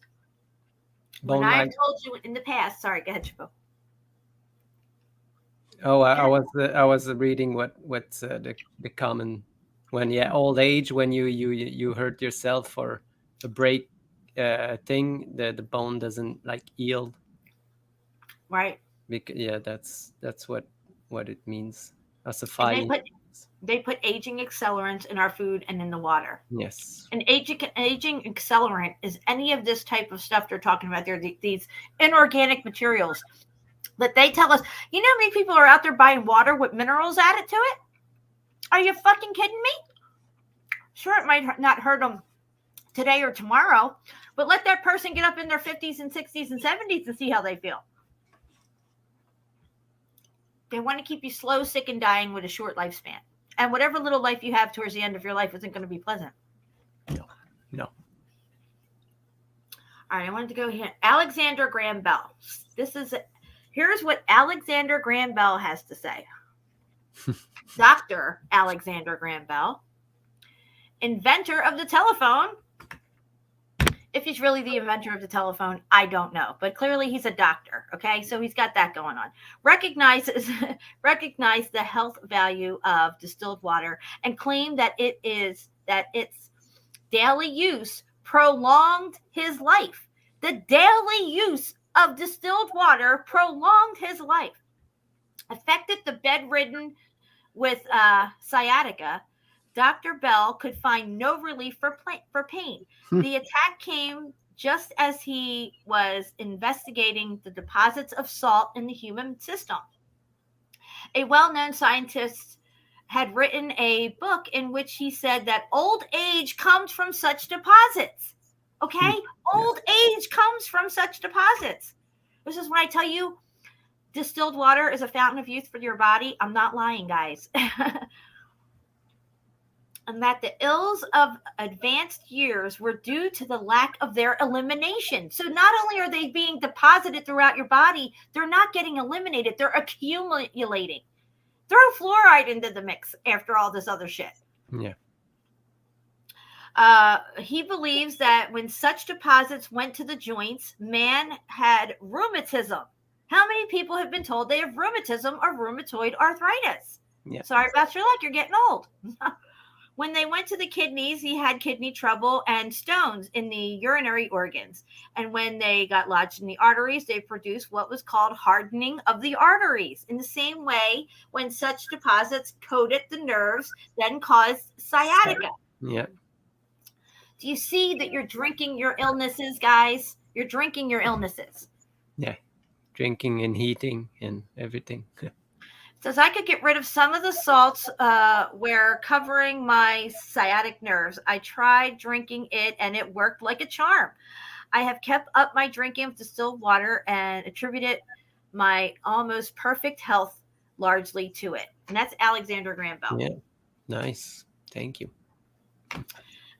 When I have told you in the past, sorry, go ahead, Chipo. Oh, I was reading what's the common when old age, when you hurt yourself or a break thing, the bone doesn't like heal. Right. That's what it means. Ossifying. They put aging accelerants in our food and in the water. Yes. An aging accelerant is any of this type of stuff they're talking about. They're these inorganic materials that they tell us. You know how many people are out there buying water with minerals added to it? Are you fucking kidding me? Sure, it might not hurt them today or tomorrow, but let that person get up in their 50s and 60s and 70s and see how they feel. They want to keep you slow, sick, and dying with a short lifespan. And whatever little life you have towards the end of your life isn't going to be pleasant. No. All right, I wanted to go here. Alexander Graham Bell. Here's what Alexander Graham Bell has to say. Dr. Alexander Graham Bell, inventor of the telephone. If he's really the inventor of the telephone, I don't know. But clearly he's a doctor, okay? So he's got that going on. Recognize the health value of distilled water and claim that its daily use prolonged his life. The daily use of distilled water prolonged his life. Affected the bedridden with sciatica, Dr. Bell could find no relief for pain. The attack came just as he was investigating the deposits of salt in the human system. A well-known scientist had written a book in which he said that old age comes from such deposits. Okay? Old age comes from such deposits. This is when I tell you distilled water is a fountain of youth for your body. I'm not lying, guys. And that the ills of advanced years were due to the lack of their elimination. So not only are they being deposited throughout your body, they're not getting eliminated, they're accumulating. Throw fluoride into the mix after all this other shit. Yeah. He believes that when such deposits went to the joints, man had rheumatism. How many people have been told they have rheumatism or rheumatoid arthritis? Yeah. Sorry about your luck, you're getting old. When they went to the kidneys, he had kidney trouble and stones in the urinary organs. And when they got lodged in the arteries, they produced what was called hardening of the arteries. In the same way, when such deposits coated the nerves, then caused sciatica. Yeah. Do you see that you're drinking your illnesses, guys? You're drinking your illnesses. Yeah. Drinking and heating and everything. Says I could get rid of some of the salts where covering my sciatic nerves. I tried drinking it and it worked like a charm. I have kept up my drinking of distilled water and attributed my almost perfect health largely to it. And that's Alexander Graham Bell. Yeah. Nice. Thank you.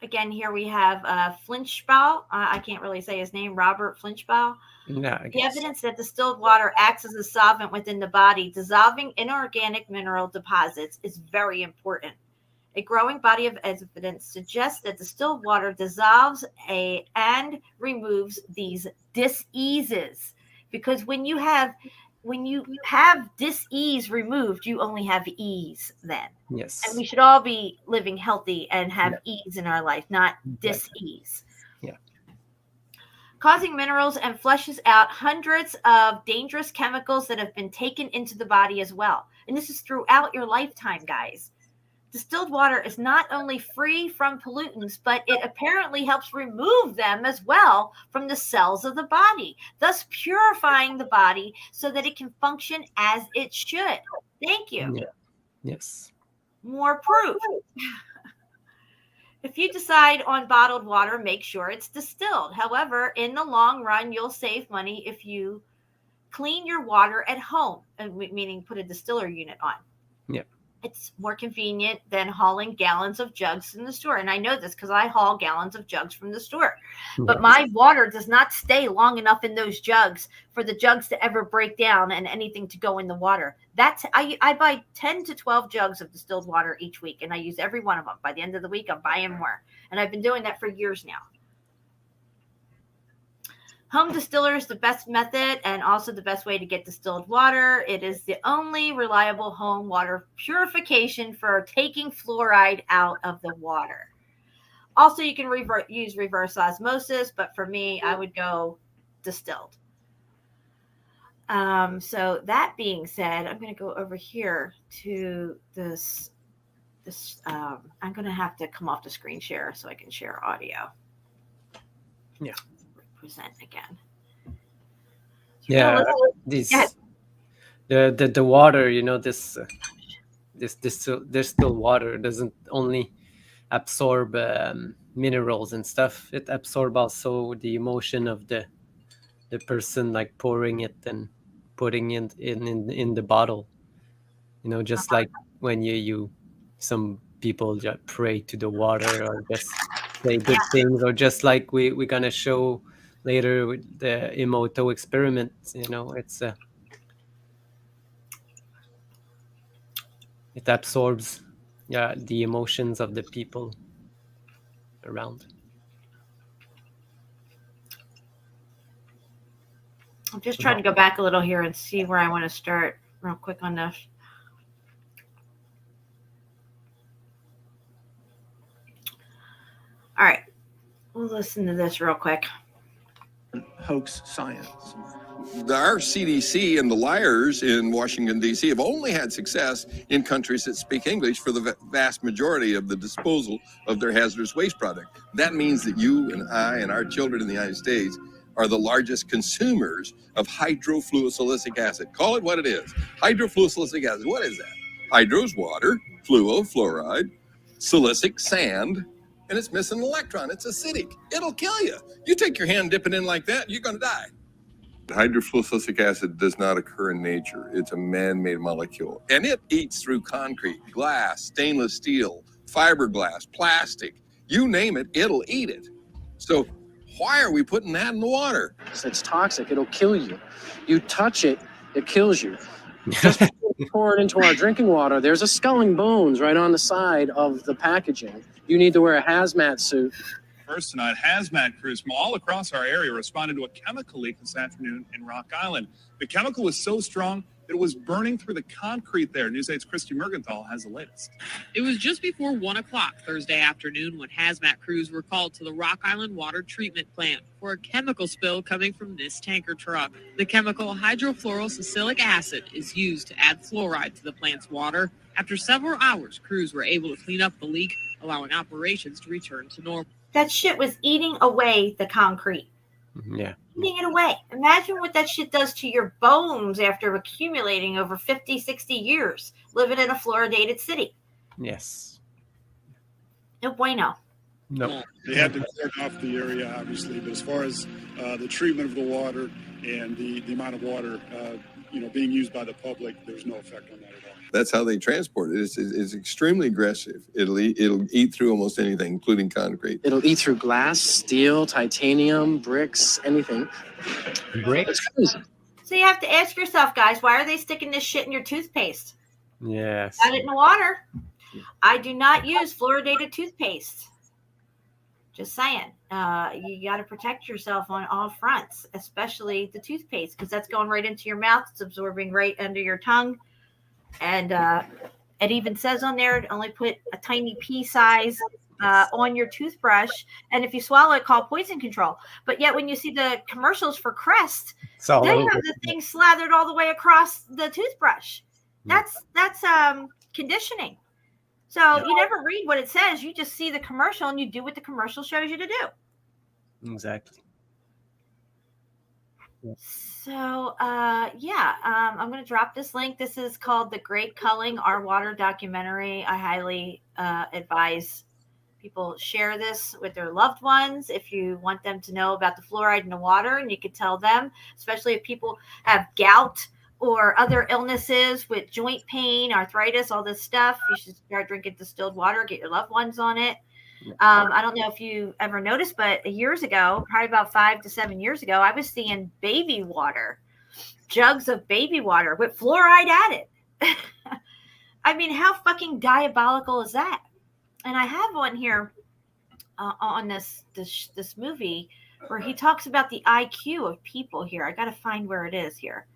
Again, here we have Flinchbaugh. I can't really say his name, Robert Flinchbaugh. No, The evidence that distilled water acts as a solvent within the body, dissolving inorganic mineral deposits, is very important. A growing body of evidence suggests that distilled water dissolves and removes these diseases. Because when you have dis-ease removed, you only have ease then. Yes. And we should all be living healthy and have ease in our life, not dis-ease. Yeah. Causing minerals and flushes out hundreds of dangerous chemicals that have been taken into the body as well. And this is throughout your lifetime, guys. Distilled water is not only free from pollutants, but it apparently helps remove them as well from the cells of the body, thus purifying the body so that it can function as it should. Thank you. Yeah. Yes. More proof. If you decide on bottled water, make sure it's distilled. However, in the long run, you'll save money if you clean your water at home, meaning put a distiller unit on. Yeah. It's more convenient than hauling gallons of jugs in the store. And I know this because I haul gallons of jugs from the store. But my water does not stay long enough in those jugs for the jugs to ever break down and anything to go in the water. I buy 10 to 12 jugs of distilled water each week, and I use every one of them. By the end of the week, I'm buying more. And I've been doing that for years now. Home distiller is the best method and also the best way to get distilled water. It is the only reliable home water purification for taking fluoride out of the water. Also, you can use reverse osmosis, but for me, I would go distilled. So that being said, I'm going to go over here to this. I'm going to have to come off the screen share so I can share audio. Yeah. Present again. Yeah, the water, you know, this distilled water doesn't only absorb minerals and stuff. It absorbs also the emotion of the person, like pouring it and putting it in the bottle. You know, just like when you some people just pray to the water or just say good things, or just like we're gonna show later with the Emoto experiment. You know, it's it absorbs the emotions of the people around. I'm just trying to go back a little here and see where I want to start real quick on this. All right, we'll listen to this real quick. Hoax science. Our CDC and the liars in Washington, D.C. have only had success in countries that speak English for the vast majority of the disposal of their hazardous waste product. That means that you and I and our children in the United States are the largest consumers of hydrofluosilicic acid. Call it what it is. Hydrofluosilicic acid. What is that? Hydro is water, fluo, fluoride, silicic, sand, and it's missing an electron. It's acidic. It'll kill you. You take your hand, dip it in like that, you're going to die. Hydrofluosilicic acid does not occur in nature. It's a man-made molecule, and it eats through concrete, glass, stainless steel, fiberglass, plastic. You name it, it'll eat it. So why are we putting that in the water? It's toxic. It'll kill you. You touch it, it kills you. Just before we pour it into our drinking water, there's a skull and bones right on the side of the packaging. You need to wear a hazmat suit. First tonight, hazmat crews from all across our area responded to a chemical leak this afternoon in Rock Island. The chemical was so strong that it was burning through the concrete there. News 8's Christy Mergenthal has the latest. It was just before 1 o'clock Thursday afternoon when hazmat crews were called to the Rock Island water treatment plant for a chemical spill coming from this tanker truck. The chemical hydrofluorosilicic acid is used to add fluoride to the plant's water. After several hours, crews were able to clean up the leak, allowing operations to return to normal. That shit was eating away the concrete. Yeah. Eating it away. Imagine what that shit does to your bones after accumulating over 50, 60 years living in a fluoridated city. Yes. No bueno. No. They had to clear off the area, obviously, but as far as the treatment of the water and the amount of water, being used by the public, there's no effect on that at all. That's how they transport it. It's extremely aggressive. It'll eat through almost anything, including concrete. It'll eat through glass, steel, titanium, bricks, anything. Bricks? So you have to ask yourself, guys, why are they sticking this shit in your toothpaste? Yes. Got it in the water. I do not use fluoridated toothpaste. Just saying. You got to protect yourself on all fronts, especially the toothpaste, because that's going right into your mouth. It's absorbing right under your tongue. And it even says on there, only put a tiny pea size on your toothbrush. And if you swallow it, call poison control. But yet when you see the commercials for Crest, they have the thing slathered all the way across the toothbrush. That's conditioning. So you never read what it says. You just see the commercial and you do what the commercial shows you to do. Exactly. So, I'm going to drop this link. This is called The Great Culling, Our Water documentary. I highly advise people share this with their loved ones if you want them to know about the fluoride in the water, and you could tell them, especially if people have gout or other illnesses with joint pain, arthritis, all this stuff. You should start drinking distilled water, get your loved ones on it. I don't know if you ever noticed, but years ago, probably about 5 to 7 years ago, I was seeing baby water, jugs of baby water with fluoride added. I mean, how fucking diabolical is that? And I have one here on this movie where he talks about the IQ of people here. I got to find where it is here.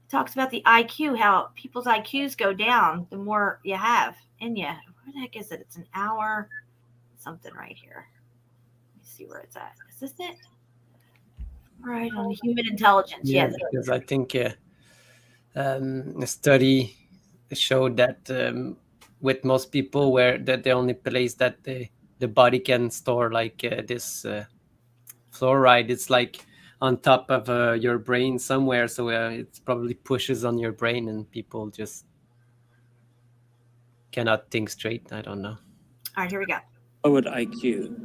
He talks about the IQ, how people's IQs go down the more you have in you. Where the heck is it? It's an hour. Something right here. Let me see where it's at. Is this it? Right on human intelligence. Yeah, because I think a study showed that with most people, where that the only place that the body can store like this fluoride, it's like on top of your brain somewhere. So it probably pushes on your brain, and people just cannot think straight. I don't know. All right, here we go. Lowered IQ.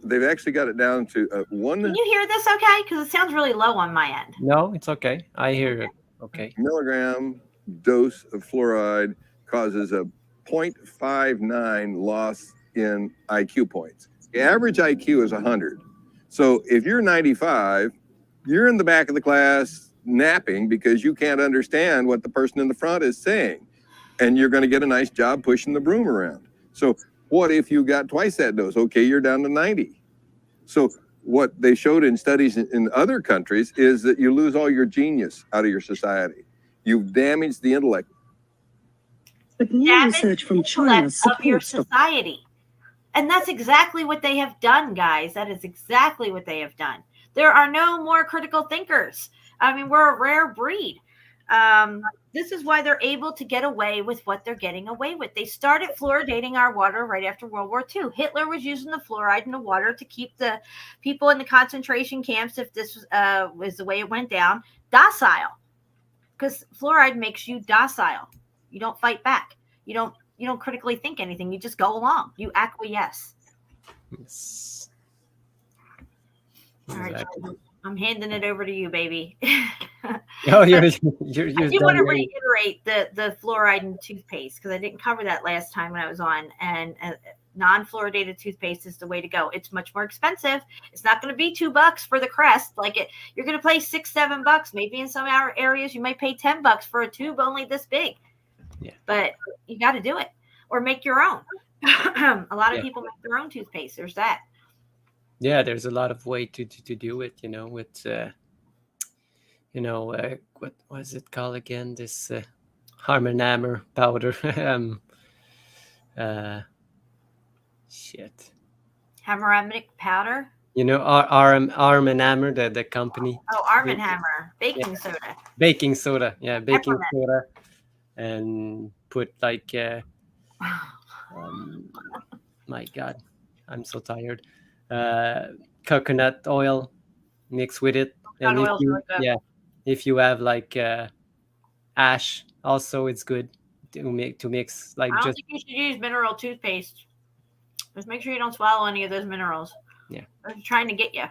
They've actually got it down to one. Can you hear this okay? Because it sounds really low on my end. No, it's okay. I hear it. Okay. Milligram dose of fluoride causes a 0.59 loss in IQ points. The average IQ is 100. So if you're 95, you're in the back of the class napping because you can't understand what the person in the front is saying. And you're going to get a nice job pushing the broom around. So what if you got twice that dose? Okay, you're down to 90. So what they showed in studies in other countries is that you lose all your genius out of your society. You've damaged the intellect. But new research from China of your society. And that's exactly what they have done, guys. That is exactly what they have done. There are no more critical thinkers. I mean, we're a rare breed. This is why they're able to get away with what they're getting away with. They started fluoridating our water right after World War II. Hitler was using the fluoride in the water to keep the people in the concentration camps, if this was the way it went down, docile. Because fluoride makes you docile. You don't fight back. You don't don't critically think anything. You just go along. You acquiesce. Yes. All right, Exactly. I'm handing it over to you, baby. Oh, you're I you're do want to done. reiterate the fluoride in toothpaste because I didn't cover that last time when I was on. And non-fluoridated toothpaste is the way to go. It's much more expensive. It's not going to be $2 for the Crest. Like you're going to pay $6, $7. Maybe in some areas you might pay $10 for a tube only this big. Yeah. But you got to do it or make your own. A lot of Yeah. people make their own toothpaste. There's that. Yeah, there's a lot of way to do it, with what was it called again? This Arm and Hammer powder. Shit. Hammeramic powder. Arm and Hammer, the company. Oh, Arm and Hammer. Baking soda. Baking soda. Yeah, baking Peppermint. soda. And put like my God, I'm so tired. Coconut oil mixed with it. And Coconut oil's really good. if you have like ash, also it's good to mix like I don't just think you should use mineral toothpaste. Just make sure you don't swallow any of those minerals. Yeah. They're trying to get you.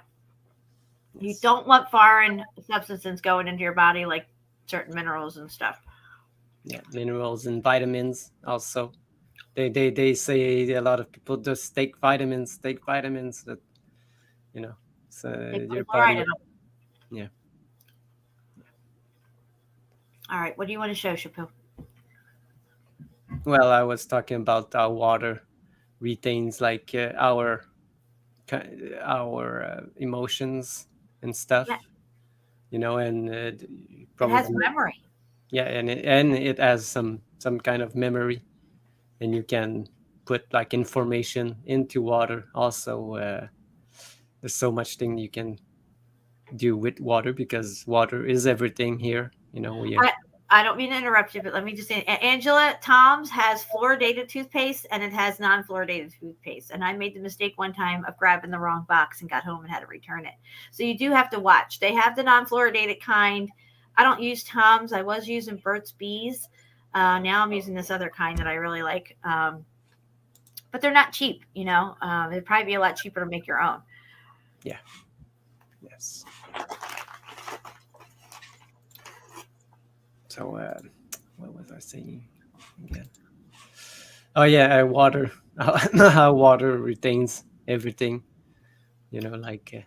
You don't want foreign substances going into your body like certain minerals and stuff. Yeah, minerals and vitamins also. They say a lot of people just take vitamins that so They put your fluoride body. in them. Yeah. All right. What do you want to show, Chapu? Well, I was talking about how water retains like our emotions and stuff. Yeah. And It has memory. Yeah, and it has some kind of memory, and you can put like information into water. Also, there's so much thing you can do with water because water is everything here. I don't mean to interrupt you, but let me just say, Angela, Tom's has fluoridated toothpaste and it has non-fluoridated toothpaste. And I made the mistake one time of grabbing the wrong box and got home and had to return it. So you do have to watch. They have the non-fluoridated kind. I don't use Tom's. I was using Burt's Bees. Now I'm using this other kind that I really like. But they're not cheap, It'd probably be a lot cheaper to make your own. Yeah. Yes. So, what was I saying again? Oh yeah, water. How water retains everything. Like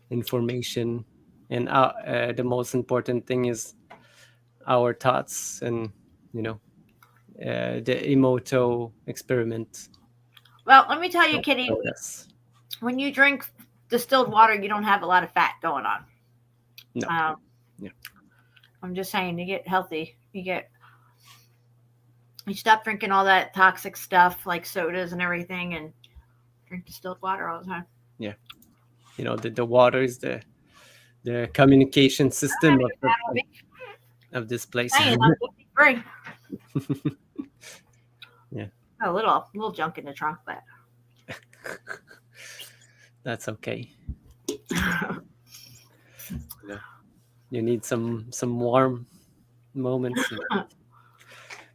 information, and the most important thing is our thoughts, and the Emoto experiment. Well, let me tell you, Kitty. Yes. When you drink distilled water, you don't have a lot of fat going on. No. Yeah. I'm just saying, you get healthy. You stop drinking all that toxic stuff like sodas and everything, and drink distilled water all the time. Yeah. The water is the communication system of this place. Hey, I'm 53. Yeah. A little junk in the trunk, but that's okay. You need some warm moments.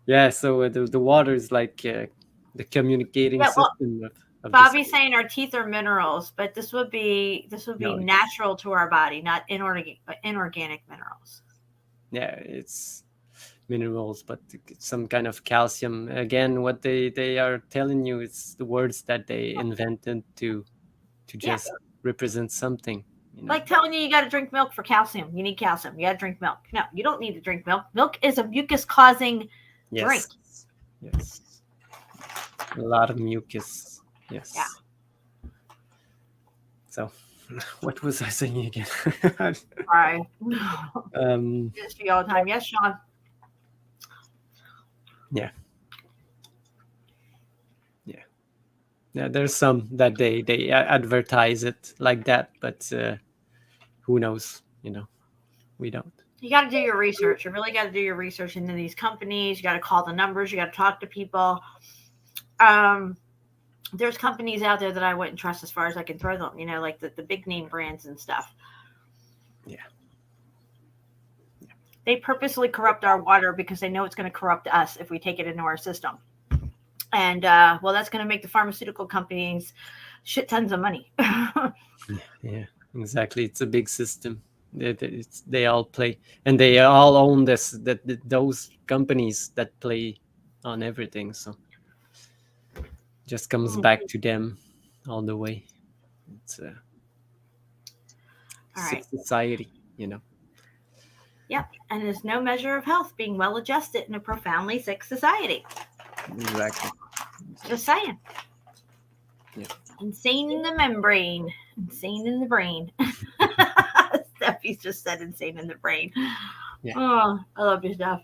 Yeah, so the water is like the communicating system of Bobby's saying our teeth are minerals, but this would be natural to our body, not inorganic minerals. Yeah, it's minerals, but some kind of calcium. Again, what they are telling you, it's the words that they invented to just represent something. Like telling you got to drink milk for calcium. You need calcium. You got to drink milk. No, you don't need to drink milk. Milk is a mucus-causing drink. Yes. A lot of mucus. Yes. Yeah. So, what was I saying again? Right. Yes, for you all the time. Yes, Sean. Yeah. Yeah, there's some that they advertise it like that, but who knows? We don't. You got to do your research. You really got to do your research into these companies. You got to call the numbers. You got to talk to people. There's companies out there that I wouldn't trust as far as I can throw them, like the big name brands and stuff. Yeah. They purposely corrupt our water because they know it's going to corrupt us if we take it into our system. And well, that's going to make the pharmaceutical companies shit tons of money. Yeah, exactly. It's a big system. They all play, and they all own those companies that play on everything. So just comes back to them all the way. It's a sick society, you know. Yep, and there's no measure of health being well adjusted in a profoundly sick society. Exactly. Just saying. Yeah. Insane in the membrane. Insane in the brain. Steffi's just said insane in the brain. Yeah. Oh, I love you, Steph.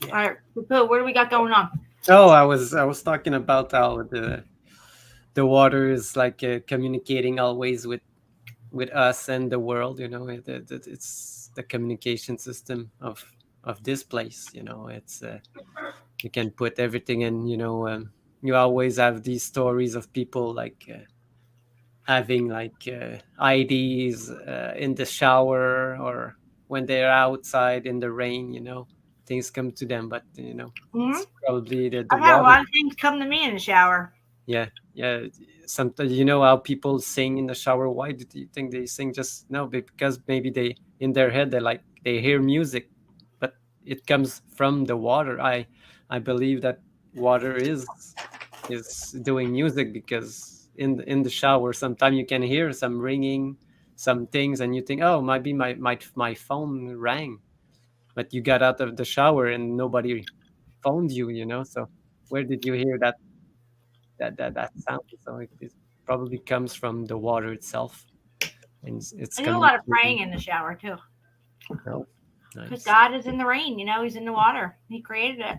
All right, Poo, what do we got going on? Oh, I was talking about how the water is like communicating always with us and the world. You know, it's the communication system of this place. You know, it's you can put everything in. You know, you always have these stories of people like having like IDs in the shower or when they're outside in the rain. You know, things come to them, but you know, it's probably the I've had a water. lot of things come to me in the shower. Yeah. Sometimes you know how people sing in the shower. Why do you think they sing? Just no, because maybe they in their head they hear music, but it comes from the water. I believe that water is doing music because in the shower sometimes you can hear some ringing, some things, and you think, oh, maybe my phone rang, but you got out of the shower and nobody phoned you. You know, so where did you hear that sound? So it probably comes from the water itself, and it's I do a lot of communicating. praying in the shower too. Oh, Because nice. God is in the rain, you know, He's in the water. He created it.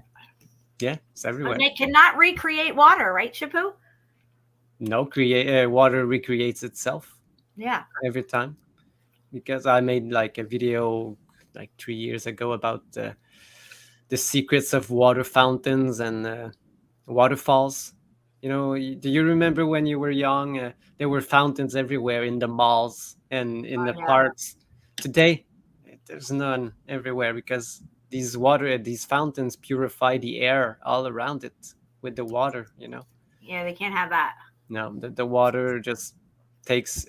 Yeah, it's everywhere. And they cannot recreate water, right, Shapu? No, water recreates itself Yeah. every time. Because I made like a video like 3 years ago about the secrets of water fountains and waterfalls. You know, do you remember when you were young? There were fountains everywhere in the malls and in the parks. Today, there's none everywhere because these fountains purify the air all around it with the water. You know. Yeah, they can't have that. No, the water just takes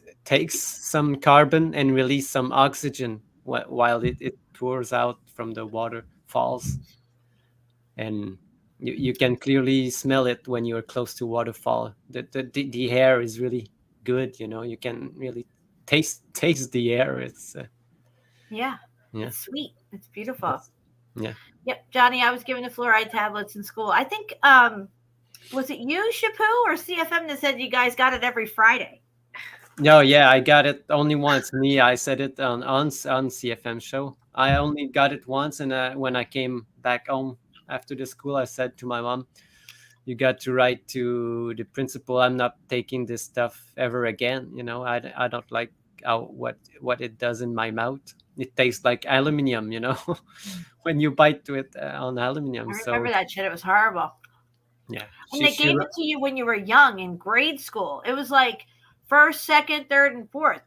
some carbon and release some oxygen while it pours out from the waterfalls, and you can clearly smell it when you're close to waterfall. The air is really good. You know, you can really taste the air. It's Yeah. yeah. It's sweet. It's beautiful. Yeah. Yep, Johnny, I was given the fluoride tablets in school. I think was it you, Shapu, or CFM that said you guys got it every Friday? No, yeah, I got it only once. Me, I said it on CFM show. I only got it once, and when I came back home after the school, I said to my mom, "You got to write to the principal. I'm not taking this stuff ever again. You know, I don't like what it does in my mouth. It tastes like aluminum. You know, when you bite to it on aluminum. I remember that shit. It was horrible. Yeah, and they gave it to you when you were young in grade school. It was like first, second, third, and fourth.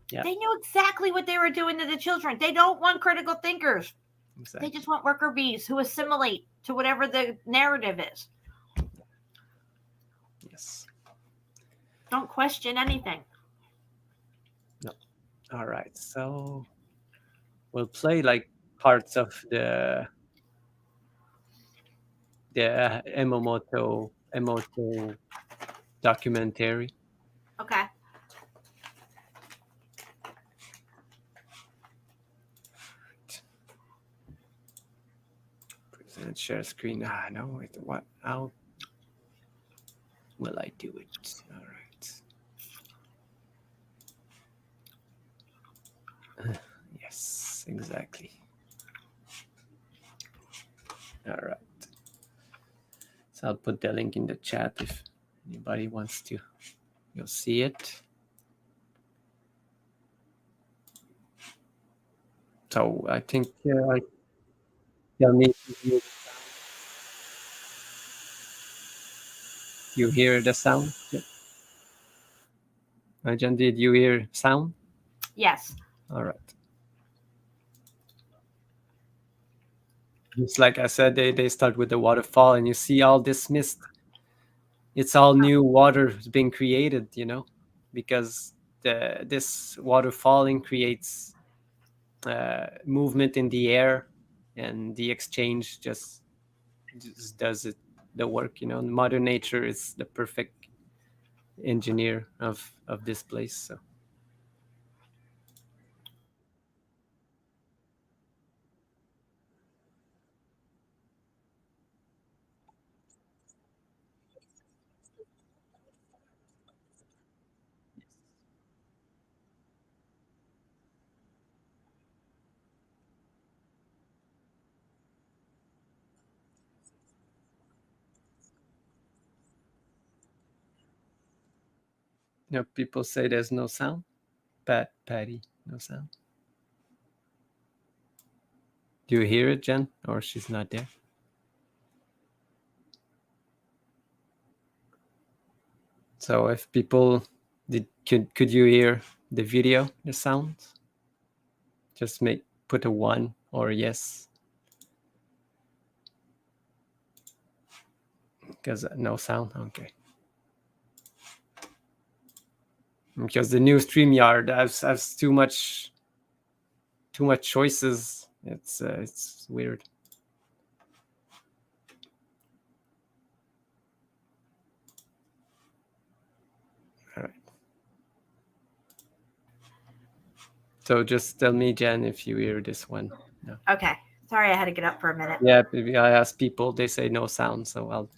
Yeah. They knew exactly what they were doing to the children. They don't want critical thinkers. Exactly. They just want worker bees who assimilate to whatever the narrative is. Yes. Don't question anything. No. All right. So we'll play like parts of the Emoto documentary. Okay. Present share screen. No. What? How will I do it? All right. Yes, exactly. All right. So I'll put the link in the chat if anybody wants to go see it. So I think you'll need to hear the sound. You hear the sound? Yeah. John, did you hear sound? Yes. All right. Just like I said, they start with the waterfall, and you see all this mist. It's all new water being created, you know, because this water falling creates movement in the air, and the exchange just does the work. You know, Mother Nature is the perfect engineer of this place. So. You know, people say there's no sound. Patty, no sound. Do you hear it, Jen? Or she's not there? So if people could you hear the video, the sounds? Just put a 1 or a yes. Because no sound, okay. Because the new StreamYard has too much choices. It's weird. All right. So just tell me, Jen, if you hear this one. No. Okay. Sorry, I had to get up for a minute. Yeah, I ask people, they say no sound, so I'll.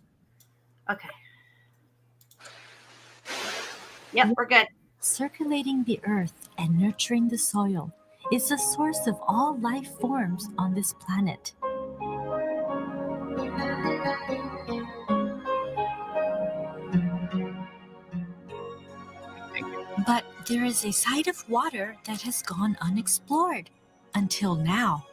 Okay. Yep, we're good. Circulating the earth and nurturing the soil is the source of all life forms on this planet. But there is a side of water that has gone unexplored until now.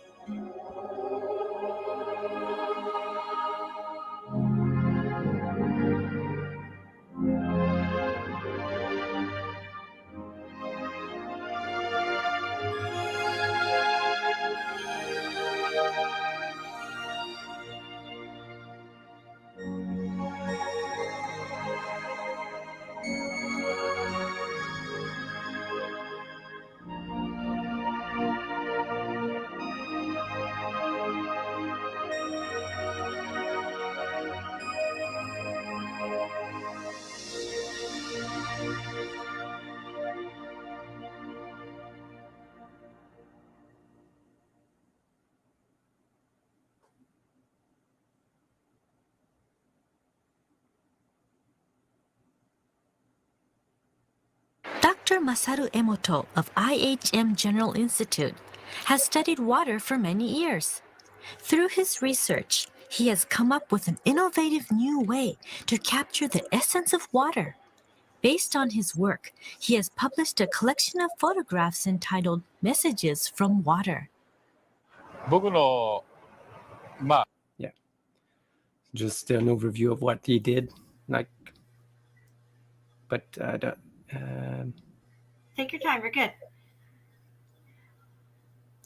Dr. Masaru Emoto of IHM General Institute has studied water for many years. Through his research, he has come up with an innovative new way to capture the essence of water. Based on his work, he has published a collection of photographs entitled Messages from Water. Yeah. Just an overview of what he did. But take your time, you're good.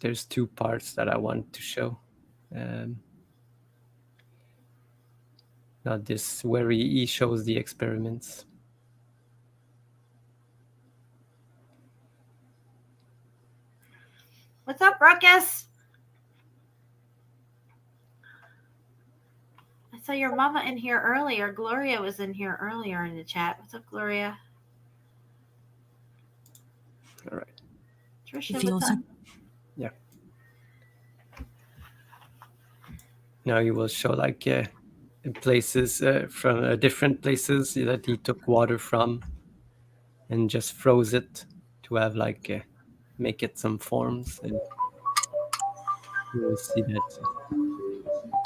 There's 2 parts that I want to show. Not this, where he shows the experiments. What's up, Frutkis? I saw your mama in here earlier. Gloria was in here earlier in the chat. What's up, Gloria? All right. Trisha, what's up? Yeah. Now you will show places from different places that he took water from and just froze it to have make it some forms, and you will see that.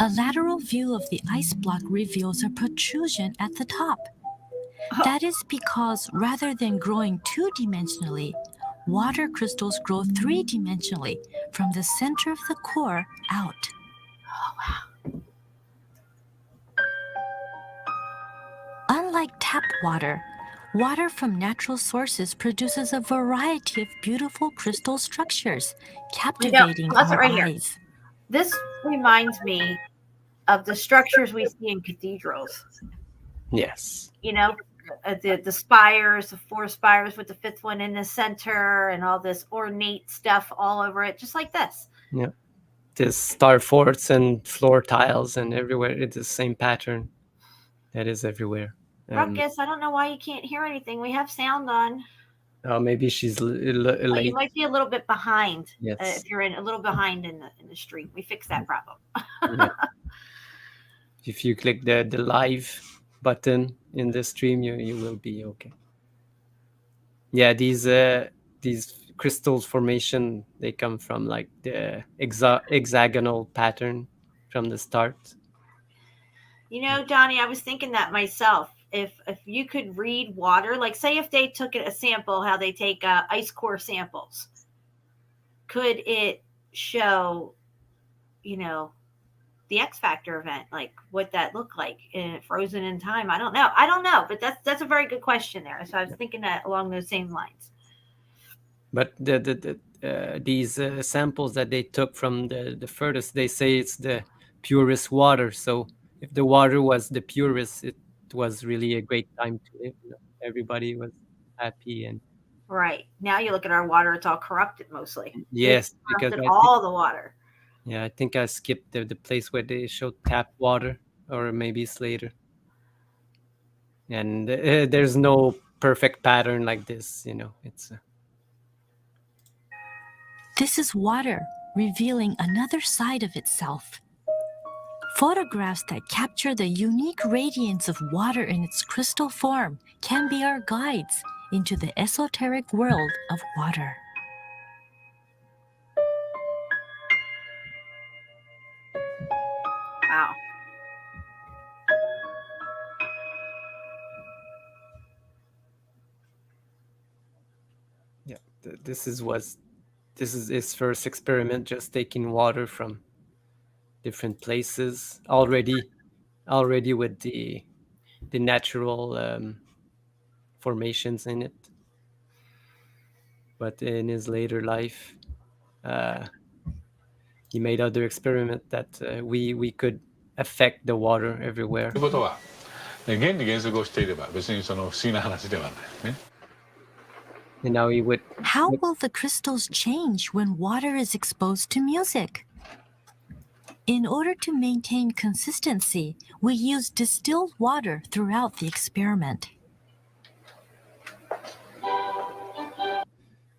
A lateral view of the ice block reveals a protrusion at the top. That is because rather than growing 2-dimensionally, water crystals grow 3-dimensionally from the center of the core out. Oh, wow. Unlike tap water, Water from natural sources produces a variety of beautiful crystal structures, captivating pause it our right here. eyes. This reminds me of the structures we see in cathedrals. Yes. You know, the spires, the 4 spires with the 5th one in the center, and all this ornate stuff all over it, just like this. Yeah. There's star forts and floor tiles and everywhere. It's the same pattern that is everywhere. Frutkis, I don't know why you can't hear anything. We have sound on. Oh, maybe she's late. You might be a little bit behind. Yes. If you're a little behind in the stream, we fixed that problem. Yeah. If you click the live button in the stream, you will be okay. Yeah, these crystals formation, they come from like the hexagonal pattern from the start. You know, Donnie, I was thinking that myself. If you could read water, like say if they took a sample, how they take ice core samples, could it show, you know, the X Factor event, like what that looked like frozen in time? I don't know, but that's a very good question there. So I was thinking that along those same lines. But these samples that they took from the furthest, they say it's the purest water. So if the water was the purest, it was really a great time to live. You know? Everybody was happy. And right now you look at our water, it's all corrupted mostly. yes, because all the water. Yeah, I think I skipped the place where they showed tap water, or maybe it's later. And there's no perfect pattern like this, you know. It's This is water, revealing another side of itself. Photographs that capture the unique radiance of water in its crystal form can be our guides into the esoteric world of water. Wow. yeah, this is his first experiment, just taking water from different places already with the natural formations in it. But in his later life, he made other experiment that we could affect the water everywhere. ことは、原理原則をしていれば別にその不思議な話ではないね。And now he would. How will the crystals change when water is exposed to music? In order to maintain consistency, we use distilled water throughout the experiment.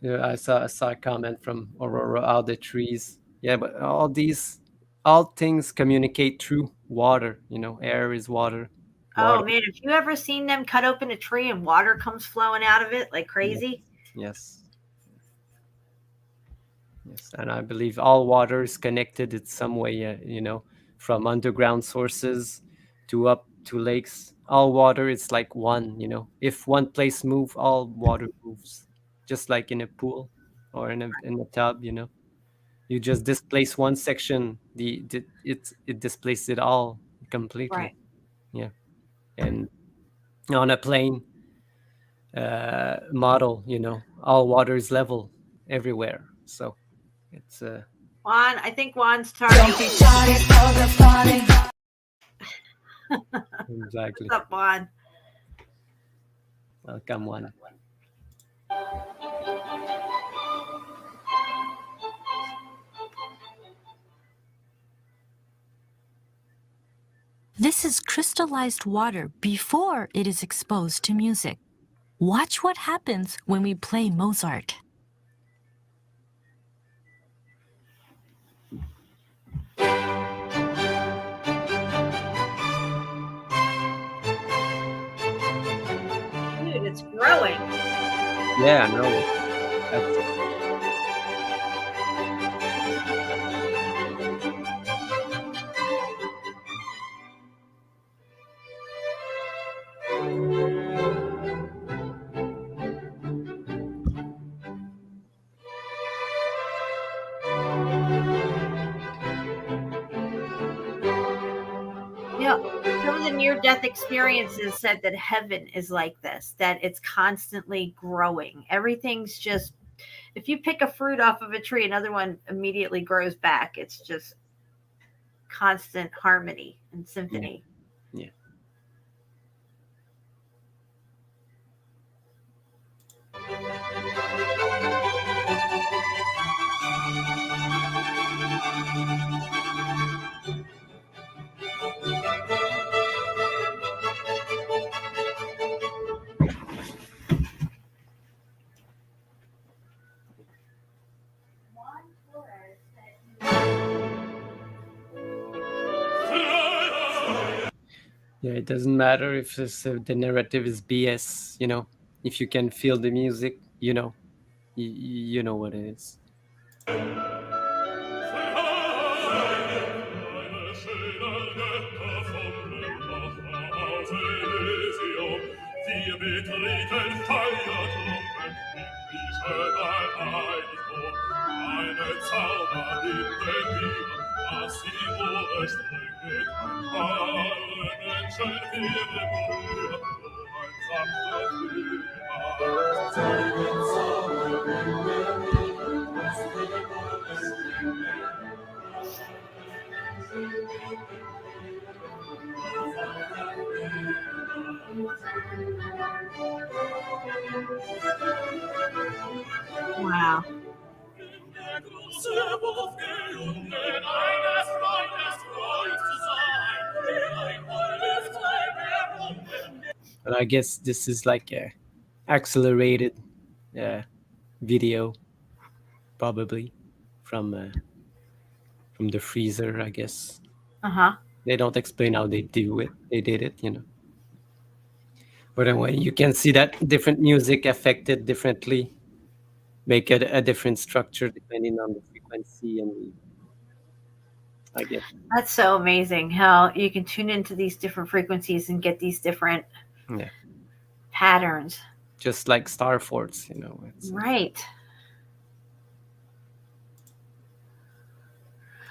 Yeah, I saw a comment from Aurora, all the trees. Yeah, but all things communicate through water. You know, air is water. Oh man, have you ever seen them cut open a tree and water comes flowing out of it like crazy? Yes. Yes, and I believe all water is connected in some way. You know, from underground sources to up to lakes. All water is like one. You know, if one place moves, all water moves. Just like in a pool or in a tub, you know, you just displace one section, it displaces it all completely. Right. Yeah, and on a plane model, you know, all water is level everywhere. So it's Juan, I think Juan's tardy. Exactly. What's up, Juan? Welcome, Juan. This is crystallized water before it is exposed to music. Watch what happens when we play Mozart. Dude, it's growing. Yeah, no. That's... Some of the near-death experiences said that heaven is like this, that it's constantly growing. Everything's just, if you pick a fruit off of a tree, another one immediately grows back. It's just constant harmony and symphony. Yeah. Yeah, it doesn't matter if the narrative is BS, you know. If you can feel the music, you know, you know what it is. Wow. And I guess this is like a accelerated video, probably from the freezer, I guess. They don't explain how they do it. They did it, you know. But anyway, you can see that different music affected differently, make a different structure depending on the frequency and I guess. That's so amazing how you can tune into these different frequencies and get these different patterns. Just like star forts, you know. Right.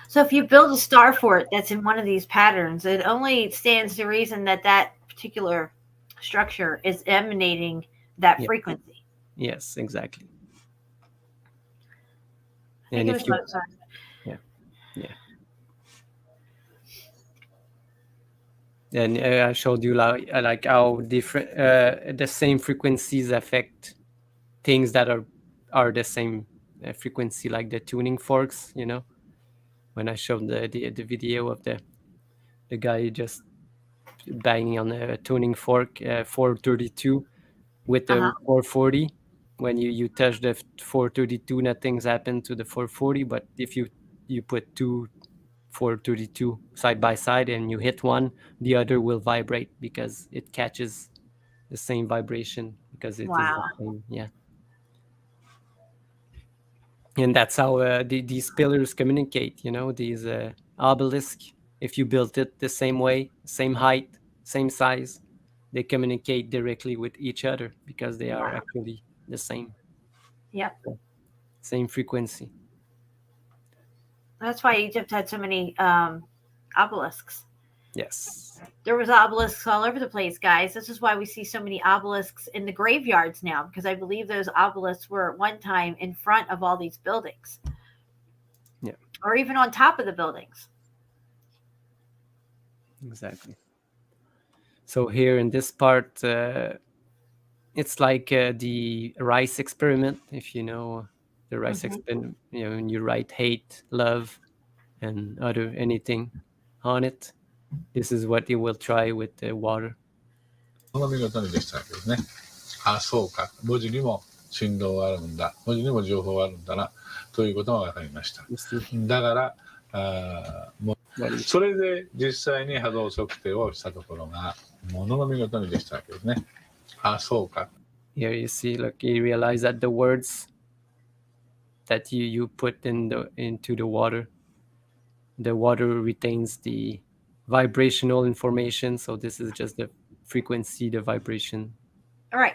So if you build a star fort that's in one of these patterns, it only stands to reason that that particular structure is emanating that frequency. Yes, exactly. And if you, and I showed you like how different the same frequencies affect things that are the same frequency, like the tuning forks, you know. When I showed the video of the guy just banging on a tuning fork 432 with the 440. When you touch the 432, nothing's happened to the 440. But if you put two 432 side by side and you hit one, the other will vibrate because it catches the same vibration because it is the same. Yeah. And that's how these pillars communicate, you know, these obelisk. If you built it the same way, same height, same size, they communicate directly with each other because they are actually the same. Yep. Same frequency. That's why Egypt had so many obelisks. Yes. There was obelisks all over the place, guys. This is why we see so many obelisks in the graveyards now, because I believe those obelisks were at one time in front of all these buildings. Yeah. Or even on top of the buildings. Exactly. So here in this part, it's like the rice experiment, if you know the rice experiment, you know, when you write hate, love, and anything on it. This is what you will try with the water. この見事にできたわけですね。あ、そうか。文字にも振動があるんだ。文字にも情報があるんだな。ということが分かりました。だから、もうそれで実際に波動測定をしたところが、ものの見事にできたわけですね。あ、そうか。Here you see, look, you realize that the words that you put into the water retains the vibrational information. So this is just the frequency, the vibration All right.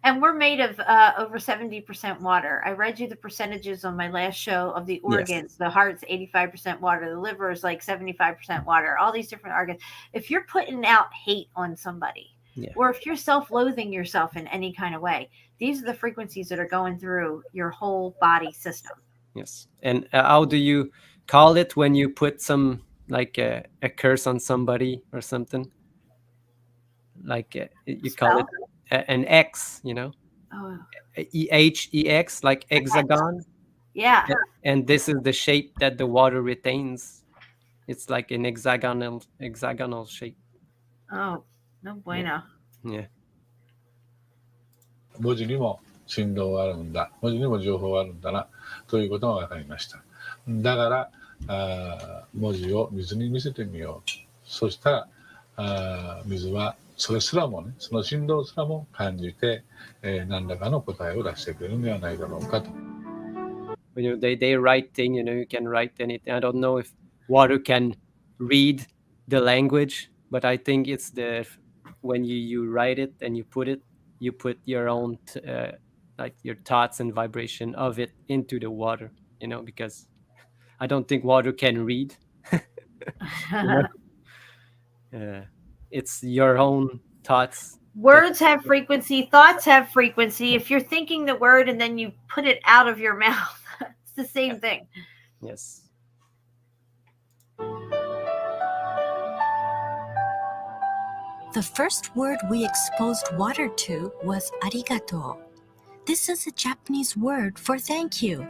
And we're made of over 70% water. I read you the percentages on my last show of the Yes. organs. The heart's 85% water. The liver is like 75% water. All these different organs. If you're putting out hate on somebody, Yeah. or if you're self-loathing yourself in any kind of way, these are the frequencies that are going through your whole body system. Yes. And how do you call it when you put some like a curse on somebody or something? Like you call it an X, you know? Oh. EHEX, like hexagon. Yeah. And this is the shape that the water retains. It's like an hexagonal shape. Oh, no bueno. Yeah. 文字にも振動があるんだ、文字にも情報があるんだなということが分かりました。だから文字を水に見せてみよう。そしたら水はそれすらもね、その振動すらも感じて、何らかの答えを出してくれるんではないだろうかと。You know, they writing, you know, you can write anything. I don't know if water can read the language, but I think it's when you write it and you put your own like your thoughts and vibration of it into the water, you know, because I don't think water can read. You know? It's your own thoughts. Words have frequency, thoughts have frequency. If you're thinking the word and then you put it out of your mouth, it's the same thing. Yes. The first word we exposed water to was arigato. This is a Japanese word for thank you.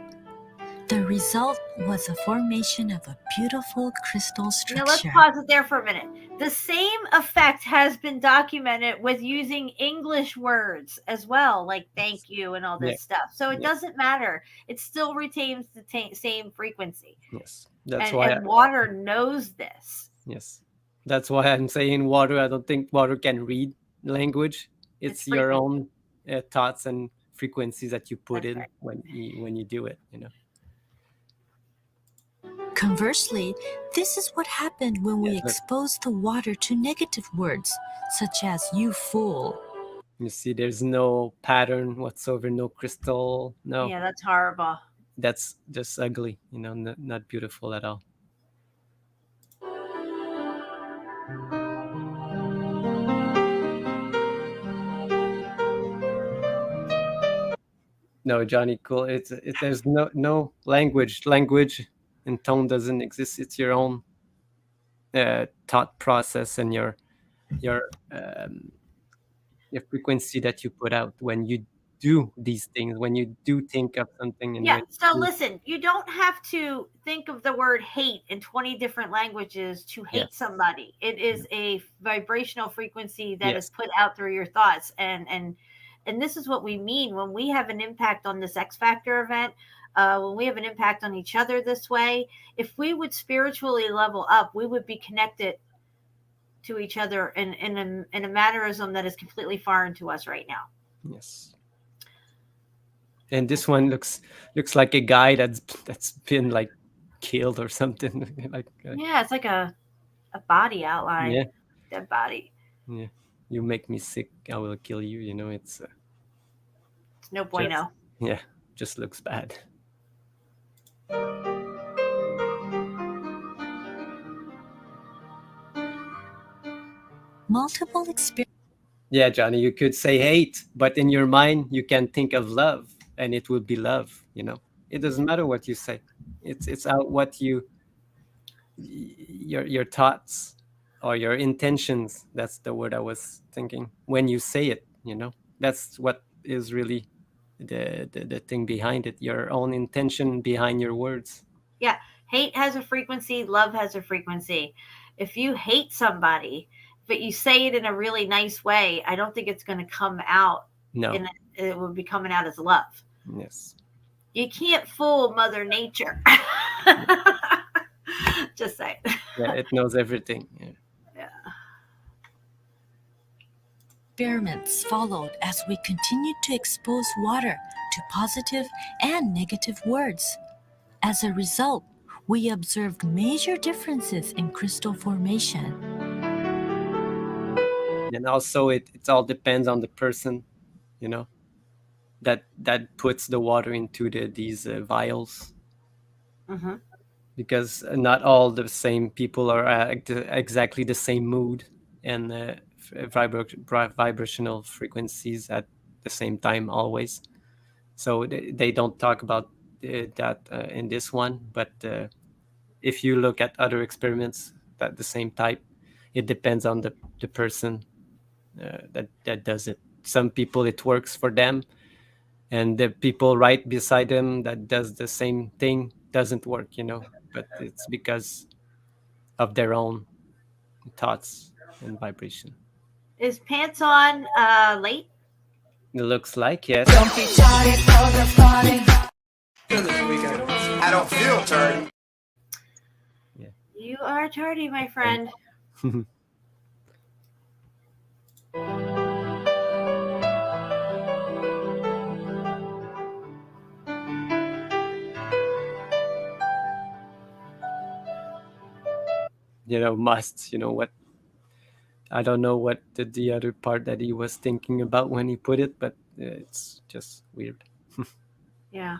The result was a formation of a beautiful crystal structure. Now let's pause it there for a minute. The same effect has been documented with using English words as well, like thank you and all this stuff. So it doesn't matter. It still retains the same frequency. Yes. That's why water knows this. Yes. That's why I'm saying water. I don't think water can read language. It's your own thoughts and frequencies that you put in when you do it, you know. Conversely, this is what happened when we exposed the water to negative words, such as you fool. You see, there's no pattern whatsoever, no crystal, no. Yeah, that's horrible. That's just ugly, you know, not beautiful at all. No, Johnny, cool. There's no language. Language and tone doesn't exist. It's your own thought process and your frequency that you put out when you do these things, when you do think of something. And so listen, you don't have to think of the word hate in 20 different languages to hate somebody. It is a vibrational frequency that is put out through your thoughts. And this is what we mean when we have an impact on this X Factor event, when we have an impact on each other this way. If we would spiritually level up, we would be connected to each other in a mannerism that is completely foreign to us right now. Yes. And this one looks like a guy that's been like killed or something. Yeah, it's like a body outline. Yeah. Dead body. Yeah. You make me sick, I will kill you. You know, it's no bueno. Just looks bad. Multiple experiences. Yeah, Johnny, you could say hate, but in your mind you can think of love, and it would be love. You know, it doesn't matter what you say. It's out what your thoughts or your intentions. That's the word I was thinking when you say it. You know, that's what is really the thing behind it. Your own intention behind your words. Yeah, hate has a frequency. Love has a frequency. If you hate somebody, but you say it in a really nice way, I don't think it's going to come out. No, it will be coming out as love. Yes. You can't fool Mother Nature. Just saying. Yeah, it knows everything. Yeah. Experiments followed as we continued to expose water to positive and negative words. As a result, we observed major differences in crystal formation. And also it all depends on the person you know, that puts the water into these vials, Mm-hmm. because not all the same people are exactly the same mood and vibrational frequencies at the same time always. So they don't talk about that in this one, but if you look at other experiments that the same type, it depends on the person that does it. Some people it works for them, and the people right beside them that does the same thing doesn't work, but it's because of their own thoughts and vibration. Is Pants on late? It looks like, yes. I don't feel tardy. You are tardy, my friend. Must, what, I don't know what the other part that he was thinking about when he put it, but it's just weird. Yeah.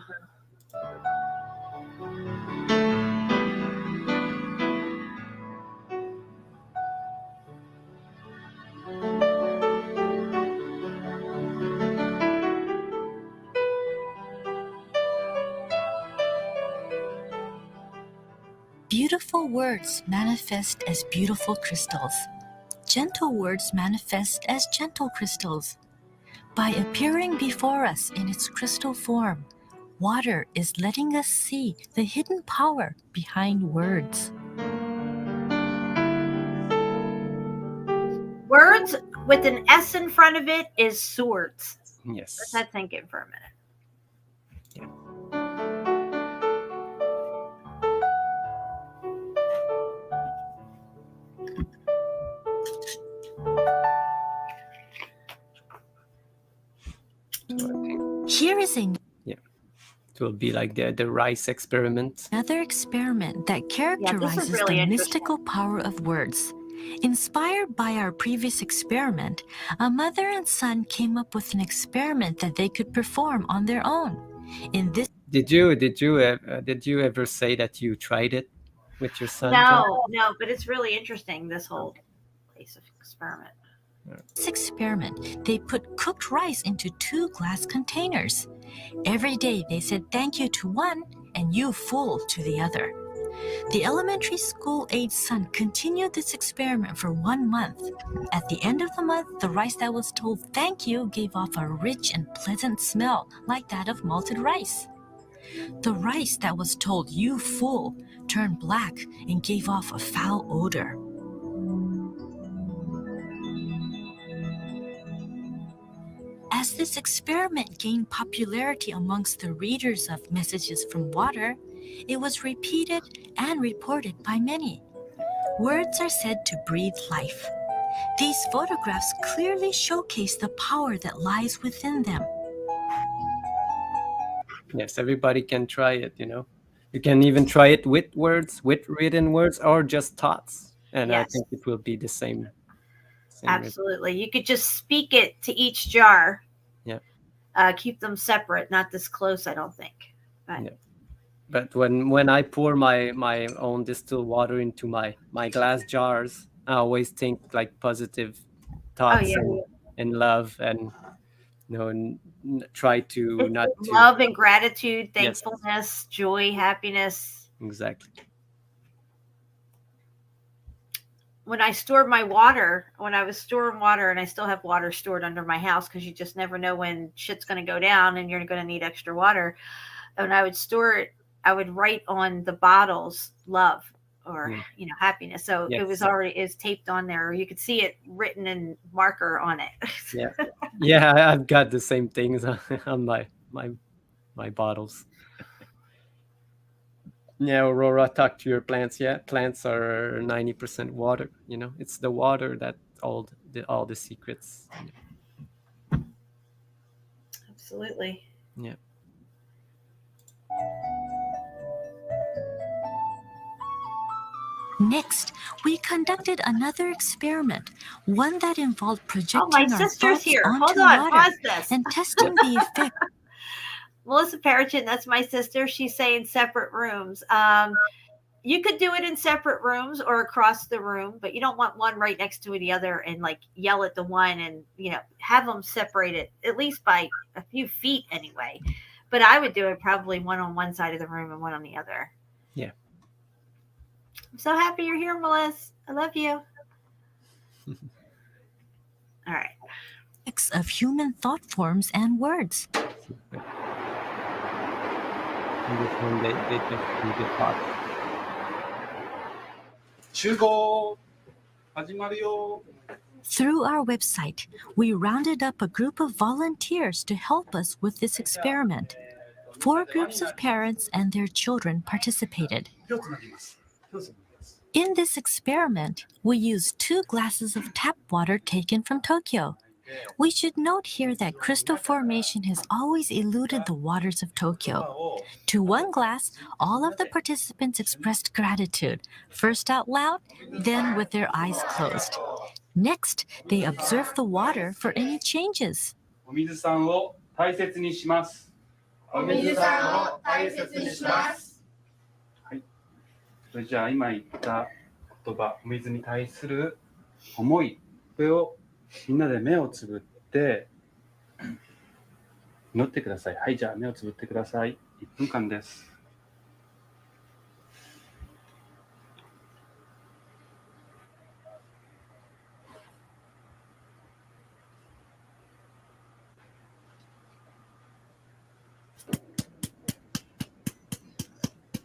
Beautiful words manifest as beautiful crystals. Gentle words manifest as gentle crystals. By appearing before us in its crystal form, water is letting us see the hidden power behind words. Words with an S in front of it is swords. Yes. Let that sink in for a minute. Here is it will be like the rice experiment. another experiment that characterizes really the interesting. mystical power of words. Inspired by our previous experiment, a mother and son came up with an experiment that they could perform on their own. In this Did you ever say that you tried it with your son, John? No, but it's really interesting, this whole place of experiment. This experiment, they put cooked rice into 2 glass containers. Every day they said thank you to one and you fool to the other. The elementary school age son continued this experiment for 1 month. At the end of the month, the rice that was told thank you gave off a rich and pleasant smell like that of malted rice. The rice that was told you fool turned black and gave off a foul odor. As this experiment gained popularity amongst the readers of Messages from Water, it was repeated and reported by many. Words are said to breathe life. These photographs clearly showcase the power that lies within them. Yes, everybody can try it, You can even try it with words, with written words, or just thoughts. And I Yes. think it will be the same Absolutely. You could just speak it to each jar. Yeah. Keep them separate, not this close, I don't think. But Yeah. But when I pour my own distilled water into my glass jars, I always think like positive thoughts and love, and try to it's not to love and gratitude, Yes. thankfulness, joy, happiness. Exactly. When I stored my water, when I was storing water, and I still have water stored under my house because you just never know when shit's going to go down and you're going to need extra water. And I would store it, I would write on the bottles love or happiness. So it was already is taped on there, or you could see it written in marker on it. Yeah, I've got the same things on my bottles. Yeah, Aurora, talk to your plants. Yeah, plants are 90% water. It's the water that all the secrets. Absolutely. Yeah. Next, we conducted another experiment, one that involved Oh, my projecting our sister's thoughts here. onto Hold on, water pause this. and testing the effect. Melissa Parachin, that's my sister. She's saying separate rooms. You could do it in separate rooms or across the room, but you don't want one right next to the other and like yell at the one and, you know, have them separated at least by a few feet anyway. But I would do it probably one on one side of the room and one on the other. Yeah. I'm so happy you're here, Melissa. I love you. All right. Of human thought forms and words. And this one, they just do the thoughts. 集合始まるよ Through our website, we rounded up a group of volunteers to help us with this experiment. 4 groups of parents and their children participated. In this experiment, we used 2 glasses of tap water taken from Tokyo. We should note here that crystal formation has always eluded the waters of Tokyo. To one glass, all of the participants expressed gratitude, first out loud, then with their eyes closed. Next, they observed the water for any changes. お水さんを大切にします。お水さんを大切にします。はい。それじゃあ今言った言葉、お水に対する思い、これをみんなで目をつぶって祈ってください。はい、じゃあ目をつぶってください。1分間です。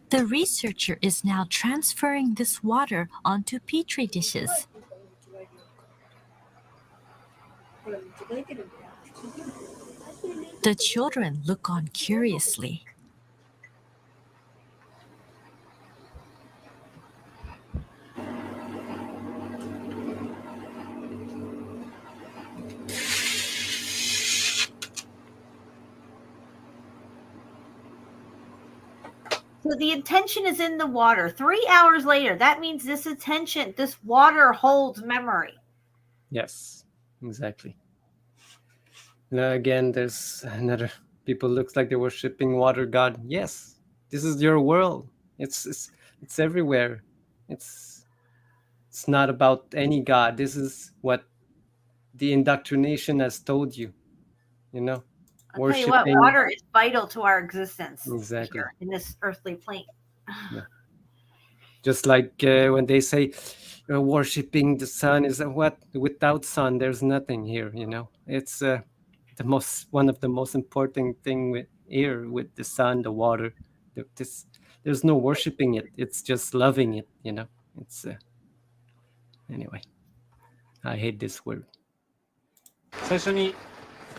The researcher is now transferring this water onto petri dishes. The children look on curiously. So the intention is in the water. 3 hours later, that means this water holds memory. Yes, exactly. Now again, there's another. People looks like they're worshiping water god. Yes, this is your world. It's everywhere. It's not about any god. This is what the indoctrination has told you. You know, I'll tell you what, water is vital to our existence. Exactly. Here in this earthly plane. Yeah. Just like when they say worshiping the sun is what? Without sun, there's nothing here. You know, it's one of the most important thing with the sun, the water. There's no worshiping it. It's just loving it. You know, it's anyway. I hate this word. 最初に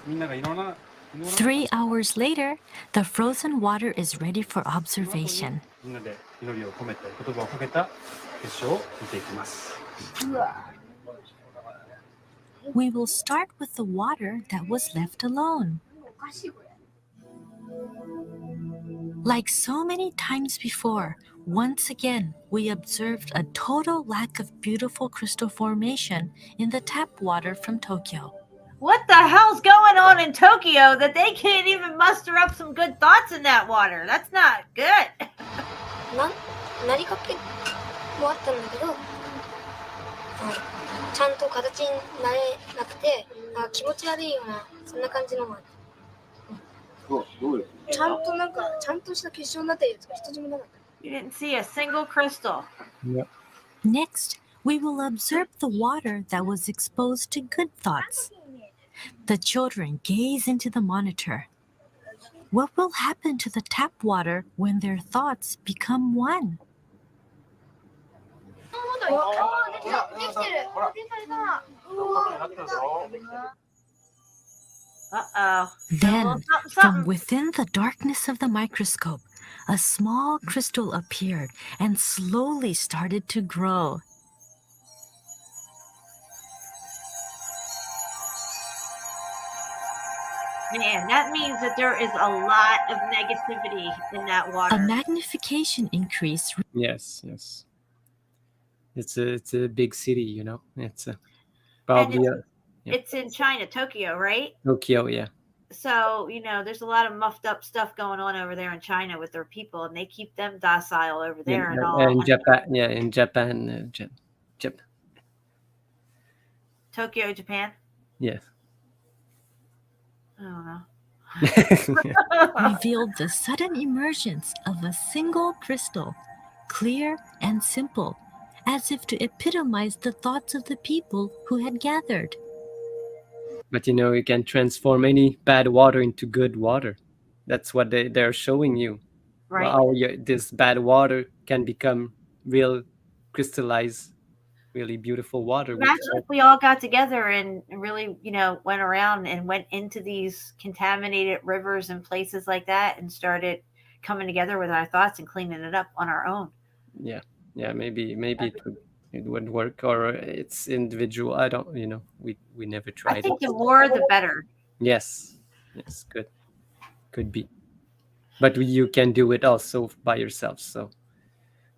みんながいろんな 3 hours later, the frozen water is ready for observation. みんなで祈りを込めて言葉をかけた結晶を見ていきます。 We will start with the water that was left alone. Like so many times before, once again, we observed a total lack of beautiful crystal formation in the tap water from Tokyo. What the hell's going on in Tokyo that they can't even muster up some good thoughts in that water? That's not good. なりかけもあったんだけど、ちゃんと形になれなくて、気持ち悪いようなそんな感じのもあった。ちゃんとなんかちゃんとした結晶になったやつが一つもなかった。You didn't see a single crystal. Yep. Next, we will observe the water that was exposed to good thoughts. The children gaze into the monitor. What will happen to the tap water when their thoughts become one? Uh-oh. Then, from within the darkness of the microscope, a small crystal appeared and slowly started to grow. Man, that means that there is a lot of negativity in that water. A magnification increase. Yes, yes. it's a big city, you know. It's And probably it's in China, Tokyo, right? Tokyo, yeah. So, there's a lot of muffed up stuff going on over there in China with their people, and they keep them docile over there and all. In Japan, in Japan, Japan, Tokyo, Japan. yes. I don't know. Revealed the sudden emergence of a single crystal, clear and simple, as if to epitomize the thoughts of the people who had gathered. But you can transform any bad water into good water. That's what they're showing you. Right. How this bad water can become real crystallized, really beautiful water. Imagine if we all got together and really, went around and went into these contaminated rivers and places like that and started coming together with our thoughts and cleaning it up on our own. Yeah, maybe it would work, or it's individual. I don't, we never tried. I think the more the better. Yes, could be, but you can do it also by yourself. So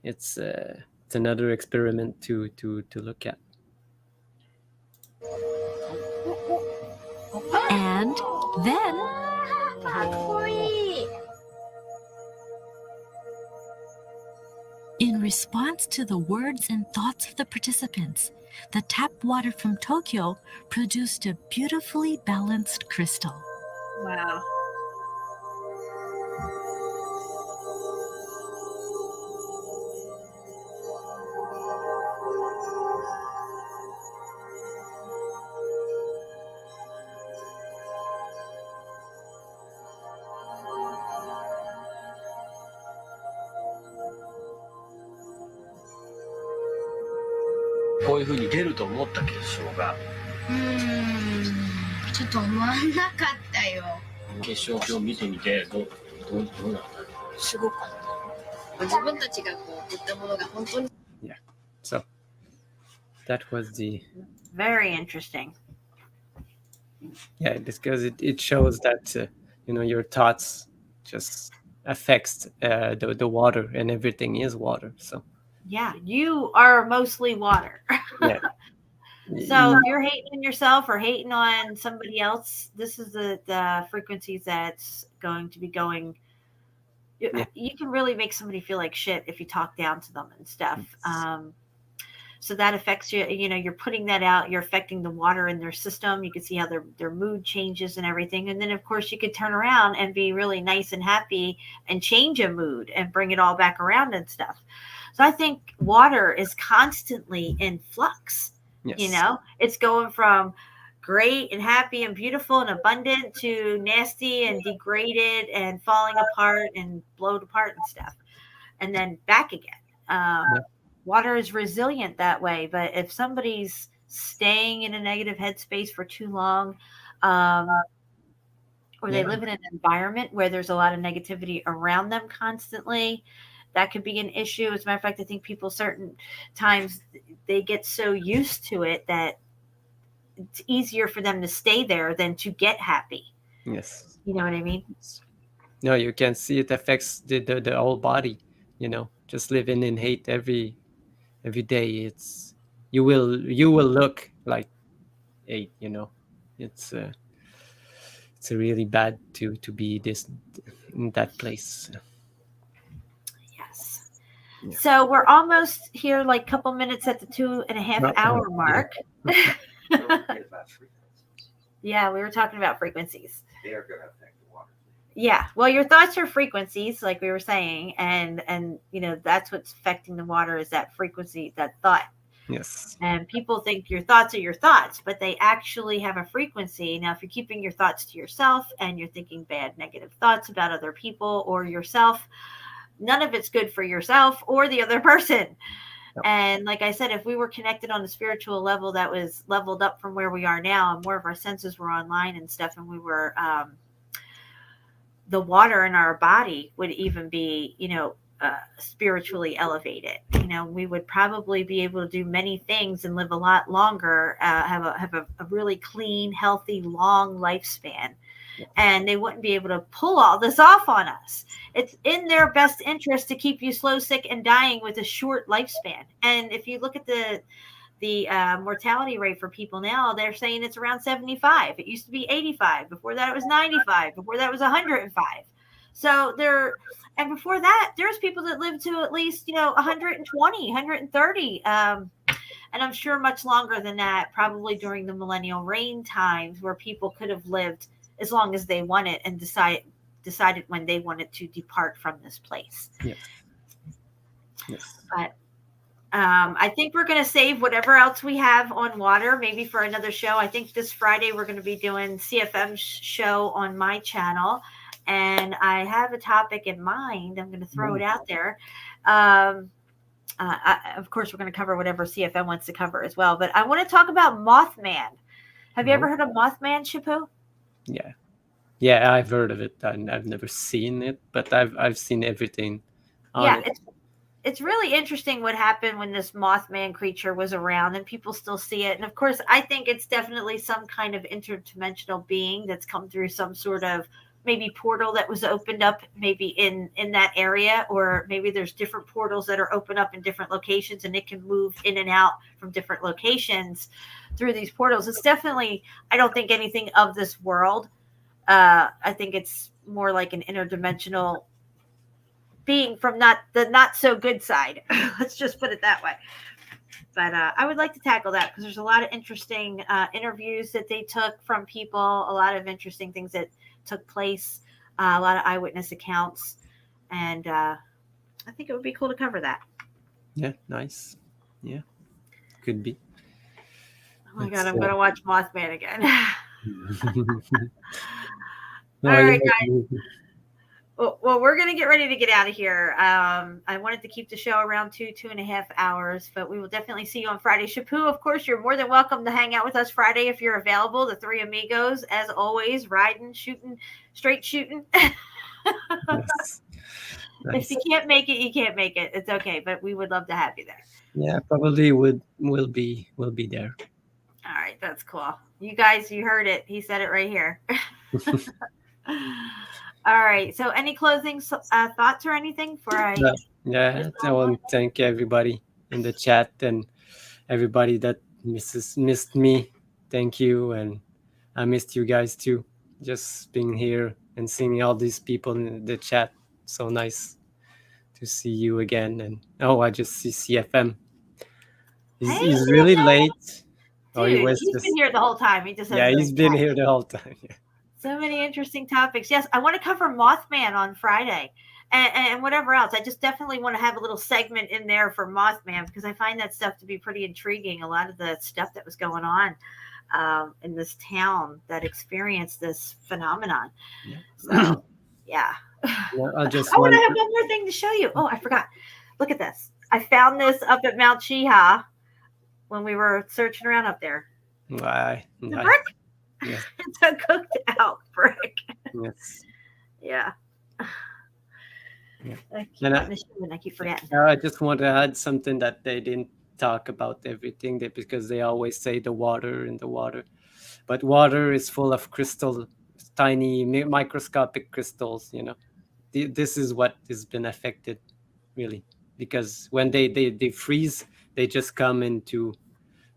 it's another experiment to look at. And then in response to the words and thoughts of the participants, the tap water from Tokyo produced a beautifully balanced crystal. Wow. Yeah, so that was the very interesting. Yeah, because it shows that your thoughts just affects the water, and everything is water. So yeah, you are mostly water. yeah. So if you're hating on yourself or hating on somebody else, this is the frequencies that's going to be going. You can really make somebody feel like shit if you talk down to them and stuff. So that affects you. You're putting that out. You're affecting the water in their system. You can see how their mood changes and everything. And then, of course, you could turn around and be really nice and happy and change a mood and bring it all back around and stuff. So I think water is constantly in flux. Yes. It's going from great and happy and beautiful and abundant to nasty and degraded and falling apart and blown apart and stuff. And then back again. Water is resilient that way, but if somebody's staying in a negative headspace for too long, or they live in an environment where there's a lot of negativity around them constantly, that could be an issue. As a matter of fact, I think people certain times they get so used to it that it's easier for them to stay there than to get happy. Yes. You know what I mean? No, you can see it affects the whole body. Just living in hate every day. It's you will look like hate. It's really bad to be in that place. Yes. Yeah. So we're almost here, like a couple minutes at the 2.5 hour mark. Yeah, we were talking about frequencies. They are going to affect the water. Yeah, well, your thoughts are frequencies, like we were saying, and that's what's affecting the water is that frequency, that thought. Yes. And people think your thoughts are your thoughts, but they actually have a frequency. Now, if you're keeping your thoughts to yourself and you're thinking bad, negative thoughts about other people or yourself, none of it's good for yourself or the other person. Yep. And like I said, if we were connected on a spiritual level that was leveled up from where we are now and more of our senses were online and stuff, and we were, the water in our body would even be, spiritually elevated. We would probably be able to do many things and live a lot longer, have a really clean, healthy, long lifespan and they wouldn't be able to pull all this off on us. It's in their best interest to keep you slow, sick, and dying with a short lifespan. And if you look at the mortality rate for people now, they're saying it's around 75. It used to be 85. Before that, it was 95. Before that, it was 105. So and before that, there's people that lived to at least 120, 130. And I'm sure much longer than that, probably during the millennial reign times, where people could have lived as long as they wanted and decided when they wanted to depart from this place. Yes. But I think we're going to save whatever else we have on water, maybe for another show. I think this Friday we're going to be doing CFM's show on my channel, and I have a topic in mind. I'm going to throw it out there. Of course, we're going to cover whatever CFM wants to cover as well. But I want to talk about Mothman. Have you ever heard of Mothman, Shapu? Yeah, I've heard of it. I've never seen it, but I've seen everything on it. It's really interesting what happened when this Mothman creature was around, and people still see it. And of course, I think it's definitely some kind of interdimensional being that's come through some sort of maybe portal that was opened up maybe in that area, or maybe there's different portals that are open up in different locations, and it can move in and out from different locations through these portals. It's definitely, I don't think anything of this world. I think it's more like an interdimensional being from the not so good side. Let's just put it that way. But I would like to tackle that because there's a lot of interesting interviews that they took from people, a lot of interesting things that took place, a lot of eyewitness accounts, and I think it would be cool to cover that. Yeah, nice. Yeah, could be. Oh my God, I'm going to watch Mothman again. No, all right, guys. Well, we're going to get ready to get out of here. I wanted to keep the show around 2.5 hours, but we will definitely see you on Friday. Shapu, of course, you're more than welcome to hang out with us Friday if you're available. The three amigos, as always, riding, shooting, straight shooting. Yes. If you can't make it, you can't make it. It's okay, but we would love to have you there. Yeah, probably will be there. All right, that's cool. You guys, you heard it. He said it right here. All right. So, any closing thoughts or anything for I want to thank everybody in the chat and everybody that missed me. Thank you, and I missed you guys too. Just being here and seeing all these people in the chat. So nice to see you again. And I just see CFM. He's really late. Dude, he's been here the whole time. He's been here the whole time. Yeah. So many interesting topics. Yes, I want to cover Mothman on Friday and whatever else. I just definitely want to have a little segment in there for Mothman because I find that stuff to be pretty intriguing. A lot of the stuff that was going on in this town that experienced this phenomenon. So, yeah. I want to have one more thing to show you. Oh, I forgot. Look at this. I found this up at Mount Chiha when we were searching around up there. Why? The brick? Yeah. It's a cooked out brick. Yes. Yeah. Yeah. I keep forgetting. I just want to add something that they didn't talk about everything because they always say the water, but water is full of crystal, tiny microscopic crystals. This is what has been affected, really, because when they freeze, they just come into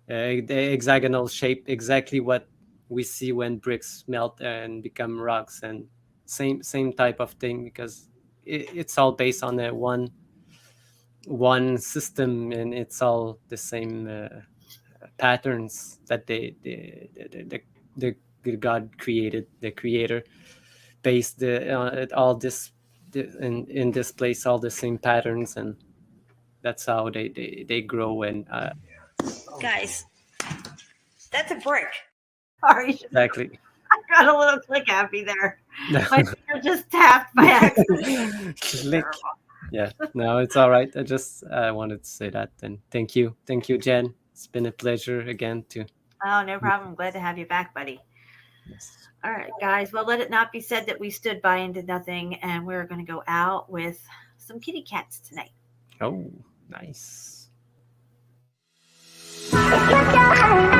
the hexagonal shape, exactly what we see when bricks melt and become rocks, and same type of thing, because it's all based on a one system, and it's all the same patterns that the God created, the creator based all this in this place, all the same patterns, and that's how they grow. And guys, that's a brick. Sorry. Exactly. I got a little click happy there. My finger just tapped by accident. Click. Yeah, no, it's all right. I wanted to say that. And thank you, Jen. It's been a pleasure again to. Oh, no problem. I'm glad to have you back, buddy. Yes. All right, guys. Well, let it not be said that we stood by and did nothing, and we're going to go out with some kitty cats tonight. Oh, nice. Look at